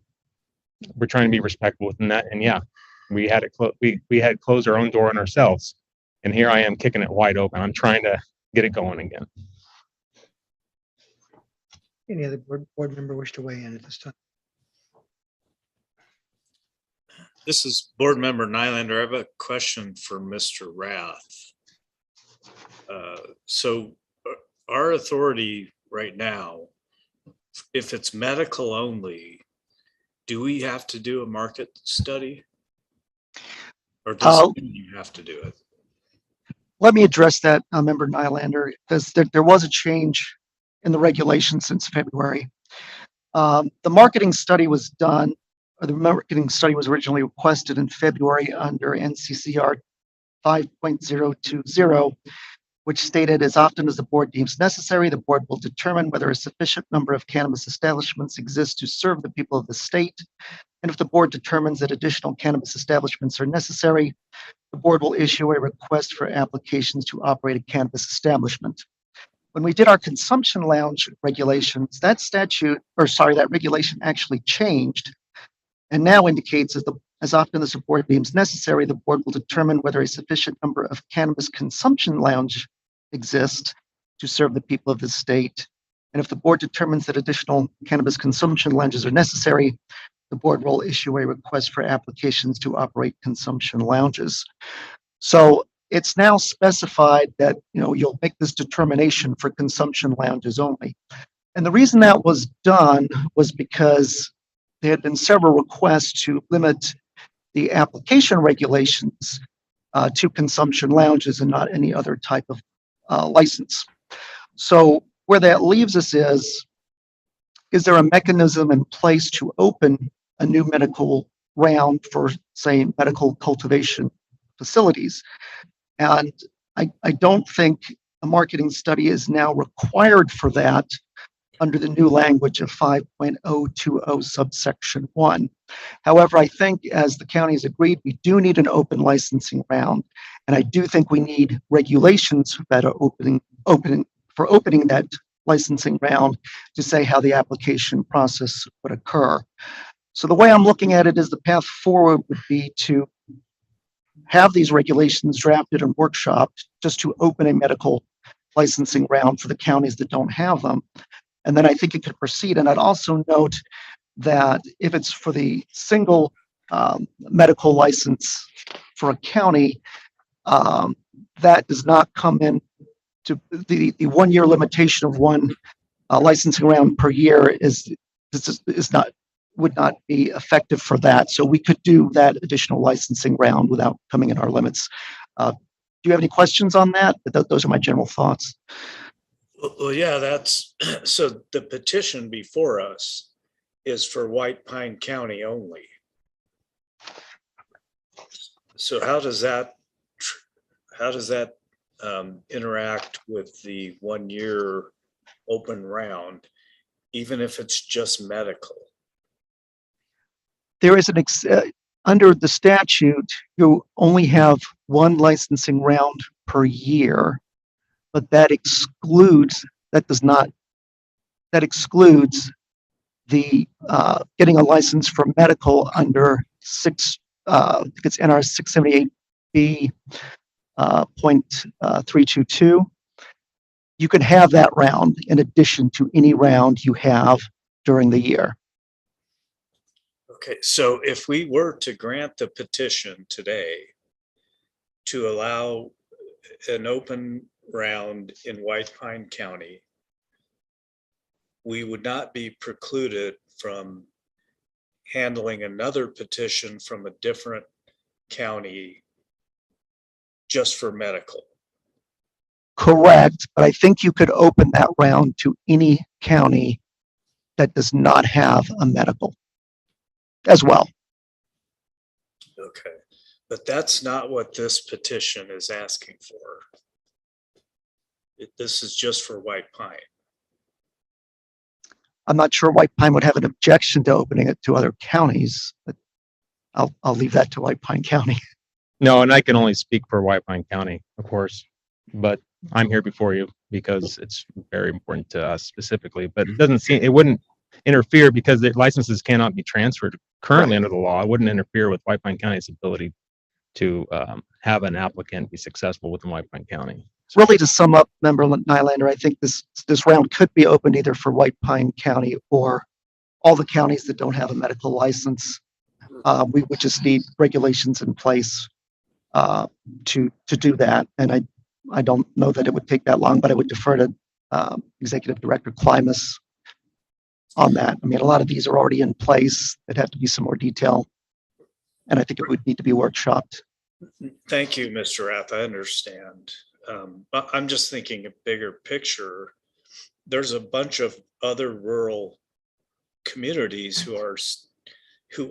we're trying to be respectful within that. And yeah, we had to close our own door on ourselves. And here I am kicking it wide open. I'm trying to get it going again. Any other board member wish to weigh in at this time? This is Board Member Nylander. I have a question for Mr. Rath. So our authority right now, if it's medical only, do we have to do a market study? Or does you have to do it? Let me address that, Member Nylander, because there was a change in the regulation since February. The marketing study was done, or the marketing study was originally requested in February under NCCR 5.020, which stated, as often as the board deems necessary, the board will determine whether a sufficient number of cannabis establishments exist to serve the people of the state. And if the board determines that additional cannabis establishments are necessary, the board will issue a request for applications to operate a cannabis establishment. When we did our consumption lounge regulations, that regulation actually changed and now indicates that As often as the board deems necessary, the board will determine whether a sufficient number of cannabis consumption lounge exist to serve the people of the state. And if the board determines that additional cannabis consumption lounges are necessary, the board will issue a request for applications to operate consumption lounges. So it's now specified that, you'll make this determination for consumption lounges only. And the reason that was done was because there had been several requests to limit the application regulations to consumption lounges and not any other type of license. So where that leaves us is there a mechanism in place to open a new medical round for, say, medical cultivation facilities? And I don't think a marketing study is now required for that under the new language of 5.020 subsection 1. However, I think as the county has agreed, we do need an open licensing round. And I do think we need regulations that are opening that licensing round to say how the application process would occur. So the way I'm looking at it is the path forward would be to have these regulations drafted and workshopped just to open a medical licensing round for the counties that don't have them. And then I think it could proceed. And I'd also note that if it's for the single medical license for a county, that does not come in to the 1 year limitation of one licensing round per year would not be effective for that. So we could do that additional licensing round without coming in our limits. Do you have any questions on that? Those are my general thoughts. Well, yeah, that's, so the petition before us is for White Pine County only. So how does that interact with the 1 year open round, even if it's just medical? There is under the statute, you only have one licensing round per year, but that excludes the getting a license for medical under I think it's NR 678B .322. You can have that round in addition to any round you have during the year. Okay, so if we were to grant the petition today to allow an open round in White Pine County, we would not be precluded from handling another petition from a different county just for medical. Correct, but I think you could open that round to any county that does not have a medical as well. Okay, but that's not what this petition is asking for. This is just for White Pine. I'm not sure White Pine would have an objection to opening it to other counties, but I'll leave that to White Pine County. No, and I can only speak for White Pine County, of course, but I'm here before you because it's very important to us specifically, but it wouldn't interfere because the licenses cannot be transferred currently under the law. It wouldn't interfere with White Pine County's ability to have an applicant be successful within White Pine County. Really, to sum up, Member Nylander, I think this round could be opened either for White Pine County or all the counties that don't have a medical license. We would just need regulations in place to do that. And I don't know that it would take that long, but I would defer to Executive Director Klimas on that. I mean, a lot of these are already in place. There'd have to be some more detail. And I think it would need to be workshopped. Thank you, Mr. Rath. I understand. But I'm just thinking a bigger picture. There's a bunch of other rural communities who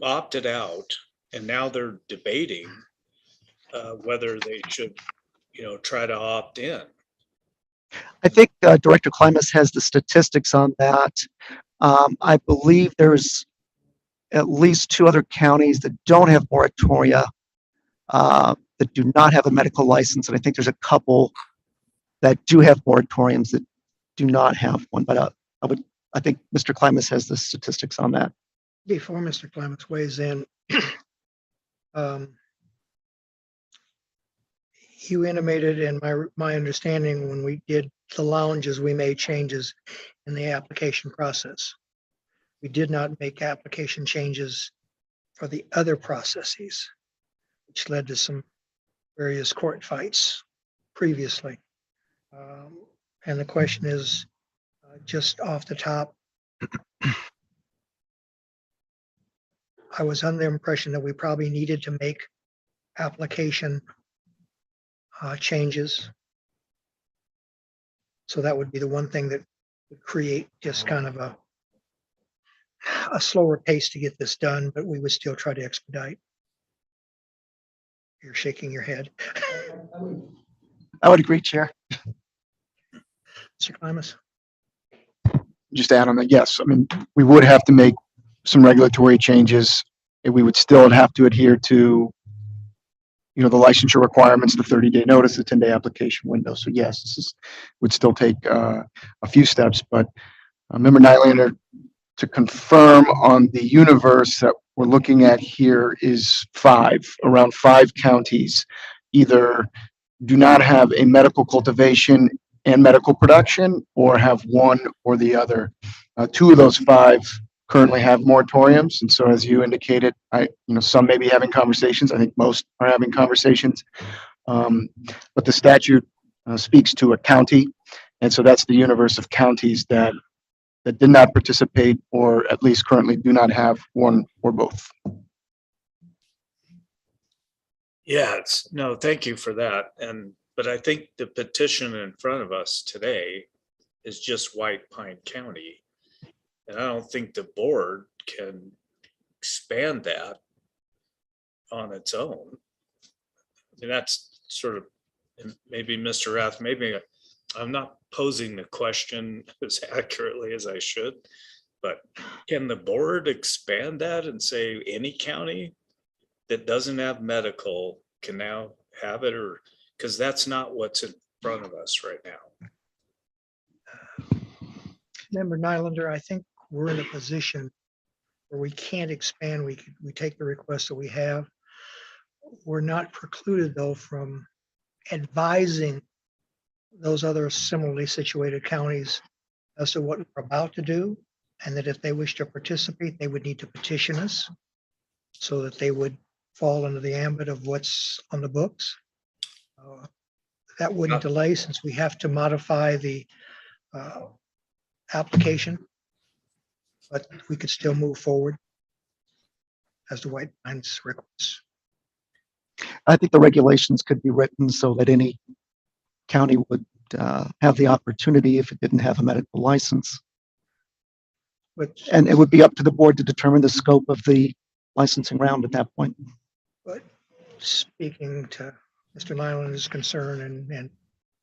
opted out, and now they're debating whether they should, try to opt in. I think Director Klimas has the statistics on that. I believe there's at least 2 other counties that don't have moratoria, that do not have a medical license, and I think there's a couple that do have moratoriums that do not have one. But I think Mr. Klimas has the statistics on that. Before Mr. Clements weighs in, Um, You intimated, and my understanding when we did the lounges, we made changes in the application process. We did not make application changes for the other processes, which led to some various court fights previously. And the question is, just off the top, I was under the impression that we probably needed to make application changes. So that would be the one thing that would create just kind of a slower pace to get this done, but we would still try to expedite. You're shaking your head. I would agree, Chair. Mr. Klimas? Just to add on that, yes, I mean, we would have to make some regulatory changes, and we would still have to adhere to, the licensure requirements, the 30-day notice, the 10-day application window. So yes, would still take a few steps, but Member Nylander, to confirm on the universe that we're looking at here is around 5 counties either do not have a medical cultivation and medical production, or have one or the other. 2 of those 5 currently have moratoriums, and so as you indicated, some may be having conversations. I think most are having conversations, but the statute speaks to a county, and so that's the universe of counties that did not participate, or at least currently do not have one or both. Yeah, no, thank you for that. But I think the petition in front of us today is just White Pine County. And I don't think the board can expand that on its own. I mean, that's sort of, maybe Mr. Rath, maybe I'm not posing the question as accurately as I should, but can the board expand that and say any county that doesn't have medical can now have it, or because that's not what's in front of us right now. Member Nylander, I think we're in a position where we can't expand. We take the request that we have. We're not precluded, though, from advising those other similarly situated counties as to what we're about to do, and that if they wish to participate, they would need to petition us so that they would fall under the ambit of what's on the books. That wouldn't delay, since we have to modify the application, but we could still move forward as the White Pines requests. I think the regulations could be written so that any county would have the opportunity if it didn't have a medical license. And it would be up to the board to determine the scope of the licensing round at that point. But speaking to Mr. Nyland's concern and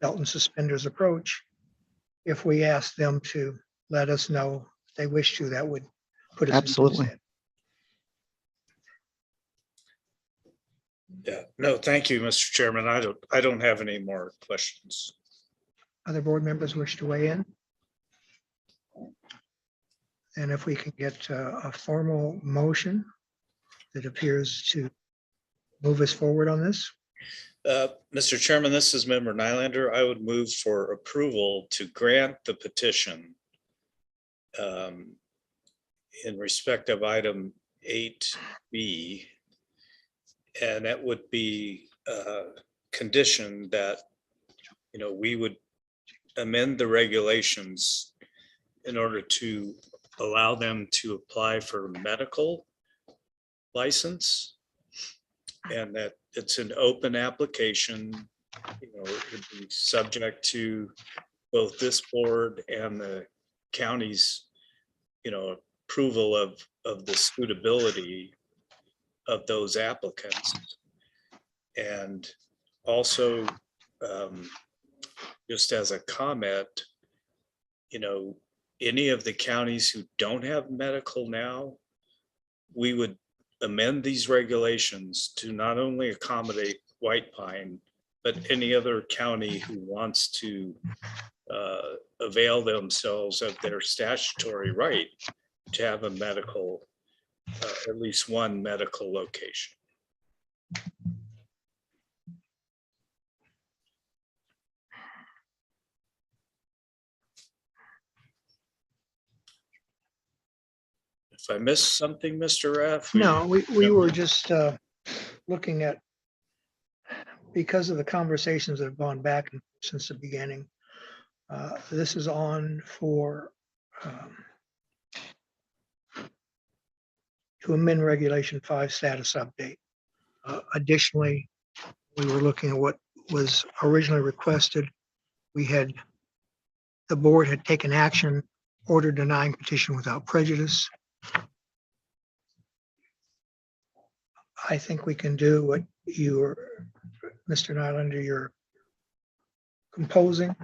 belt and suspenders approach, if we ask them to let us know if they wish to, that would put us Absolutely. in. Yeah, no, thank you, Mr. Chairman. I don't have any more questions. Other board members wish to weigh in? And if we can get a formal motion that appears to move us forward on this. Mr. Chairman, this is Member Nylander. I would move for approval to grant the petition in respect of item 8B. And that would be conditioned that, we would amend the regulations in order to allow them to apply for medical license, and that it's an open application. It would be subject to both this board and the county's, approval of the suitability of those applicants. And also, just as a comment, any of the counties who don't have medical now, we would amend these regulations to not only accommodate White Pine, but any other county who wants to avail themselves of their statutory right to have a medical, at least one medical location. If I missed something, Mr. Raff? No, we were just looking at, because of the conversations that have gone back since the beginning, this is on for to amend Regulation 5 status update. Additionally, we were looking at what was originally requested. The board had taken action, order denying petition without prejudice. I think we can do what Mr. Nylander, you're composing.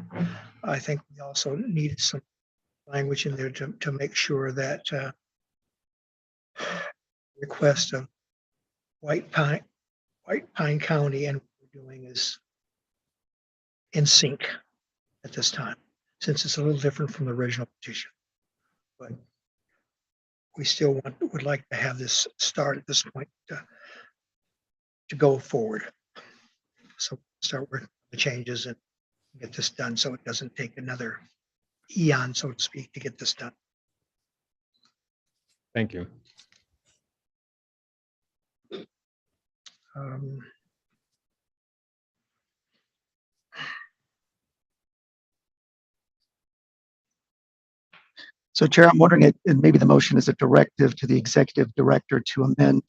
I think we also need some language in there to make sure that request of White Pine County and what we're doing is in sync at this time, since it's a little different from the original petition. But we still would like to have this start at this point to go forward. So start working on the changes and get this done so it doesn't take another eon, so to speak, to get this done. Thank you. So Chair, I'm wondering, and maybe the motion is a directive to the executive director to amend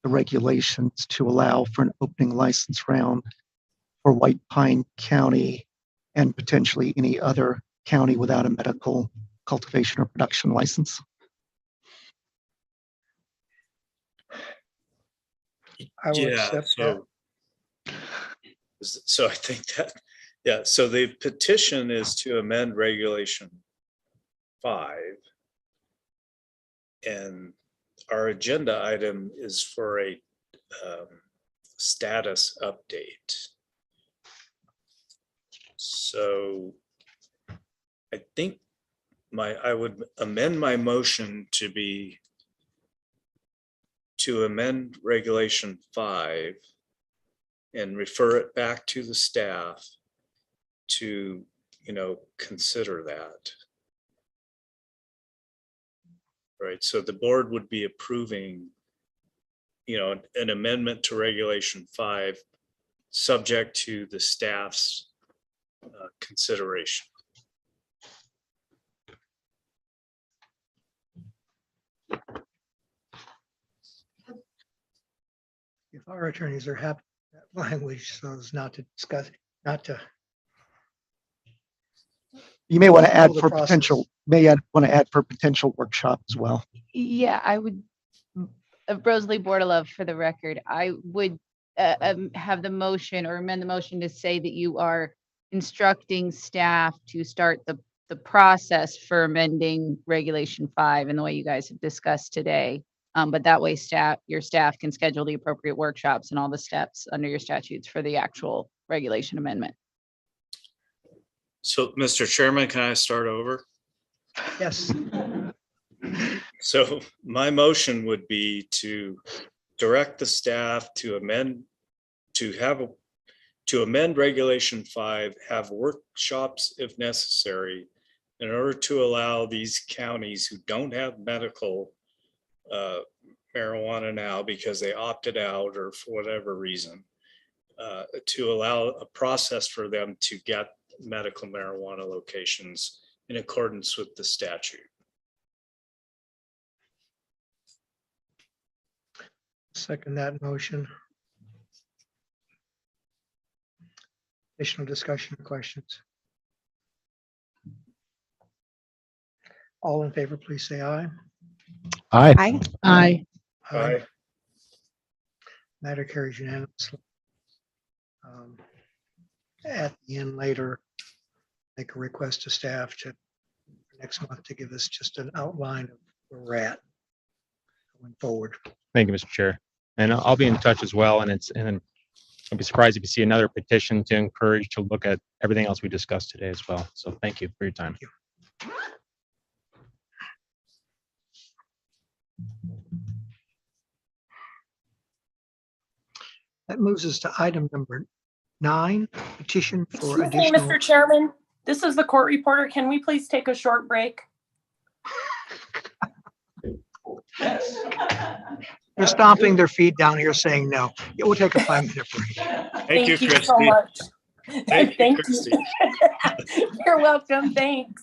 the regulations to allow for an opening license round for White Pine County and potentially any other county without a medical cultivation or production license. I will Yeah, accept that. so I think that, yeah, so the petition is to amend Regulation 5. And our agenda item is for a status update. So I think I would amend my motion to be to amend Regulation 5 and refer it back to the staff to, consider that. Right, so the board would be approving, an amendment to Regulation 5, subject to the staff's consideration. If our attorneys are happy with that language, so as not to discuss, You may want to add the for process. potential, workshop as well. Yeah, I would, Rosalie Bordelove for the record, I would have the motion or amend the motion to say that you are instructing staff to start the process for amending Regulation 5 in the way you guys have discussed today. But that way your staff can schedule the appropriate workshops and all the steps under your statutes for the actual regulation amendment. So, Mr. Chairman, can I start over? Yes. So my motion would be to direct the staff to amend Regulation 5, have workshops if necessary, in order to allow these counties who don't have medical marijuana now because they opted out or for whatever reason, to allow a process for them to get medical marijuana locations in accordance with the statute. Second that motion. Additional discussion or questions? All in favor, please say aye. Aye. Aye. Aye. Aye. Matter carries unanimously. At the end later, make a request to staff to next month to give us just an outline of where we're at going forward. Thank you, Mr. Chair. And I'll be in touch as well. And I'll be surprised if you see another petition to encourage to look at everything else we discussed today as well. So thank you for your time. That moves us to item number 9, petition for Excuse me, additional. Mr. Chairman, this is the court reporter. Can we please take a short break? They're stomping their feet down here saying no. Yeah, we'll take a 5-minute break. Thank you, so Christie. much. Thank you, Thank Christie. you. You're welcome. Thanks.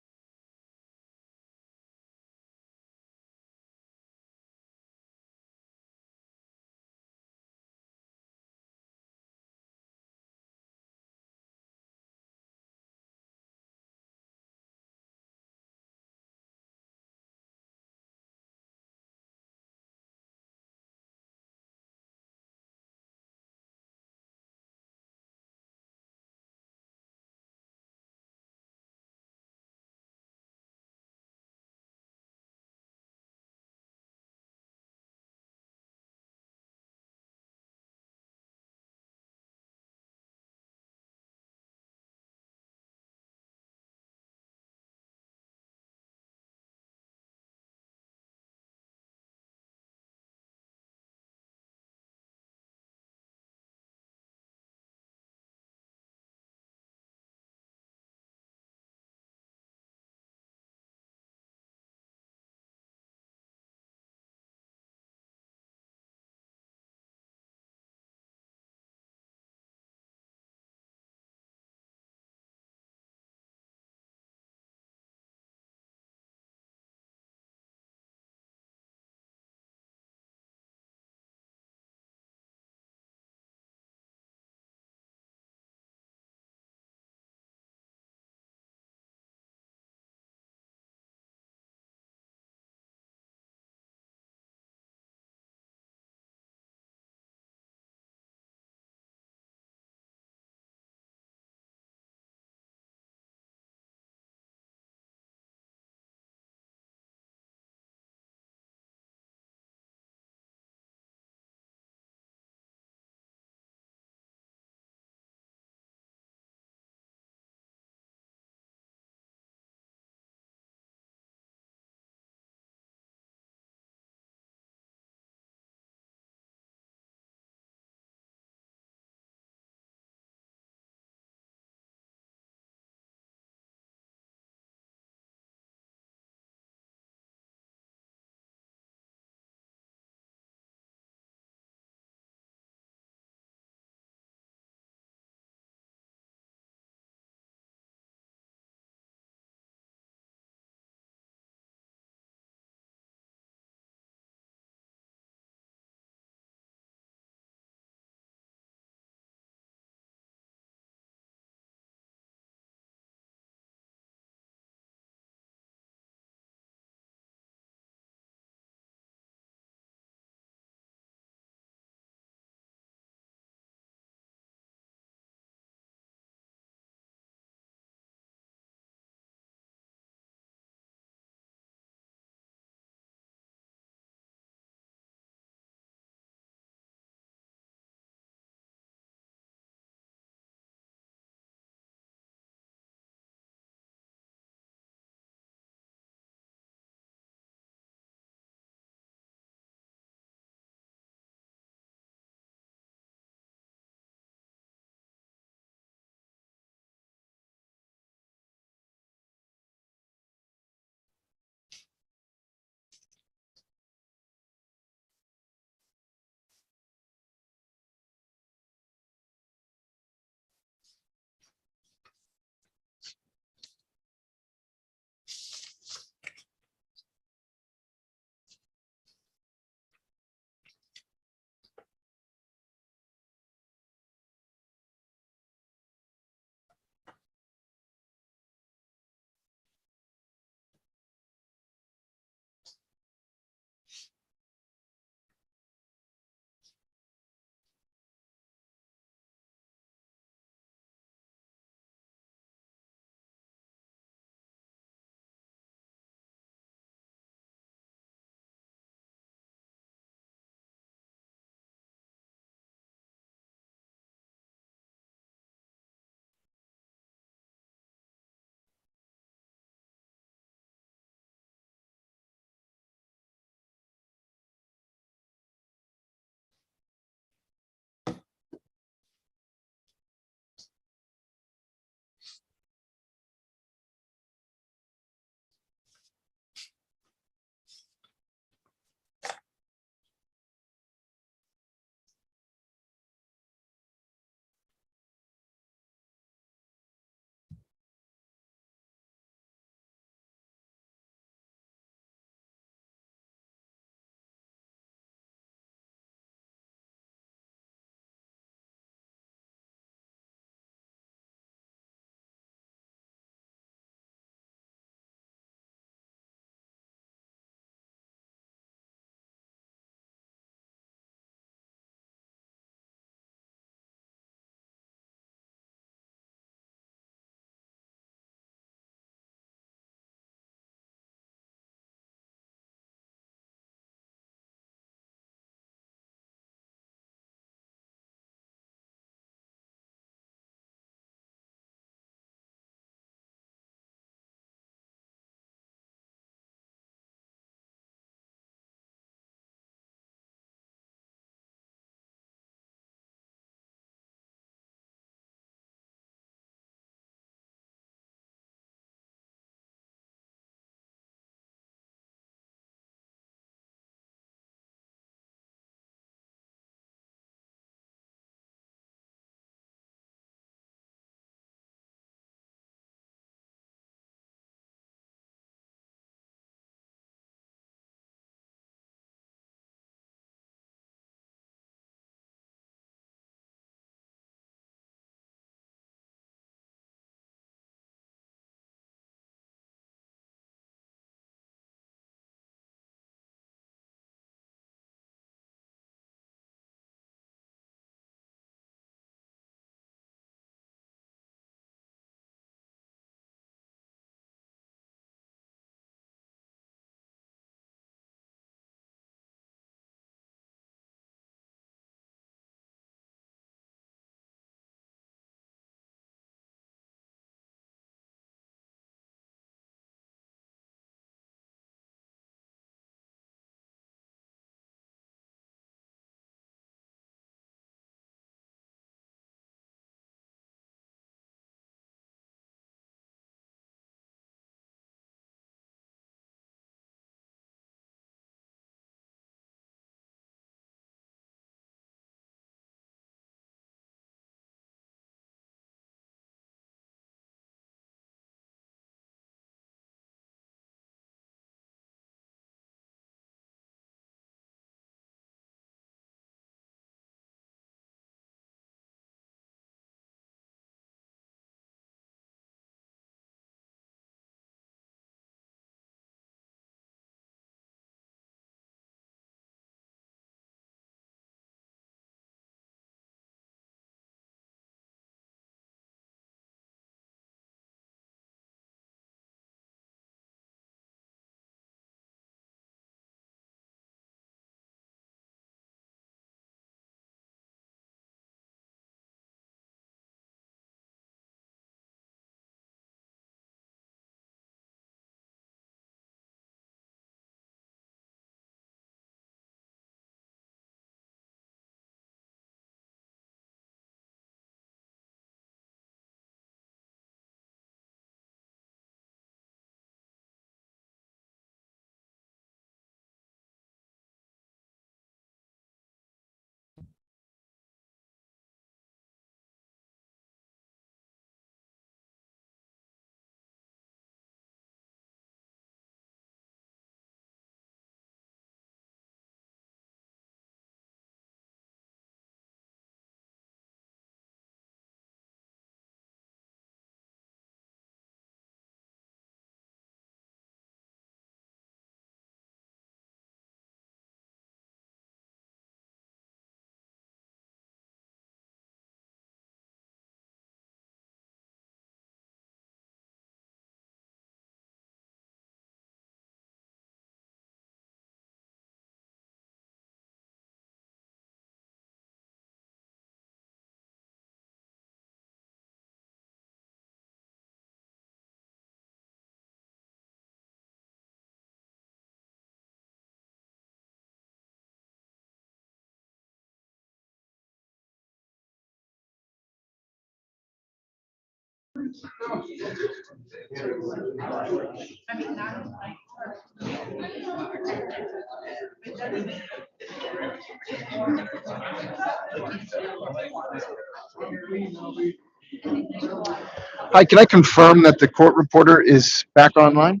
Hi, can I confirm that the court reporter is back online?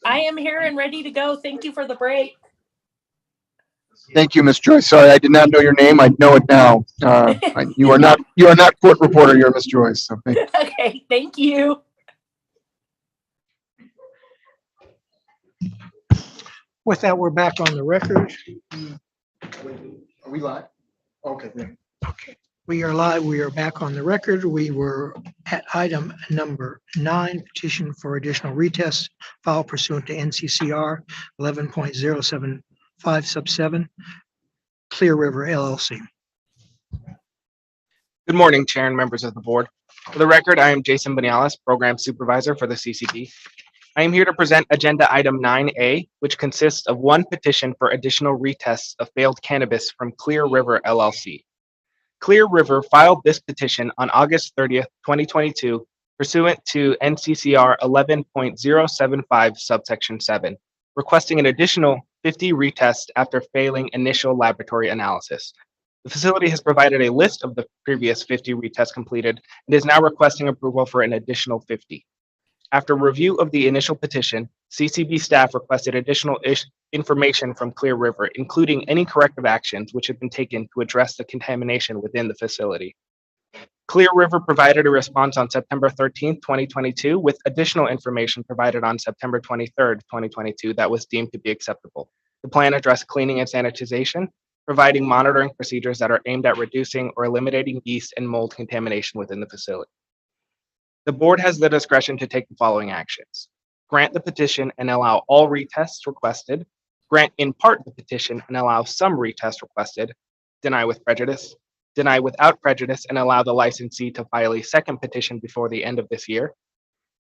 I am here and ready to go. Thank you for the break. Thank you, Ms. Joyce. Sorry, I did not know your name. I know it now. You are not court reporter. You're Ms. Joyce. So thank you. Okay, thank you. With that, we're back on the record. Are we live? Okay. Okay, we are live. We are back on the record. We were at item number 9, petition for additional retests filed pursuant to NCCR 11.075 sub 7, Clear River LLC. Good morning, Chair and members of the board. For the record, I am Jason Banales, Program Supervisor for the CCB. I am here to present Agenda Item 9A, which consists of one petition for additional retests of failed cannabis from Clear River LLC. Clear River filed this petition on August 30th, 2022, pursuant to NCCR 11.075 subsection 7, requesting an additional 50 retests after failing initial laboratory analysis. The facility has provided a list of the previous 50 retests completed and is now requesting approval for an additional 50. After review of the initial petition, CCB staff requested additional information from Clear River, including any corrective actions which have been taken to address the contamination within the facility. Clear River provided a response on September 13th, 2022, with additional information provided on September 23rd, 2022 that was deemed to be acceptable. The plan addressed cleaning and sanitization, providing monitoring procedures that are aimed at reducing or eliminating yeast and mold contamination within the facility. The board has the discretion to take the following actions: grant the petition and allow all retests requested, grant in part the petition and allow some retests requested, deny with prejudice, deny without prejudice and allow the licensee to file a second petition before the end of this year,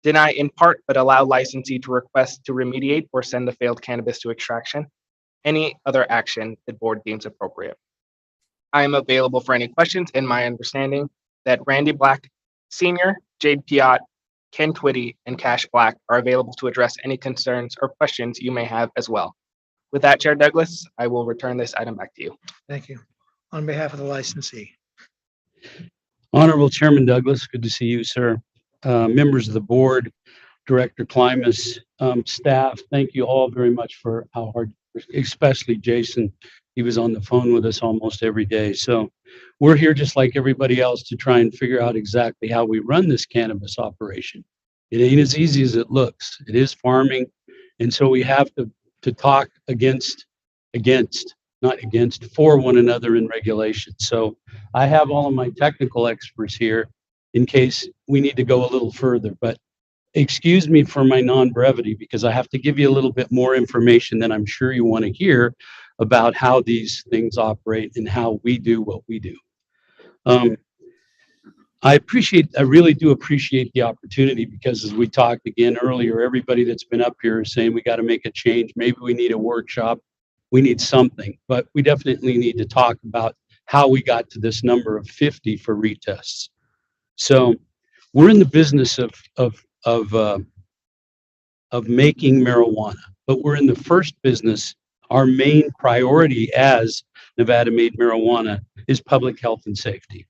deny in part but allow licensee to request to remediate or send the failed cannabis to extraction, any other action the board deems appropriate. I am available for any questions, in my understanding that Randy Black Sr., Jade Piot, Ken Twitty, and Cash Black are available to address any concerns or questions you may have as well. With that, Chair Douglas, I will return this item back to you. Thank you. On behalf of the licensee. Honorable Chairman Douglas, good to see you, sir. Members of the board, Director Klimas, staff, thank you all very much for how hard, especially Jason. He was on the phone with us almost every day. So we're here just like everybody else to try and figure out exactly how we run this cannabis operation. It ain't as easy as it looks. It is farming. And so we have to talk for one another in regulation. So I have all of my technical experts here in case we need to go a little further, but excuse me for my non-brevity because I have to give you a little bit more information than I'm sure you want to hear about how these things operate and how we do what we do. I really do appreciate the opportunity because as we talked again earlier, everybody that's been up here is saying we got to make a change. Maybe we need a workshop. We need something, but we definitely need to talk about how we got to this number of 50 for retests. So we're in the business of making marijuana, but we're in the first business. Our main priority as Nevada Made Marijuana is public health and safety.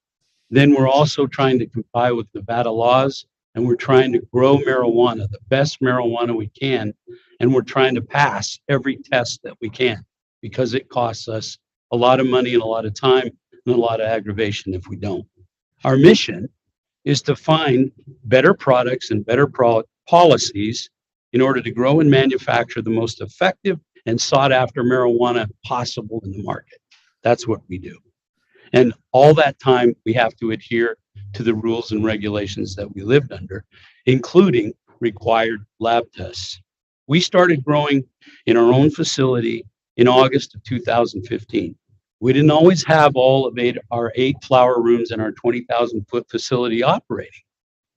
Then we're also trying to comply with Nevada laws, and we're trying to grow marijuana, the best marijuana we can, and we're trying to pass every test that we can because it costs us a lot of money and a lot of time and a lot of aggravation if we don't. Our mission is to find better products and better policies in order to grow and manufacture the most effective and sought after marijuana possible in the market. That's what we do. And all that time, we have to adhere to the rules and regulations that we lived under, including required lab tests. We started growing in our own facility in August of 2015. We didn't always have all of our 8 flower rooms in our 20,000-foot facility operating.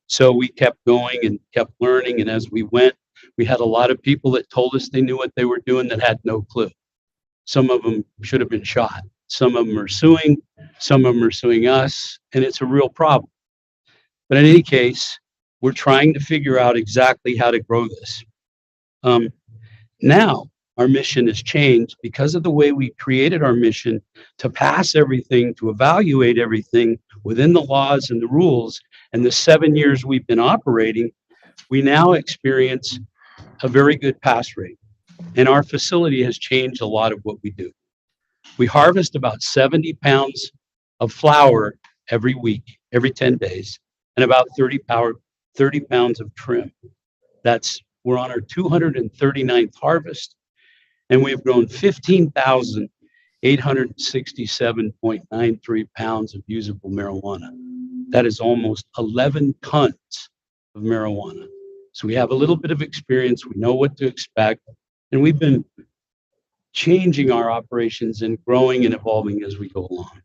So we kept going and kept learning. And as we went, we had a lot of people that told us they knew what they were doing that had no clue. Some of them should have been shot. Some of them are suing. Some of them are suing us. And it's a real problem. But in any case, we're trying to figure out exactly how to grow this. Now, our mission has changed because of the way we created our mission to pass everything, to evaluate everything within the laws and the rules. And the 7 years we've been operating, we now experience a very good pass rate. And our facility has changed a lot of what we do. We harvest about 70 pounds of flower every week, every 10 days, and about 30 pounds of trim. We're on our 239th harvest, and we've grown 15,867.93 pounds of usable marijuana. That is almost 11 tons of marijuana. So we have a little bit of experience. We know what to expect, and we've been changing our operations and growing and evolving as we go along.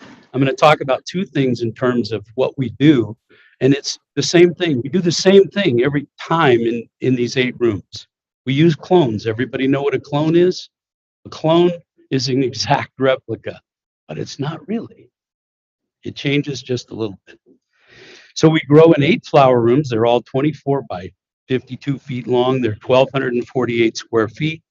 I'm going to talk about two things in terms of what we do, and it's the same thing. We do the same thing every time in these 8 rooms. We use clones. Everybody know what a clone is? A clone is an exact replica, but it's not really. It changes just a little bit. So we grow in 8 flower rooms. They're all 24 by 52 feet long. They're 1,248 square feet.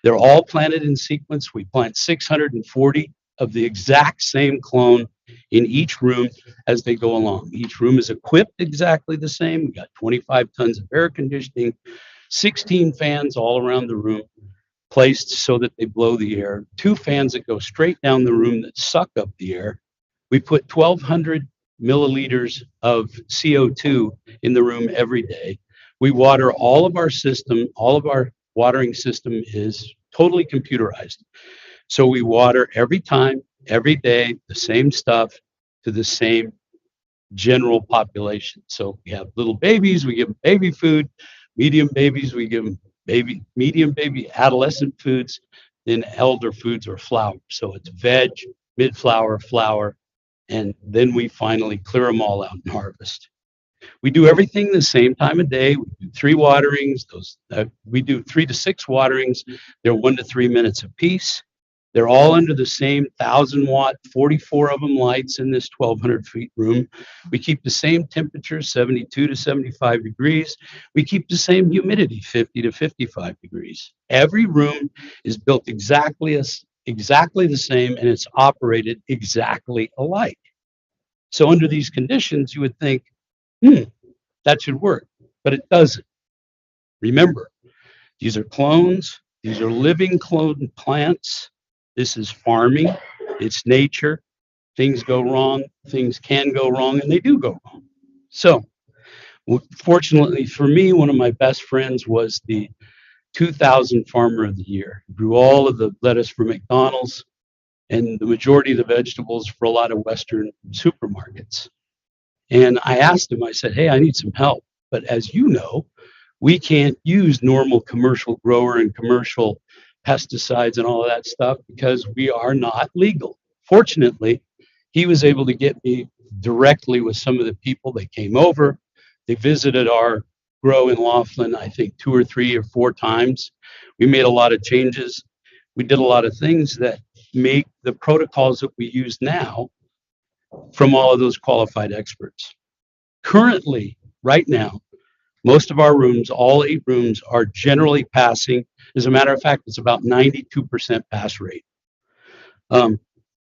They're all planted in sequence. We plant 640 of the exact same clone in each room as they go along. Each room is equipped exactly the same. We got 25 tons of air conditioning, 16 fans all around the room, placed so that they blow the air, 2 fans that go straight down the room that suck up the air. We put 1,200 milliliters of CO2 in the room every day. We water all of our system. All of our watering system is totally computerized. So we water every time, every day, the same stuff to the same general population. So we have little babies, we give them baby food, medium babies, we give them medium baby adolescent foods, then elder foods or flour. So it's veg, mid-flower, flour, and then we finally clear them all out and harvest. We do everything the same time of day. We do 3 waterings. We do 3 to 6 waterings. They're 1 to 3 minutes apiece. They're all under the same 1,000-watt, 44 of them lights in this 1,200 feet room. We keep the same temperature, 72 to 75 degrees. We keep the same humidity, 50 to 55 degrees. Every room is built exactly the same, and it's operated exactly alike. So under these conditions, you would think, that should work, but it doesn't. Remember, these are clones. These are living clone plants. This is farming. It's nature. Things go wrong. Things can go wrong, and they do go wrong. So fortunately for me, one of my best friends was the 2000 Farmer of the Year. He grew all of the lettuce for McDonald's and the majority of the vegetables for a lot of Western supermarkets. And I asked him, I said, hey, I need some help. But as you know, we can't use normal commercial grower and commercial pesticides and all of that stuff because we are not legal. Fortunately, he was able to get me directly with some of the people. They came over, they visited our grow in Laughlin, I think 2 or 3 or 4 times. We made a lot of changes. We did a lot of things that make the protocols that we use now from all of those qualified experts. Currently, right now, most of our rooms, all 8 rooms, are generally passing. As a matter of fact, it's about 92% pass rate.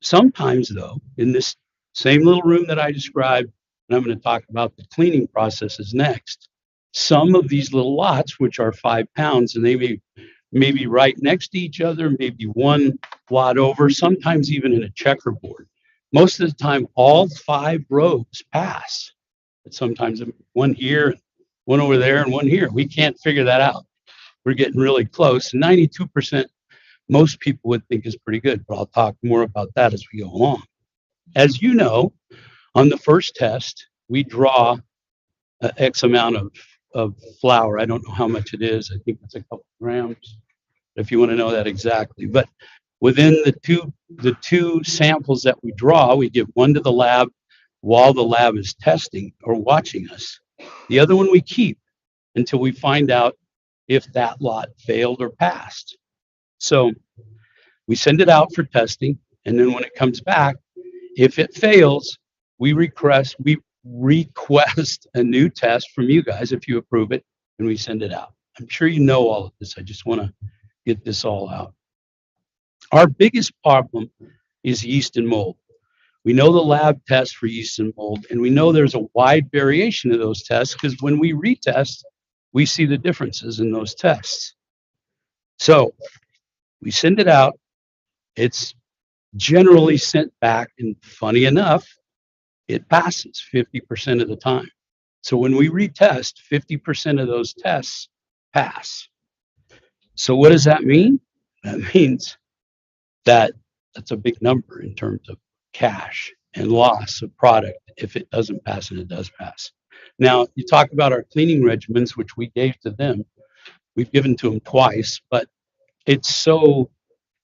Sometimes, though, in this same little room that I described, and I'm going to talk about the cleaning processes next, some of these little lots, which are 5 pounds, and they may be right next to each other, maybe one lot over, sometimes even in a checkerboard. Most of the time, all 5 rows pass. But sometimes one here, one over there, and one here. We can't figure that out. We're getting really close. 92%, most people would think is pretty good, but I'll talk more about that as we go along. As you know, on the first test, we draw X amount of flour. I don't know how much it is. I think it's a couple grams, if you want to know that exactly. But within the two samples that we draw, we give one to the lab while the lab is testing or watching us. The other one we keep until we find out if that lot failed or passed. So we send it out for testing, and then when it comes back, if it fails, we request a new test from you guys if you approve it and we send it out. I'm sure you know all of this. I just want to get this all out. Our biggest problem is yeast and mold. We know the lab tests for yeast and mold, and we know there's a wide variation of those tests because when we retest, we see the differences in those tests. So we send it out. It's generally sent back, and funny enough, it passes 50% of the time. So when we retest, 50% of those tests pass. So what does that mean? That means that that's a big number in terms of cash and loss of product if it doesn't pass, and it does pass. Now, you talk about our cleaning regimens, which we gave to them. We've given to them twice, but it's so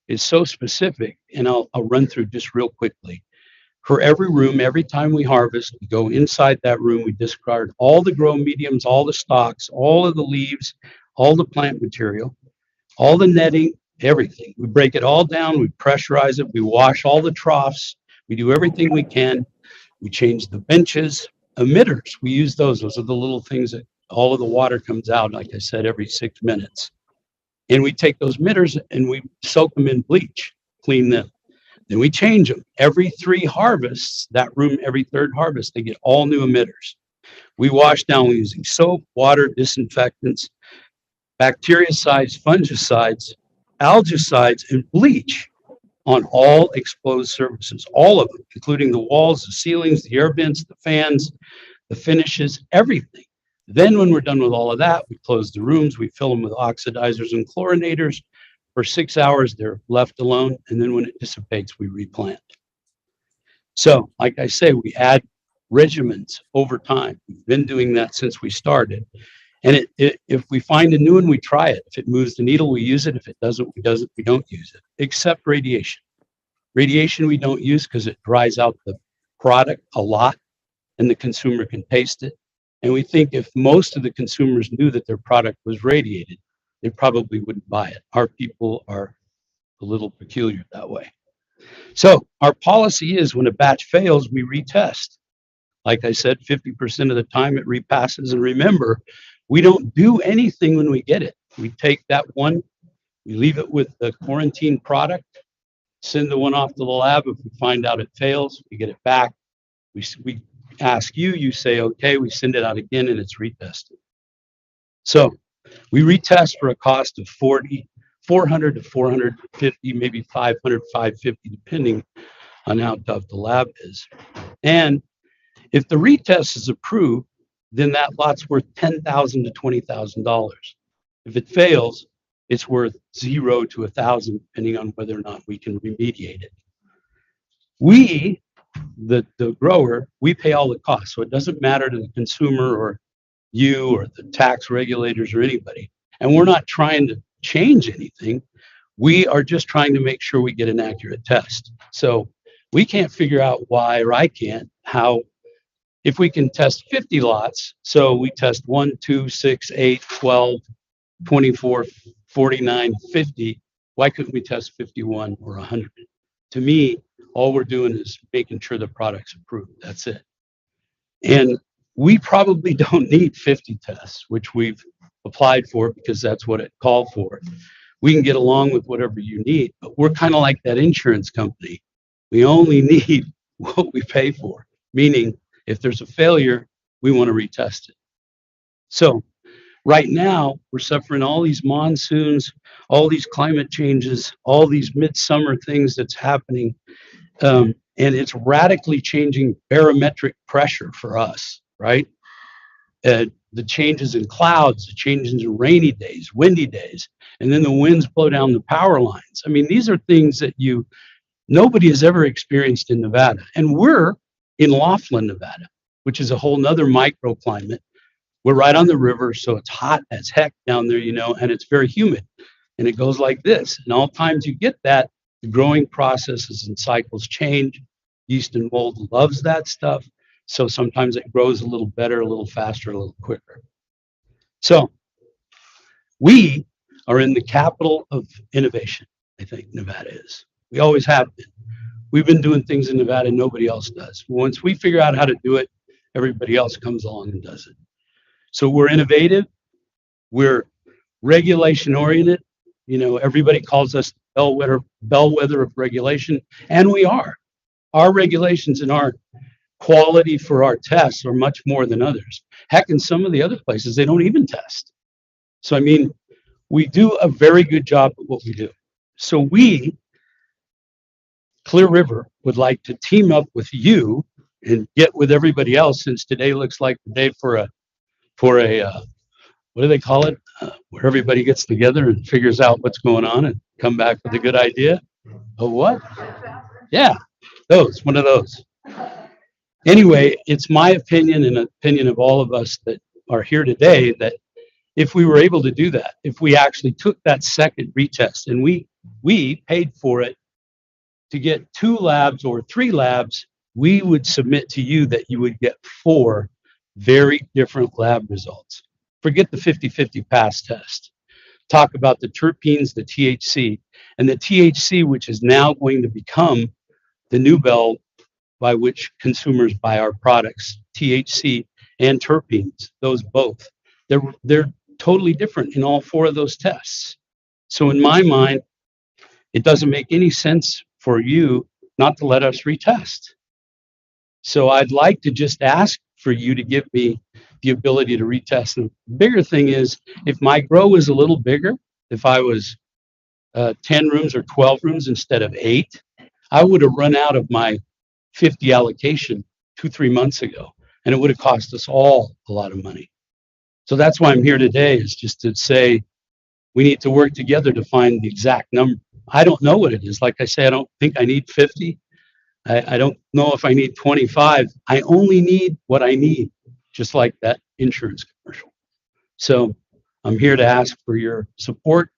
specific, and I'll run through just real quickly. For every room, every time we harvest, we go inside that room, we discard all the grow mediums, all the stalks, all of the leaves, all the plant material, all the netting, everything. We break it all down, we pressurize it, we wash all the troughs, we do everything we can. We change the benches, emitters. We use those. Those are the little things that all of the water comes out, like I said, every 6 minutes. And we take those emitters and we soak them in bleach, clean them. Then we change them. Every 3 harvests, that room, every 3rd harvest, they get all new emitters. We wash down using soap, water, disinfectants, bactericides, fungicides, algicides, and bleach on all exposed surfaces, all of them, including the walls, the ceilings, the air vents, the fans, the finishes, everything. Then when we're done with all of that, we close the rooms, we fill them with oxidizers and chlorinators. For 6 hours, they're left alone, and then when it dissipates, we replant. So, like I say, we add regimens over time. We've been doing that since we started. And if we find a new one, we try it. If it moves the needle, we use it. If it doesn't, we don't use it, except radiation. Radiation we don't use because it dries out the product a lot and the consumer can taste it. And we think if most of the consumers knew that their product was radiated, they probably wouldn't buy it. Our people are a little peculiar that way. So our policy is when a batch fails, we retest. Like I said, 50% of the time it repasses. And remember, we don't do anything when we get it. We take that one, we leave it with the quarantine product, send the one off to the lab. If we find out it fails, we get it back. We ask you, you say, okay, we send it out again and it's retested. So we retest for a cost of $400 to $450, maybe $500, $550, depending on how tough the lab is. And if the retest is approved, then that lot's worth $10,000 to $20,000. If it fails, it's worth $0 to $1,000, depending on whether or not we can remediate it. We, the grower, we pay all the costs, so it doesn't matter to the consumer or you or the tax regulators or anybody. And we're not trying to change anything. We are just trying to make sure we get an accurate test. So we can't figure out why, or I can't, how. If we can test 50 lots, so we test 1, 2, 6, 8, 12, 24, 49, 50, why couldn't we test 51 or 100? To me, all we're doing is making sure the product's approved. That's it. And we probably don't need 50 tests, which we've applied for because that's what it called for. We can get along with whatever you need, but we're kind of like that insurance company. We only need what we pay for, meaning if there's a failure, we want to retest it. So right now, we're suffering all these monsoons, all these climate changes, all these midsummer things that's happening. And it's radically changing barometric pressure for us, right? The changes in clouds, the changes in rainy days, windy days, and then the winds blow down the power lines. I mean, these are things that nobody has ever experienced in Nevada. And we're in Laughlin, Nevada, which is a whole nother microclimate. We're right on the river, so it's hot as heck down there, and it's very humid. And it goes like this. And all times you get that, the growing processes and cycles change. Yeast and mold loves that stuff. So sometimes it grows a little better, a little faster, a little quicker. So we are in the capital of innovation, I think Nevada is. We always have been. We've been doing things in Nevada nobody else does. Once we figure out how to do it everybody else comes along and does it. So we're innovative. We're regulation oriented. You know, everybody calls us bellwether of regulation, and we are. Our regulations and our quality for our tests are much more than others. Heck, in some of the other places, they don't even test. So, I mean, we do a very good job at what we do. So we, Clear River, would like to team up with you and get with everybody else, since today looks like the day for a what do they call it? Where everybody gets together and figures out what's going on and come back with a good idea. Oh, what? Yeah, one of those. Anyway, it's my opinion and opinion of all of us that are here today that if we were able to do that, if we actually took that second retest and we paid for it to get 2 labs or 3 labs, we would submit to you that you would get 4 very different lab results. Forget the 50-50 pass test. Talk about the terpenes, the THC, and the THC, which is now going to become the new bell by which consumers buy our products, THC and terpenes, those both. They're totally different in all 4 of those tests. So in my mind, it doesn't make any sense for you not to let us retest. So I'd like to just ask for you to give me the ability to retest. And the bigger thing is, if my grow is a little bigger, if I was 10 rooms or 12 rooms instead of 8, I would have run out of my 50 allocation 2-3 months ago, and it would have cost us all a lot of money. So that's why I'm here today, is just to say we need to work together to find the exact number. I don't know what it is. Like I say, I don't think I need 50. I don't know if I need 25. I only need what I need, just like that insurance commercial. So I'm here to ask for your support.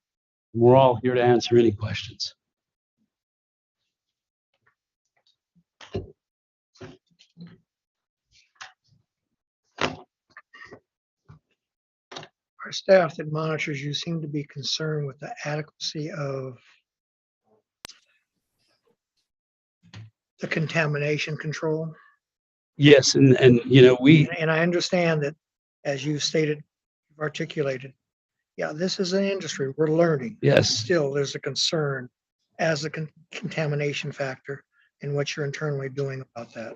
We're all here to answer any questions. Our staff that monitors you seem to be concerned with the adequacy of the contamination control. Yes, and you know, And I understand that, as you stated, you've articulated, yeah, this is an industry, we're learning. Yes. Still, there's a concern as a contamination factor and what you're internally doing about that.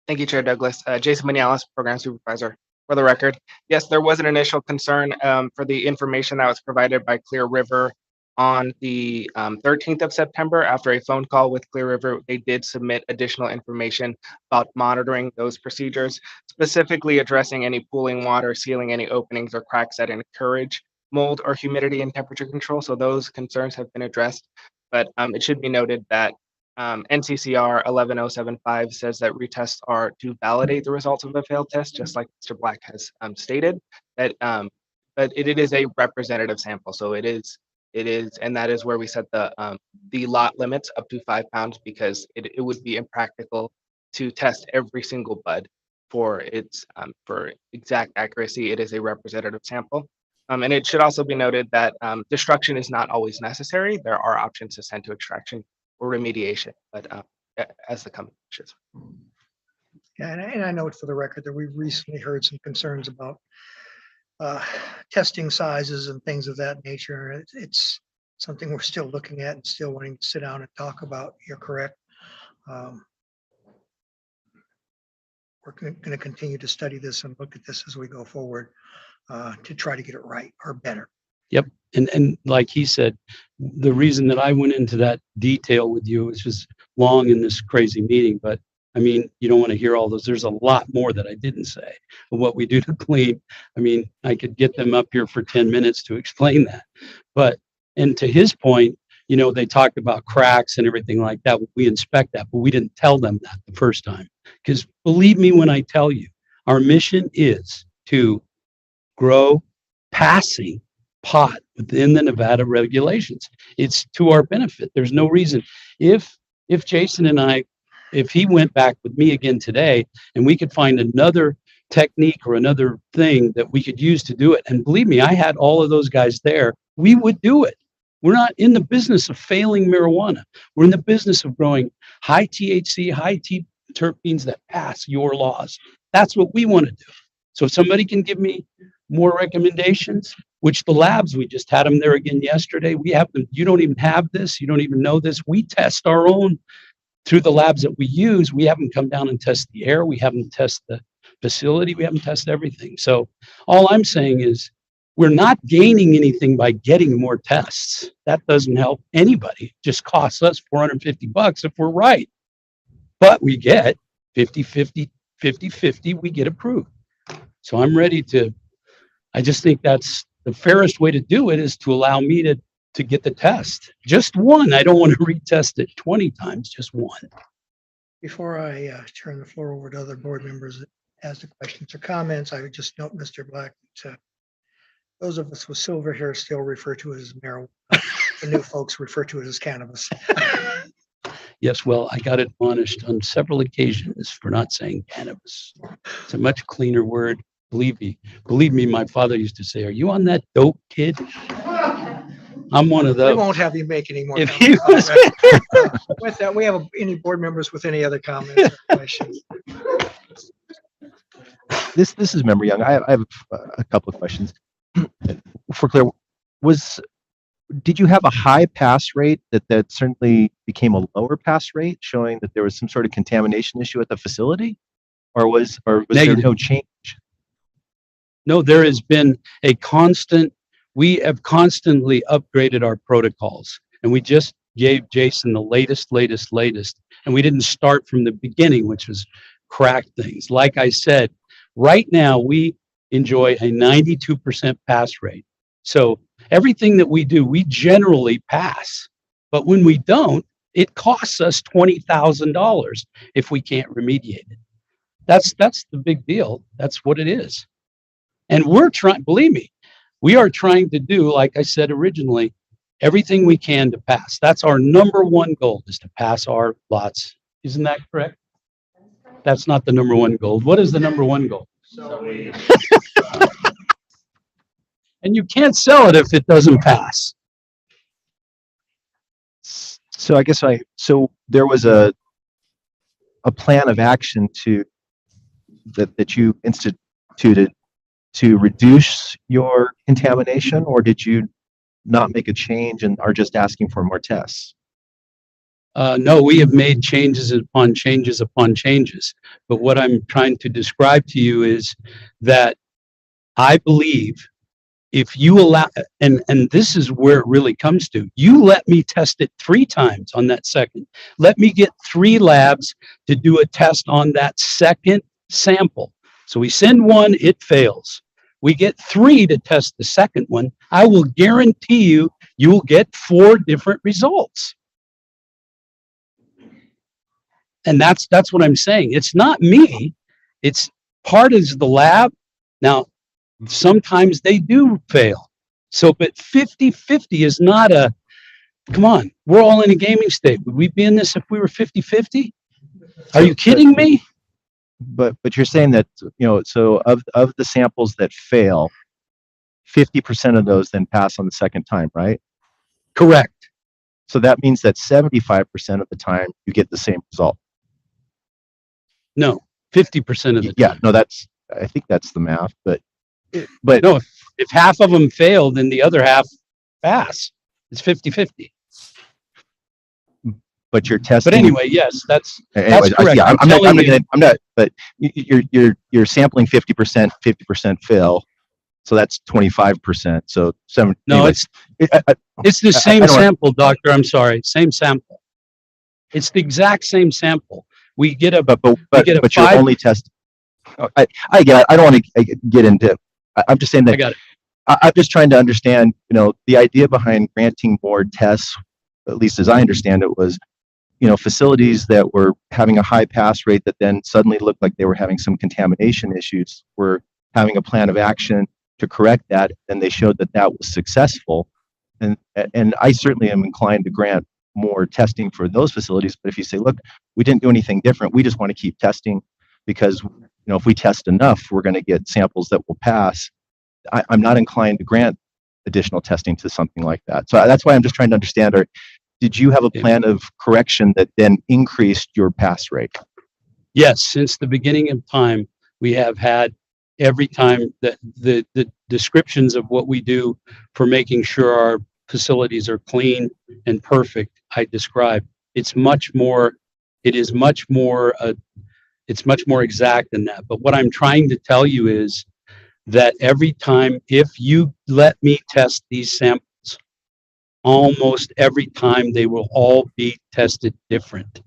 Thank you, Chair Douglas. Jason Menialis, Program Supervisor. For the record, yes, there was an initial concern for the information that was provided by Clear River on the 13th of September. After a phone call with Clear River, they did submit additional information about monitoring those procedures, specifically addressing any pooling water, sealing any openings or cracks that encourage mold or humidity and temperature control. So those concerns have been addressed, but it should be noted that NCCR 11075 says that retests are to validate the results of a failed test, just like Mr. Black has stated. That, but it is a representative sample, so it is, and that is where we set the lot limits up to 5 pounds, because it would be impractical to test every single bud for its for exact accuracy. It is a representative sample. And it should also be noted that destruction is not always necessary. There are options to send to extraction or remediation, but as the company wishes. Yeah, and I note for the record that we've recently heard some concerns about testing sizes and things of that nature. It's something we're still looking at and still wanting to sit down and talk about. You're correct. We're going to continue to study this and look at this as we go forward to try to get it right or better. Yep. And like he said, the reason that I went into that detail with you is just long in this crazy meeting, but I mean, you don't want to hear all those. There's a lot more that I didn't say of what we do to clean. I mean, I could get them up here for 10 minutes to explain that. But, and to his point, you know, they talked about cracks and everything like that. We inspect that, but we didn't tell them that the first time. Because believe me when I tell you, our mission is to grow passing pot within the Nevada regulations. It's to our benefit. There's no reason. If Jason and I, if he went back with me again today and we could find another technique or another thing that we could use to do it, and believe me, I had all of those guys there, we would do it. We're not in the business of failing marijuana. We're in the business of growing high THC, high terpenes that pass your laws. That's what we want to do. So if somebody can give me more recommendations, which the labs, we just had them there again yesterday. We have them. You don't even have this. You don't even know this. We test our own through the labs that we use. We have them come down and test the air. We have them test the facility. We have them test everything. So all I'm saying is we're not gaining anything by getting more tests. That doesn't help anybody. It just costs us $450 if we're right. But we get 50-50, we get approved. So I'm ready to, I just think that's the fairest way to do it, is to allow me to get the test. Just one. I don't want to retest it 20 times, just one. Before I turn the floor over to other board members that ask the questions or comments, I would just note, Mr. Black, that those of us with silver hair still refer to it as marijuana. The new folks refer to it as cannabis. Yes, well, I got admonished on several occasions for not saying cannabis. It's a much cleaner word. Believe me, my father used to say, "Are you on that dope, kid?" I'm one of We those. won't have you make any more If comments. he on was- that. With that, we have any board members with any other comments or questions? This is Member Young. I have a couple of questions. For clear, did you have a high pass rate that certainly became a lower pass rate, showing that there was some sort of contamination issue at the facility, or was there Negative. no change? No, there has been a constant, we have constantly upgraded our protocols, and we just gave Jason the latest, and we didn't start from the beginning, which was crack things. Like I said, right now we enjoy a 92% pass rate. So everything that we do, we generally pass, but when we don't, it costs us $20,000 if we can't remediate it. That's the big deal. That's what it is. And we're trying, believe me, we are trying to do, like I said originally, everything we can to pass. That's our number one goal, is to pass our lots. Isn't that correct? That's not the number one goal. What is the number one goal? And you can't sell it if it doesn't pass. So I guess so there was a plan of action that you instituted to reduce your contamination, or did you not make a change and are just asking for more tests? No, we have made changes upon changes upon changes. But what I'm trying to describe to you is that I believe if you allow, and this is where it really comes to, you let me test it 3 times on that second. Let me get 3 labs to do a test on that second sample. So we send one, it fails. We get 3 to test the second one. I will guarantee you, you will get 4 different results. And that's what I'm saying. It's not me. It's part is the lab. Now, sometimes they do fail. So, but 50-50 is not a, come on, we're all in a gaming state. Would we be in this if we were 50-50? Are you kidding me? But you're saying that, so of the samples that fail, 50% of those then pass on the second time, right? Correct. So that means that 75% of the time you get the same result. No, 50% of the time. Yeah, no, I think that's the math, but no, if half of them fail, then the other half pass. It's 50-50. But you're testing. But anyway, yes, that's Anyways, correct. yeah, I'm not, but you're sampling 50%, 50% fail. So that's 25%. So no, anyways, it's the same sample, doctor. I'm sorry. Same sample. It's the exact same sample. We get a, but you're only testing. I get it. I don't want to get into, I'm just saying that I got it. I'm just trying to understand, the idea behind granting more tests, at least as I understand it, was, facilities that were having a high pass rate that then suddenly looked like they were having some contamination issues, were having a plan of action to correct that, and they showed that that was successful. And I certainly am inclined to grant more testing for those facilities. But if you say, look, we didn't do anything different, we just want to keep testing because, if we test enough, we're going to get samples that will pass. I'm not inclined to grant additional testing to something like that. So that's why I'm just trying to understand, did you have a plan of correction that then increased your pass rate? Yes, since the beginning of time, we have had every time that the descriptions of what we do for making sure our facilities are clean and perfect, I described. It's much more, it is much more, it's much more exact than that. But what I'm trying to tell you is that every time, if you let me test these samples, almost every time they will all be tested different.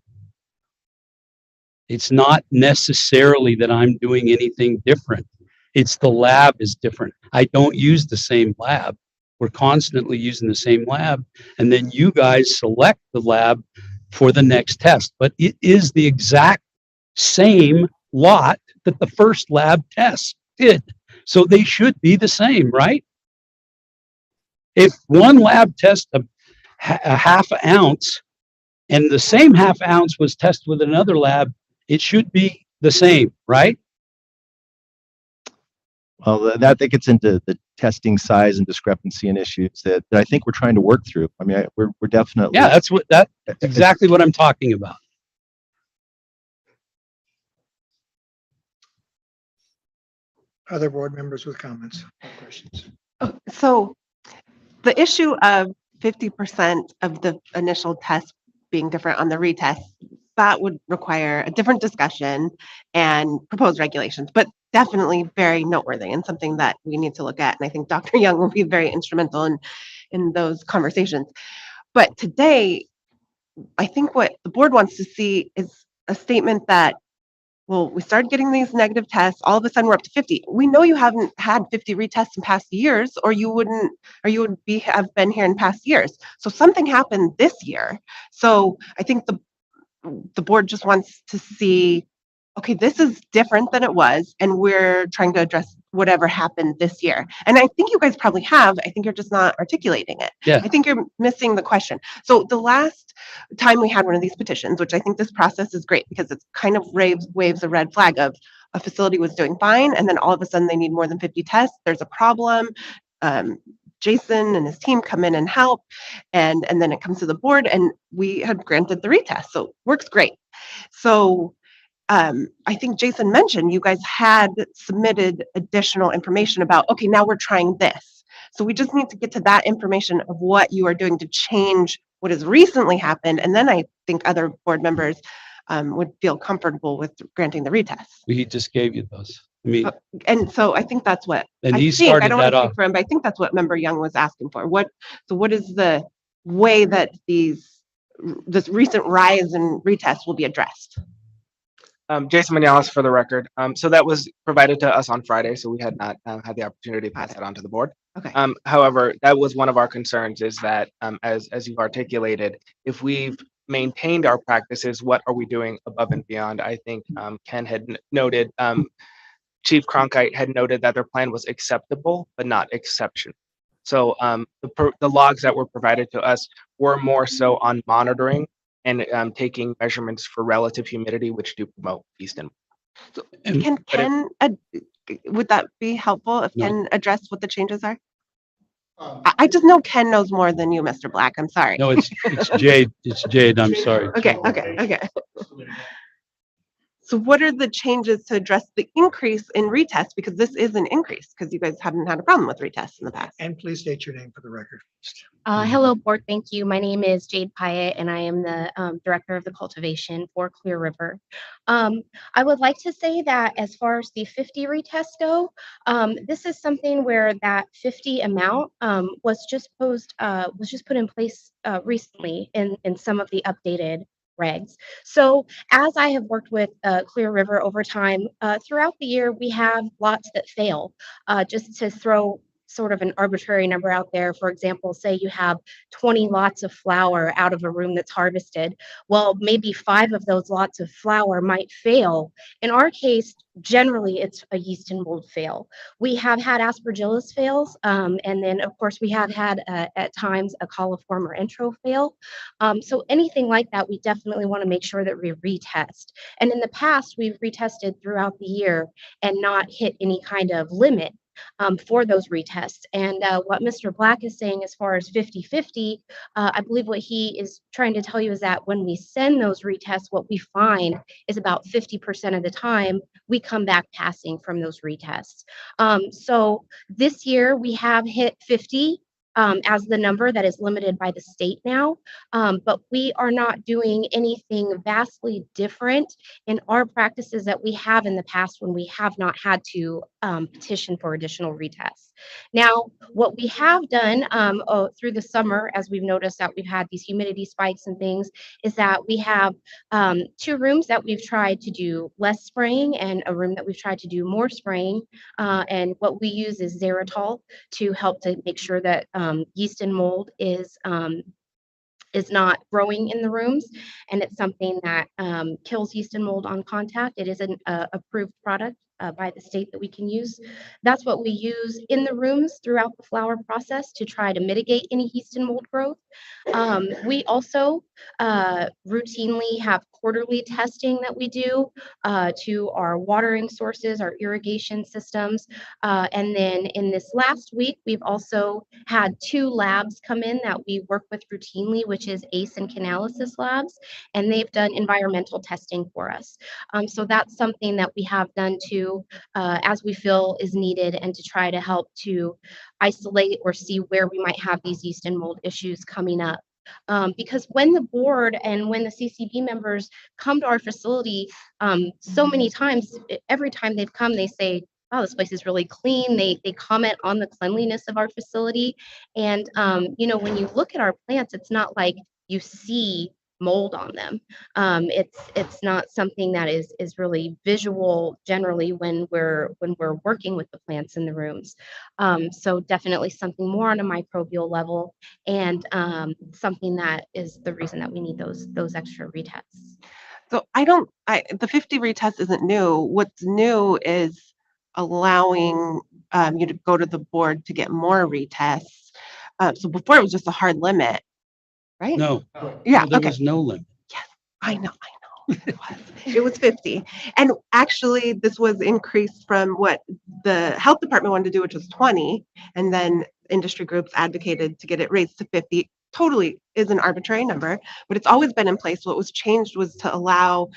It's not necessarily that I'm doing anything different. It's the lab is different. I don't use the same lab. We're constantly using the same lab. And then you guys select the lab for the next test. But it is the exact same lot that the first lab test did. So they should be the same, right? If one lab tests a half ounce and the same half ounce was tested with another lab, it should be the same, right? Well, that gets into the testing size and discrepancy and issues that I think we're trying to work through. I mean, we're definitely. Yeah, that's exactly what I'm talking about. Other board members with comments or questions? So the issue of 50% of the initial test being different on the retest, that would require a different discussion and proposed regulations, but definitely very noteworthy and something that we need to look at. And I think Dr. Young will be very instrumental in those conversations. But today, I think what the board wants to see is a statement that, well, we started getting these negative tests. All of a sudden, we're up to 50. We know you haven't had 50 retests in past years, or you would have been here in past years. So something happened this year. So I think the board just wants to see, okay, this is different than it was, and we're trying to address whatever happened this year. And I think you guys probably have. I think you're just not articulating it. Yeah. I think you're missing the question. So the last time we had one of these petitions, which I think this process is great because it's kind of waves a red flag of a facility was doing fine, and then all of a sudden they need more than 50 tests. There's a problem. Jason and his team come in and help, and then it comes to the board, and we had granted the retest. So works great. So I think Jason mentioned you guys had submitted additional information about, okay, now we're trying this. So we just need to get to that information of what you are doing to change what has recently happened. And then I think other board members would feel comfortable with granting the retest. We just gave you those. I mean, And so I think that's what and I he think. I started don't want that to off. speak for him, but I think that's what Member Young was asking for. What is the way that this recent rise in retests will be addressed? Jason Manalis for the record. So that was provided to us on Friday, so we had not had the opportunity to pass that on to the board. Okay. However, that was one of our concerns is that, as you've articulated, if we've maintained our practices, what are we doing above and beyond? I think Ken had noted, Chief Cronkite had noted that their plan was acceptable, but not exceptional. So the logs that were provided to us were more so on monitoring and taking measurements for relative humidity, which do promote yeast and. Can Ken, would that be helpful if Ken addressed what the changes are? I just know Ken knows more than you, Mr. Black. I'm sorry. No, it's Jade. It's Jade. I'm sorry. Okay. So what are the changes to address the increase in retests? Because this is an increase, because you guys haven't had a problem with retests in the past. And please state your name for the record. Hello, board. Thank you. My name is Jade Pyatt, and I am the director of the cultivation for Clear River. I would like to say that as far as the 50 retests go, this is something where that 50 amount was just put in place recently in some of the updated regs. So as I have worked with Clear River over time, throughout the year, we have lots that fail. Just to throw sort of an arbitrary number out there, for example, say you have 20 lots of flower out of a room that's harvested. Well, maybe 5 of those lots of flower might fail. In our case, generally it's a yeast and mold fail. We have had aspergillus fails, and then of course we have had at times a coliform or intro fail. So anything like that, we definitely want to make sure that we retest. And in the past, we've retested throughout the year and not hit any kind of limit for those retests. And what Mr. Black is saying as far as 50-50, I believe what he is trying to tell you is that when we send those retests, what we find is about 50% of the time we come back passing from those retests. So this year we have hit 50 as the number that is limited by the state now, but we are not doing anything vastly different in our practices that we have in the past when we have not had to petition for additional retests. Now, what we have done through the summer, as we've noticed that we've had these humidity spikes and things, is that we have 2 rooms that we've tried to do less spraying and a room that we've tried to do more spraying. And what we use is Xeritol to help to make sure that yeast and mold is not growing in the rooms, and it's something that kills yeast and mold on contact. It is an approved product by the state that we can use. That's what we use in the rooms throughout the flower process to try to mitigate any yeast and mold growth. We also routinely have quarterly testing that we do to our watering sources, our irrigation systems. And then in this last week, we've also had 2 labs come in that we work with routinely, which is ACE and Canalysis labs, and they've done environmental testing for us. So that's something that we have done too, as we feel is needed, and to try to help to isolate or see where we might have these yeast and mold issues coming up. Because when the board and when the CCB members come to our facility, so many times, every time they've come, they say, "Wow, this place is really clean." They comment on the cleanliness of our facility. And, you know, when you look at our plants, it's not like you see mold on them. It's not something that is really visual generally when we're working with the plants in the rooms. So definitely something more on a microbial level, and something that is the reason that we need those extra retests. So the 50 retest isn't new. What's new is allowing you to go to the board to get more retests. So before it was just a hard limit, right? No. Yeah, There okay. was no limit. I know. It was 50. And actually, this was increased from what the health department wanted to do, which was 20. And then industry groups advocated to get it raised to 50. Totally is an arbitrary number, but it's always been in place. What was changed was to allow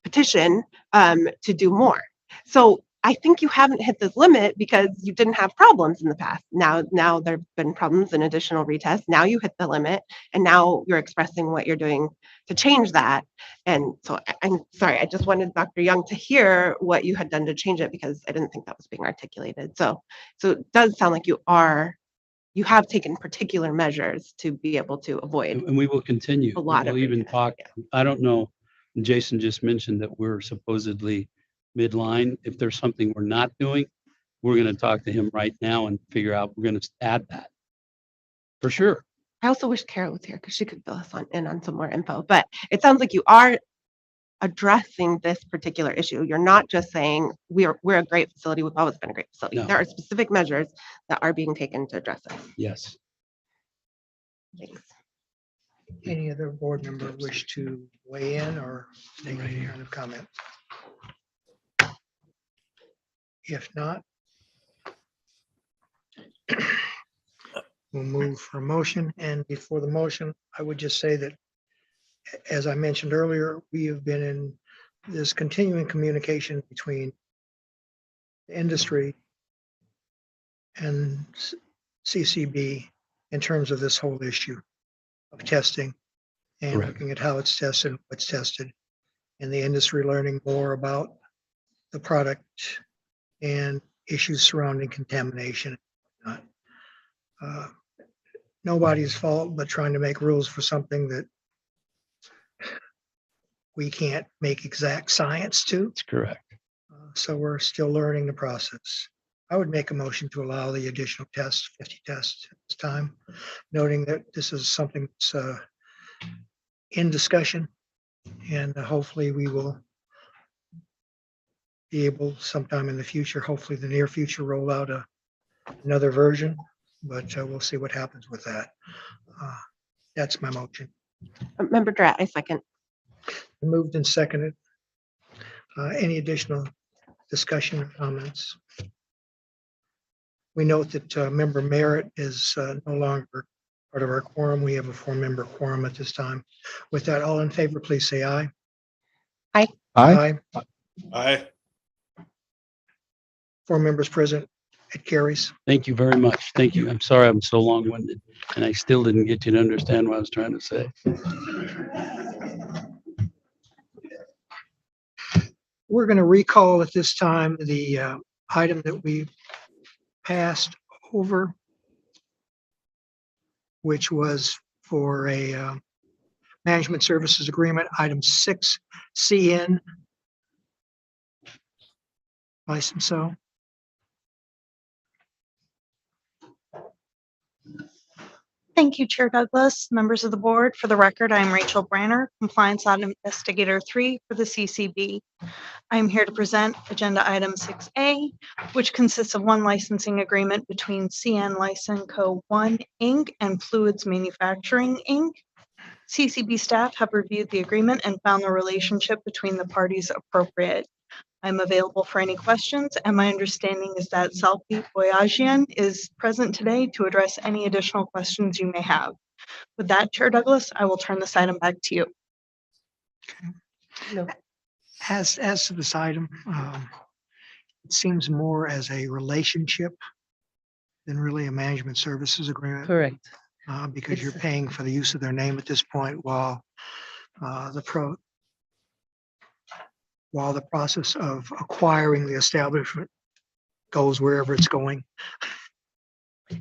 petition to do more. So I think you haven't hit this limit because you didn't have problems in the past. Now there have been problems and additional retests. Now you hit the limit, and now you're expressing what you're doing to change that. And so I'm sorry, I just wanted Dr. Young to hear what you had done to change it, because I didn't think that was being articulated. So it does sound like you have taken particular measures to be able to avoid. And we will continue. A lot We'll of even talk, I don't know, Jason just mentioned that we're supposedly midline. If there's something we're not doing, we're going to talk to him right now and figure out, we're going to add that. For sure. I also wish Kara was here because she could fill us in on some more info. But it sounds like you are addressing this particular issue. You're not just saying we're a great facility, we've always been a great facility. No. There are specific measures that are being taken to address it. Yes. Thanks. Any other board member wish to weigh in or make any kind of comment? If not, we'll move for a motion. And before the motion, I would just say that, as I mentioned earlier, we have been in this continuing communication between the industry and CCB in terms of this whole issue of testing and Correct. looking at how it's tested, what's tested, and the industry learning more about the product and issues surrounding contamination. Nobody's fault, but trying to make rules for something that we can't make exact science to. That's correct. So we're still learning the process. I would make a motion to allow the additional tests, 50 tests at this time, noting that this is something that's in discussion, and hopefully we will be able sometime in the future, hopefully the near future, roll out another version, but we'll see what happens with that. That's my motion. Member Drat, I second. Moved and seconded. Any additional discussion or comments? We note that Member Merritt is no longer part of our quorum. We have a 4-member quorum at this time. With that, all in favor, please say aye. Aye. Aye. Aye. 4 members present. It carries. Thank you very much. Thank you. I'm sorry I'm so long-winded and I still didn't get you to understand what I was trying to say. We're going to recall at this time the item that we passed over, which was for a management services agreement, item 6CN. License so. Thank you, Chair Douglas, members of the board. For the record, I am Rachel Branner, Compliance Audit Investigator 3 for the CCB. I am here to present Agenda Item 6A, which consists of one licensing agreement between CN License Co. 1, Inc. and Fluids Manufacturing, Inc. CCB staff have reviewed the agreement and found the relationship between the parties appropriate. I'm available for any questions, and my understanding is that Salpi Boyajian is present today to address any additional questions you may have. With that, Chair Douglas, I will turn this item back to you. No. As to this item, it seems more as a relationship than really a management services agreement. Correct. Because you're paying for the use of their name at this point while the process of acquiring the establishment goes wherever it's going.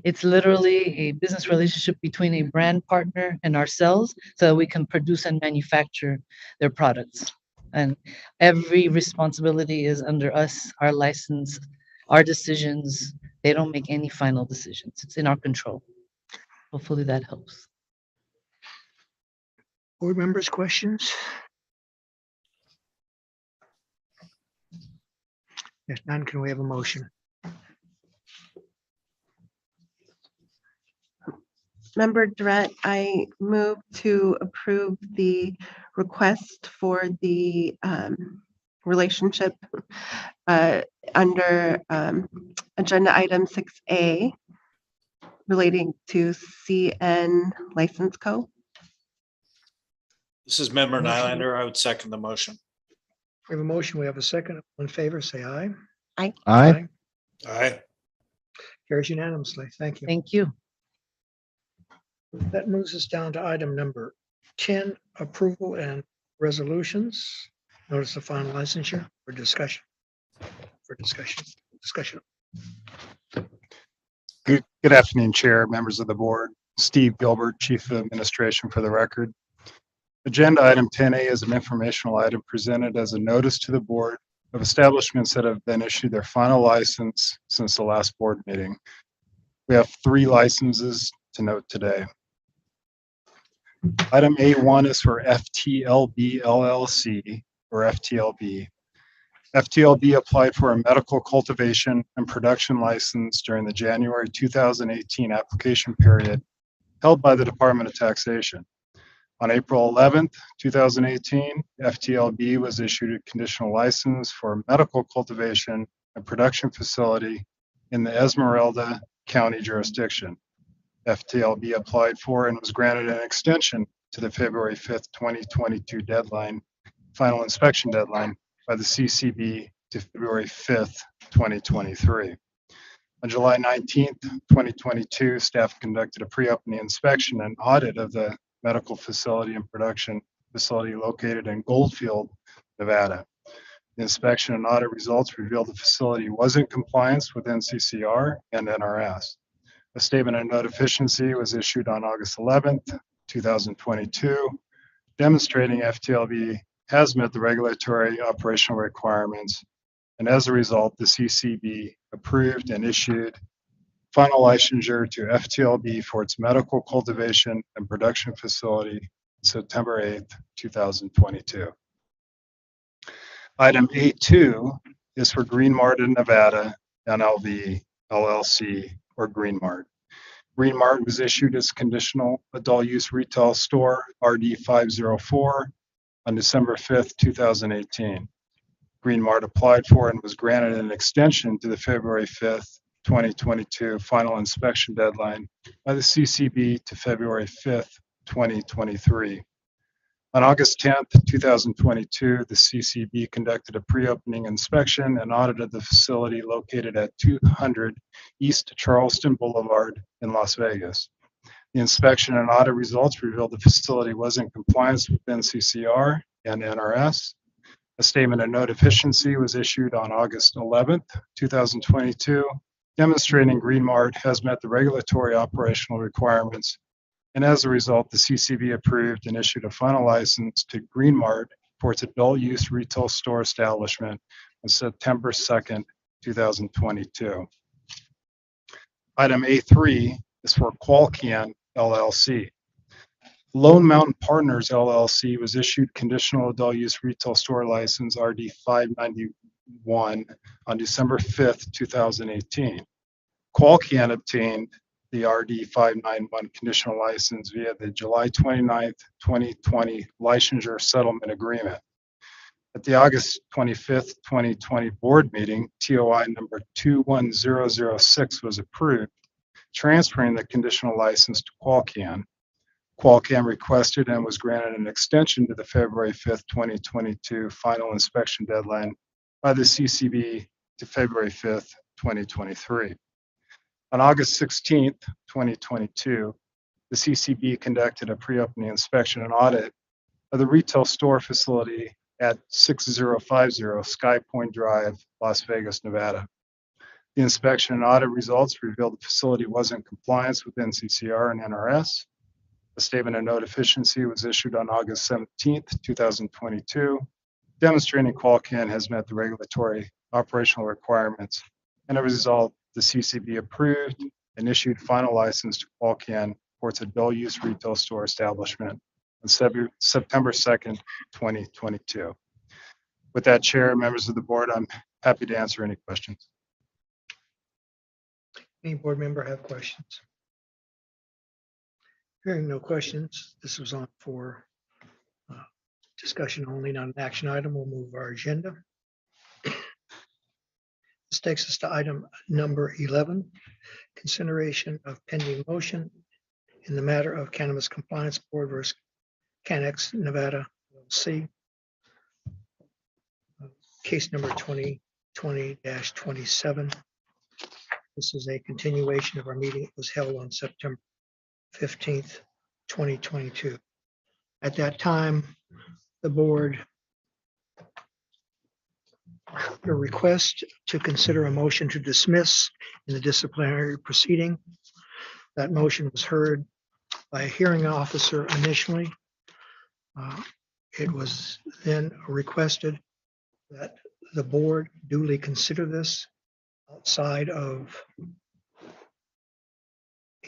It's literally a business relationship between a brand partner and ourselves so that we can produce and manufacture their products. And every responsibility is under us, our license, our decisions. They don't make any final decisions. It's in our control. Hopefully that helps. Board members, questions? If none, can we have a motion? Member Durrett, I move to approve the request for the relationship under agenda item 6A relating to CN License Co. This is Member Nylander. I would second the motion. We have a motion. We have a second. All in favor, say aye. Aye. Aye. Aye. Carries unanimously. Thank you. Thank you. That moves us down to item number 10, approval and resolutions. Notice of final licensure for discussion. Discussion. Good afternoon, Chair, members of the board. Steve Gilbert, Chief of Administration for the record. Agenda item 10A is an informational item presented as a notice to the board of establishments that have been issued their final license since the last board meeting. We have 3 licenses to note today. Item A1 is for FTLB LLC or FTLB. FTLB applied for a medical cultivation and production license during the January 2018 application period held by the Department of Taxation. On April 11th, 2018, FTLB was issued a conditional license for a medical cultivation and production facility in the Esmeralda County jurisdiction. FTLB applied for and was granted an extension to the February 5th, 2022 final inspection deadline by the CCB to February 5th, 2023. On July 19th, 2022, staff conducted a pre-opening inspection and audit of the medical facility and production facility located in Goldfield, Nevada. The inspection and audit results revealed the facility was in compliance with NCCR and NRS. A statement of no deficiency was issued on August 11th, 2022, demonstrating FTLB has met the regulatory operational requirements, and as a result, the CCB approved and issued final licensure to FTLB for its medical cultivation and production facility September 8th, 2022. Item A2 is for Green Mart in Nevada, NLV, LLC, or Green Mart. Green Mart was issued as conditional adult use retail store RD 504 on December 5th, 2018. Green Mart applied for and was granted an extension to the February 5th, 2022 final inspection deadline by the CCB to February 5th, 2023. On August 10th, 2022, the CCB conducted a pre-opening inspection and audited the facility located at 200 East Charleston Boulevard in Las Vegas. The inspection and audit results revealed the facility was in compliance with NCCR and NRS. A statement of no deficiency was issued on August 11th, 2022, demonstrating Green Mart has met the regulatory operational requirements. And as a result, the CCB approved and issued a final license to Green Mart for its adult use retail store establishment on September 2nd, 2022. Item A3 is for Qualcan LLC. Lone Mountain Partners LLC was issued conditional adult use retail store license RD 591 on December 5th, 2018. Qualcan obtained the RD 591 conditional license via the July 29th, 2020 licensure settlement agreement. At the August 25th, 2020 board meeting, TOI number 21006 was approved, transferring the conditional license to Qualcan. Qualcan requested and was granted an extension to the February 5th, 2022 final inspection deadline by the CCB to February 5th, 2023. On August 16th, 2022, the CCB conducted a pre-opening inspection and audit of the retail store facility at 6050 Sky Point Drive, Las Vegas, Nevada. The inspection and audit results revealed the facility was in compliance with NCCR and NRS. A statement of no deficiency was issued on August 17th, 2022, demonstrating Qualcan has met the regulatory operational requirements. And as a result, the CCB approved and issued final license to Qualcan for its adult use retail store establishment on September 2nd, 2022. With that, Chair, members of the board, I'm happy to answer any questions. Any board member have questions? Hearing no questions, this was on for discussion only, not an action item. We'll move our agenda. This takes us to item number 11, consideration of pending motion in the matter of Cannabis Compliance Board versus Cannex Nevada LLC. Case number 2020-27. This is a continuation of our meeting. It was held on September 15th, 2022. At that time, the board a request to consider a motion to dismiss in the disciplinary proceeding. That motion was heard by a hearing officer initially. It was then requested that the board duly consider this outside of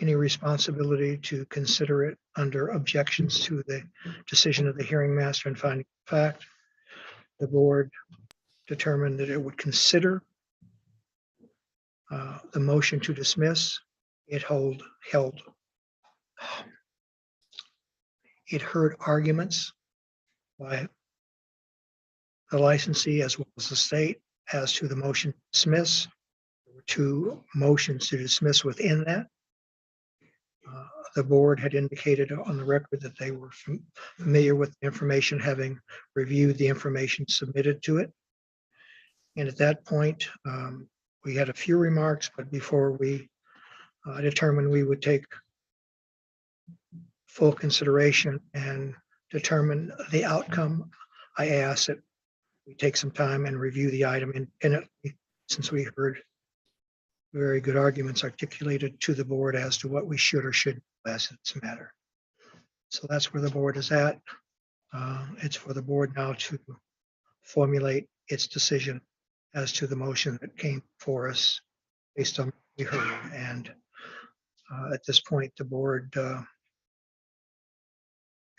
any responsibility to consider it under objections to the decision of the hearing master and finding of fact. The board determined that it would consider the motion to dismiss. It heard arguments by the licensee as well as the state as to the motion to dismiss. There were two motions to dismiss within that. The board had indicated on the record that they were familiar with the information, having reviewed the information submitted to it. And at that point, we had a few remarks, but before we determined we would take full consideration and determine the outcome, I asked that we take some time and review the item independently, since we heard very good arguments articulated to the board as to what we should or shouldn't do as this matter. So that's where the board is at. It's for the board now to formulate its decision as to the motion that came for us based on what we heard. And at this point, the board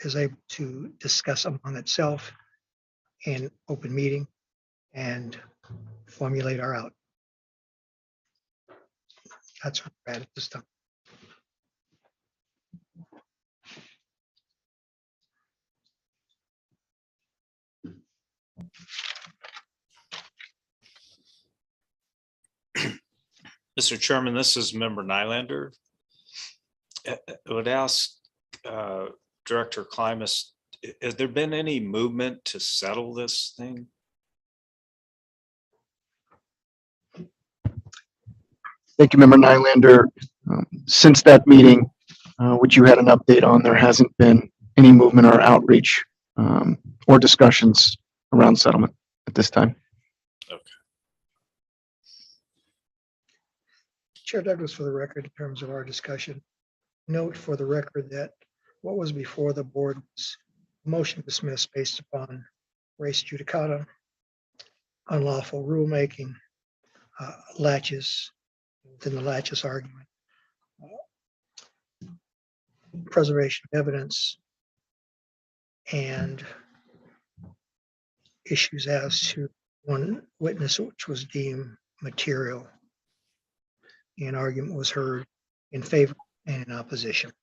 is able to discuss among itself in open meeting and formulate our out. That's where we're at this time. Mr. Chairman, this is Member Nylander. I would ask Director Klimas, has there been any movement to settle this thing? Thank you, Member Nylander. Since that meeting, which you had an update on, there hasn't been any movement or outreach or discussions around settlement at this time. Chair Douglas, for the record, in terms of our discussion, note for the record that what was before the board was a motion dismissed based upon res judicata, unlawful rulemaking, latches, within the latches argument, preservation of evidence, and issues as to one witness which was deemed material. An argument was heard in favor and in opposition.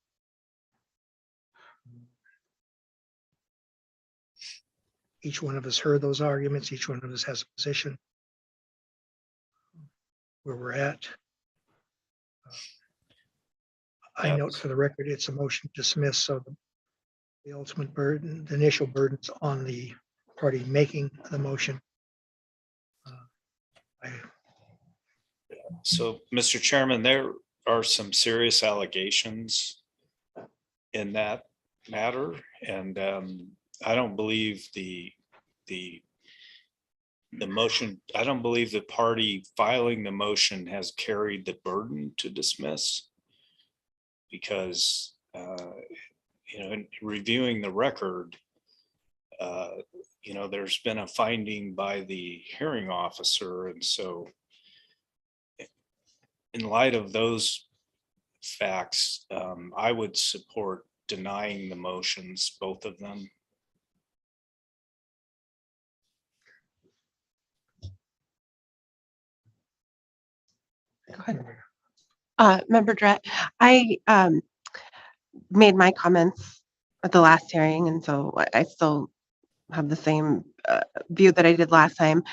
Each one of us heard those arguments. Each one of us has a position where we're at. I note for the record, it's a motion to dismiss, so the ultimate burden, the initial burden's on the party making the motion. So, Mr. Chairman, there are some serious allegations in that matter, and I don't believe the motion, I don't believe the party filing the motion has carried the burden to dismiss, because in reviewing the record, there's been a finding by the hearing officer, and so in light of those facts, I would support denying the motions, both of them. Go ahead. Member Dret, I made my comments at the last hearing, and so I still have the same view that I did last time.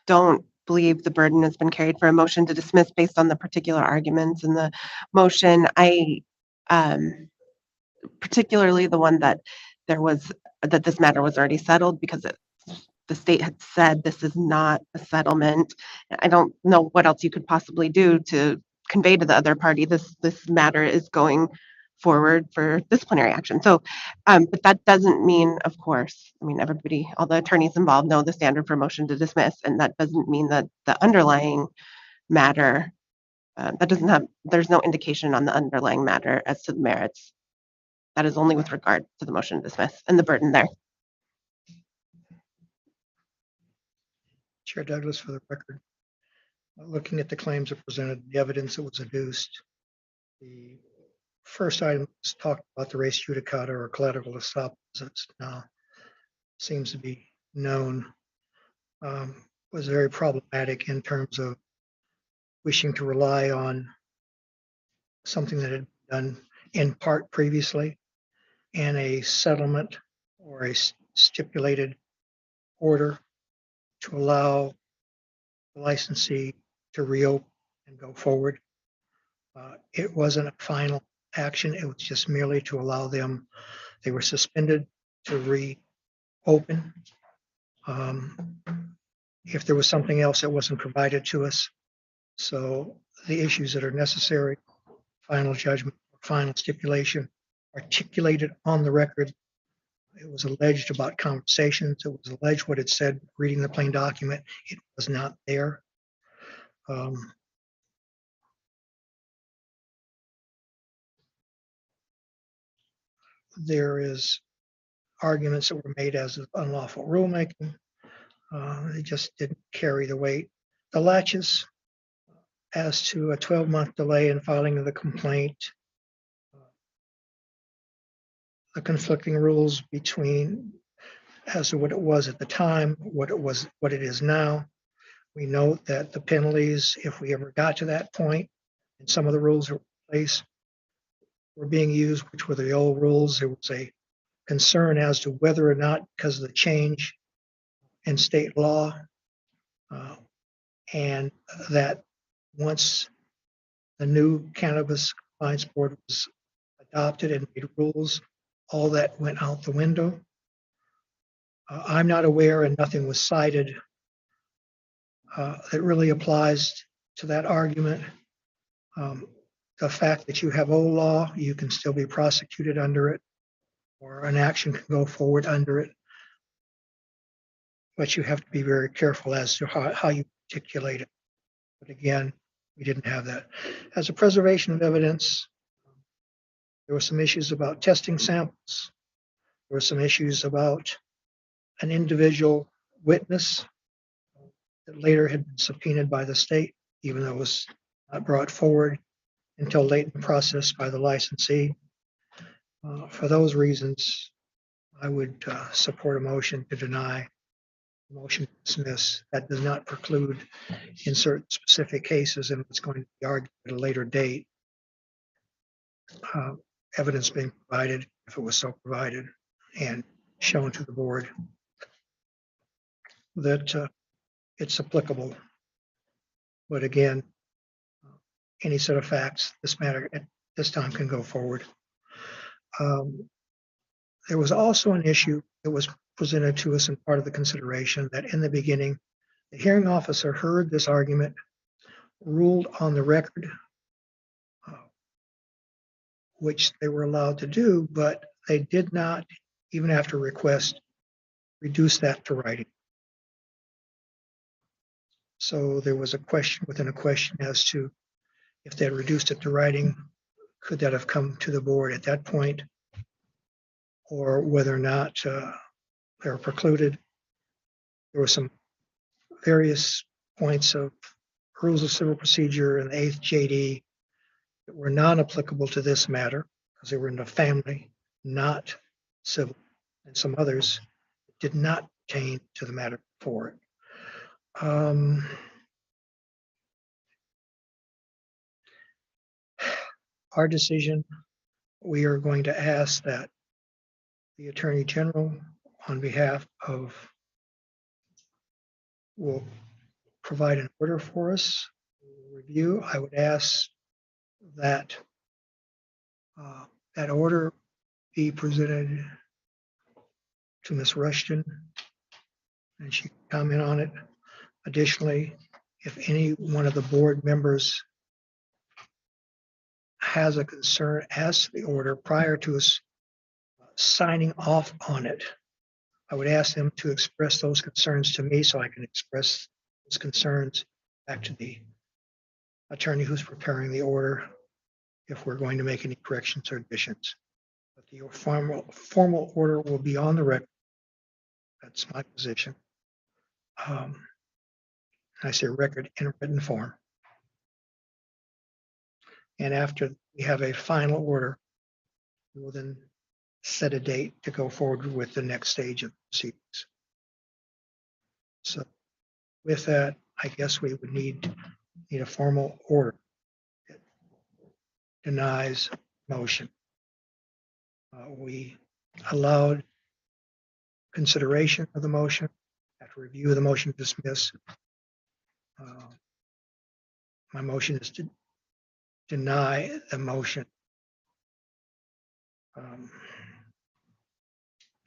Don't believe the burden has been carried for a motion to dismiss based on the particular arguments in the motion. I particularly the one that this matter was already settled, because the state had said this is not a settlement. I don't know what else you could possibly do to convey to the other party this matter is going forward for disciplinary action. So, but that doesn't mean, of course, I mean, everybody, all the attorneys involved know the standard for motion to dismiss, and that doesn't mean that the underlying matter, there's no indication on the underlying matter as to the merits. That is only with regard to the motion to dismiss and the burden there. Chair Douglas, for the record, looking at the claims that presented, the evidence that was adduced, the first item was talked about the res judicata or collateral estoppel, as it's now seems to be known, was very problematic in terms of wishing to rely on something that had been done in part previously and a settlement or a stipulated order to allow the licensee to reopen and go forward. It wasn't a final action. It was just merely to allow them, they were suspended to reopen. If there was something else that wasn't provided to us. So the issues that are necessary, final judgment, final stipulation, articulated on the record. It was alleged about conversations. It was alleged what it said, reading the plain document. It was not there. There is arguments that were made as of unlawful rulemaking. They just didn't carry the weight. The latches, as to a 12-month delay in filing of the complaint, the conflicting rules between as to what it was at the time, what it is now. We note that the penalties, if we ever got to that point, and some of the rules that were in place were being used, which were the old rules. There was a concern as to whether or not, because of the change in state law, and that once the new Cannabis Compliance Board was adopted and made rules, all that went out the window. I'm not aware, and nothing was cited that really applies to that argument. The fact that you have old law, you can still be prosecuted under it, or an action can go forward under it. But you have to be very careful as to how you articulate it. But again, we didn't have that. As a preservation of evidence, there were some issues about testing samples. There were some issues about an individual witness that later had been subpoenaed by the state, even though it was not brought forward until late in the process by the licensee. For those reasons, I would support a motion to deny, a motion to dismiss. That does not preclude in certain specific cases, and it's going to be argued at a later date, evidence being provided, if it was so provided, and shown to the board that it's applicable. But again, any set of facts, this matter at this time can go forward. There was also an issue that was presented to us in part of the consideration that in the beginning, the hearing officer heard this argument, ruled on the record, which they were allowed to do, but they did not, even after request, reduce that to writing. So there was a question within a question as to if they had reduced it to writing, could that have come to the board at that point, or whether or not they were precluded. There were some various points of rules of civil procedure in the 8th JD that were non-applicable to this matter because they were in the family, not civil, and some others did not pertain to the matter before it. Our decision, we are going to ask that the Attorney General, on behalf of, will provide an order for us, review. I would ask that that order be presented to Ms. Rushton, and she can comment on it. Additionally, if any one of the board members has a concern as to the order prior to us signing off on it, I would ask them to express those concerns to me so I can express those concerns back to the attorney who's preparing the order if we're going to make any corrections or additions. But the formal order will be on the record. That's my position. I say record in a written form. And after we have a final order, we will then set a date to go forward with the next stage of proceedings. So with that, I guess we would need a formal order that denies motion. We allowed consideration of the motion after review of the motion to dismiss. My motion is to deny the motion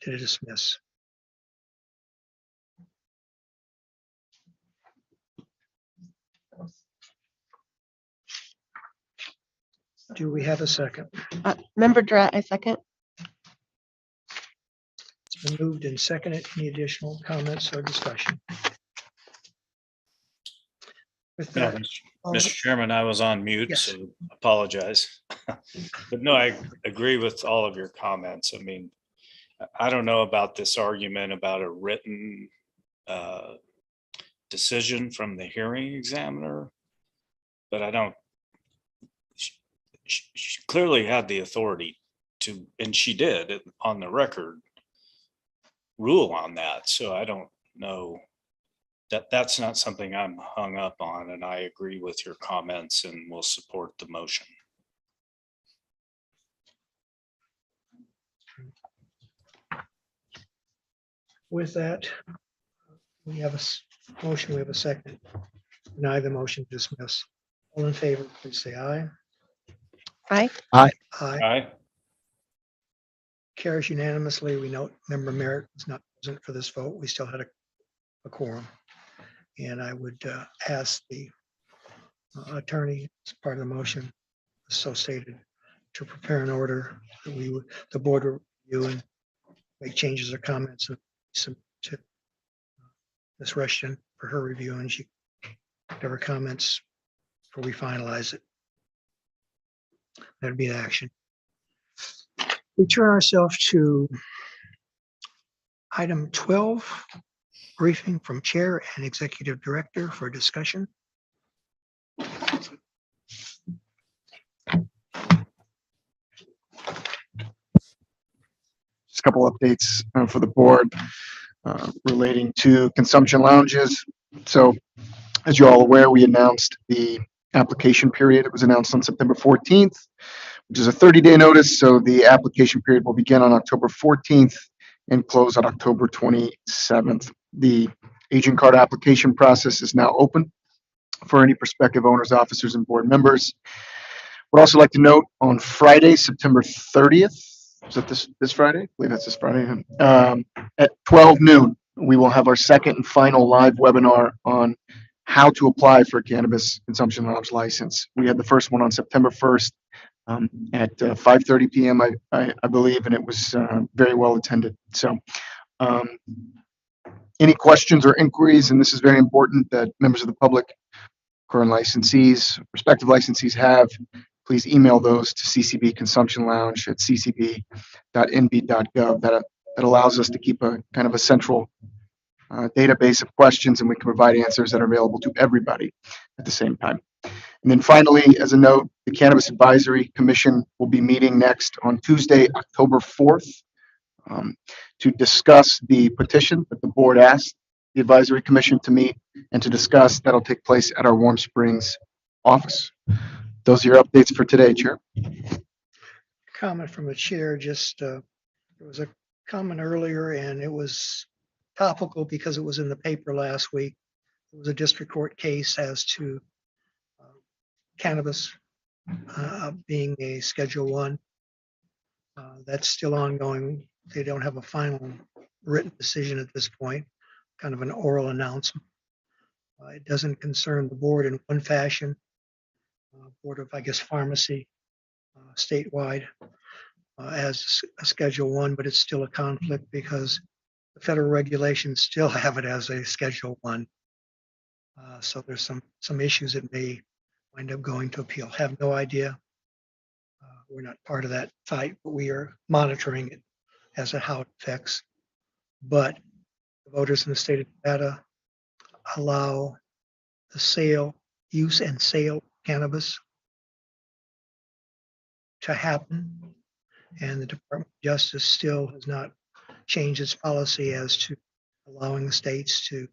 to dismiss. Do we have a second? Member Durrett, I second. It's been moved and seconded. Any additional comments or discussion? With Yeah, that, Mr. Chairman, I was on mute, Yes. so apologize. But no, I agree with all of your comments. I mean, I don't know about this argument about a written decision from the hearing examiner, but I don't, she clearly had the authority to, and she did on the record, rule on that. So I don't know that that's not something I'm hung up on, and I agree with your comments and will support the motion. with that, we have a motion, we have a second. Deny the motion to dismiss. All in favor, please say aye. Aye. Aye. Aye. Aye. Carries unanimously. We note Member Merritt was not present for this vote. We still had a quorum. And I would ask the attorney, as part of the motion, so stated, to prepare an order that the board will review and make changes or comments and submit to Ms. Rushton for her review, and she whatever comments before we finalize it. That'd be an action. We turn ourselves to item 12, briefing from Chair and Executive Director for discussion. Just a couple updates for the board relating to consumption lounges. So as you're all aware, we announced the application period. It was announced on September 14th, which is a 30-day notice. So the application period will begin on October 14th and close on October 27th. The agent card application process is now open for any prospective owners, officers, and board members. Would also like to note on Friday, September 30th, is that this Friday? I believe that's this Friday. At 12 noon, we will have our second and final live webinar on how to apply for a cannabis consumption lounge license. We had the first one on September 1st at 5:30 p.m., I believe, and it was very well attended. So any questions or inquiries, and this is very important that members of the public, current licensees, prospective licensees have, please email those to ccbconsumptionlounge@ccb.nb.gov. That allows us to keep a kind of a central database of questions, and we can provide answers that are available to everybody at the same time. And then finally, as a note, the Cannabis Advisory Commission will be meeting next on Tuesday, October 4th, to discuss the petition that the board asked the Advisory Commission to meet and to discuss. That'll take place at our Warm Springs office. Those are your updates for today, Chair. Comment from the chair, just there was a comment earlier and it was topical because it was in the paper last week. It was a district court case as to cannabis being a Schedule 1. That's still ongoing. They don't have a final written decision at this point, kind of an oral announcement. It doesn't concern the board in one fashion, Board of, I guess, Pharmacy statewide as a Schedule 1, but it's still a conflict because the federal regulations still have it as a Schedule 1. So there's some issues that may wind up going to appeal. Have no idea. We're not part of that fight, but we are monitoring it as to how it affects. But the voters in the state of Nevada allow the sale, use and sale of cannabis to happen. And the Department of Justice still has not changed its policy as to allowing the states to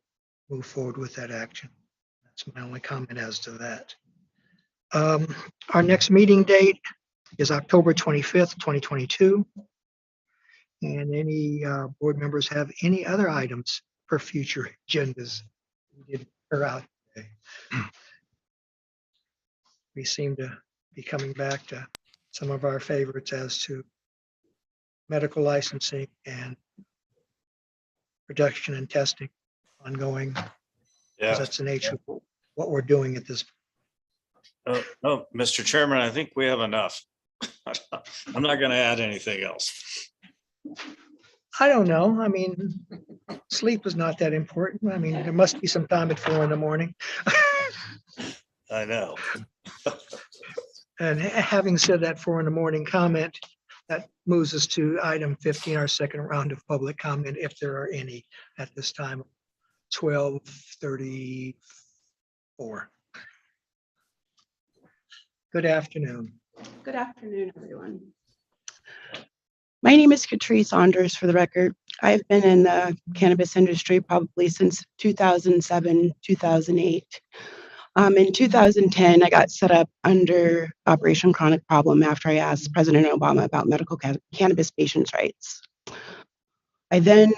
move forward with that action. That's my only comment as to that. Our next meeting date is October 25th, 2022. And any board members have any other items for future agendas we didn't clear out today? We seem to be coming back to some of our favorites as to medical licensing and production and testing ongoing. Yeah. That's the nature of what we're doing at this point. No, Mr. Chairman, I think we have enough. I'm not going to add anything else. I don't know. I mean, sleep is not that important. I mean, there must be some time at 4 a.m. I know. And having said that 4 a.m. comment, that moves us to item 15, our second round of public comment, if there are any at this time, 12:34. Good afternoon. Good afternoon, everyone. My name is Katrina Saunders, for the record. I've been in the cannabis industry probably since 2007, 2008. In 2010, I got set up under Operation Chronic Problem after I asked President Obama about medical cannabis patients' rights. I then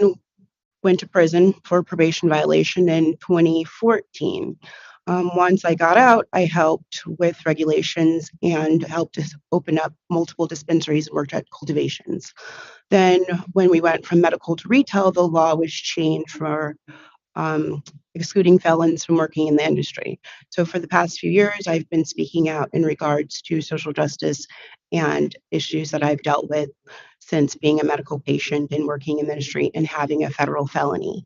went to prison for probation violation in 2014. Once I got out, I helped with regulations and helped to open up multiple dispensaries and worked at cultivations. Then when we went from medical to retail, the law was changed for excluding felons from working in the industry. So for the past few years, I've been speaking out in regards to social justice and issues that I've dealt with since being a medical patient and working in the industry and having a federal felony.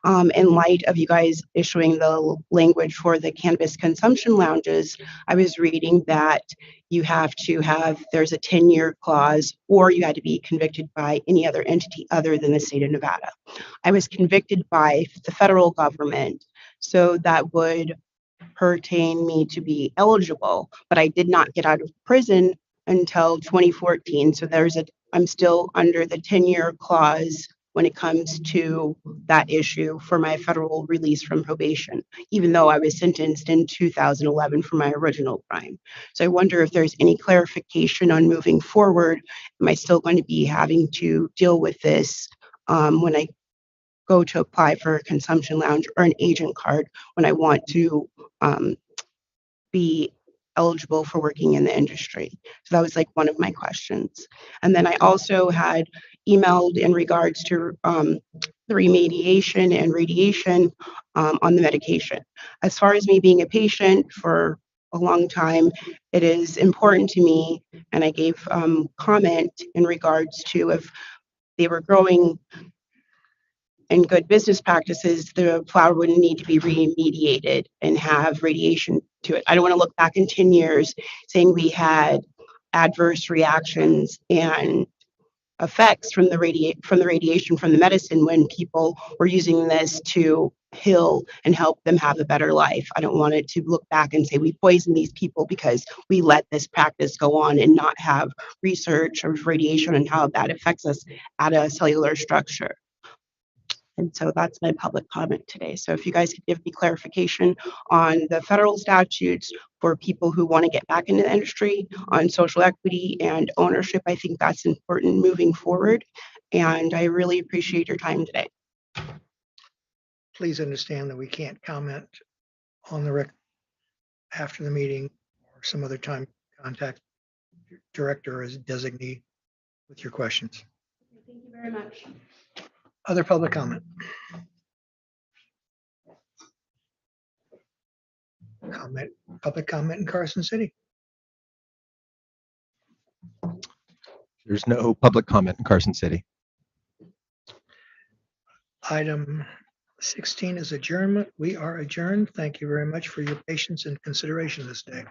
In light of you guys issuing the language for the cannabis consumption lounges, I was reading that you have to have, there's a 10-year clause, or you had to be convicted by any other entity other than the state of Nevada. I was convicted by the federal government, so that would pertain me to be eligible, but I did not get out of prison until 2014. So I'm still under the 10-year clause when it comes to that issue for my federal release from probation, even though I was sentenced in 2011 for my original crime. So I wonder if there's any clarification on moving forward. Am I still going to be having to deal with this when I go to apply for a consumption lounge or an agent card when I want to be eligible for working in the industry? So that was like one of my questions. And then I also had emailed in regards to the remediation and radiation on the medication. As far as me being a patient for a long time, it is important to me, and I gave comment in regards to if they were growing in good business practices, the flower wouldn't need to be remediated and have radiation to it. I don't want to look back in 10 years saying we had adverse reactions and effects from the radiation from the medicine when people were using this to heal and help them have a better life. I don't want it to look back and say we poisoned these people because we let this practice go on and not have research of radiation and how that affects us at a cellular structure. And so that's my public comment today. So if you guys could give me clarification on the federal statutes for people who want to get back into the industry on social equity and ownership, I think that's important moving forward. And I really appreciate your time today. Please understand that we can't comment on the record after the meeting or some other time. Contact your director as designee with your questions. Thank you very much. Other public comment? Public comment in Carson City. There's no public comment in Carson City. Item 16 is adjournment. We are adjourned. Thank you very much for your patience and consideration this day.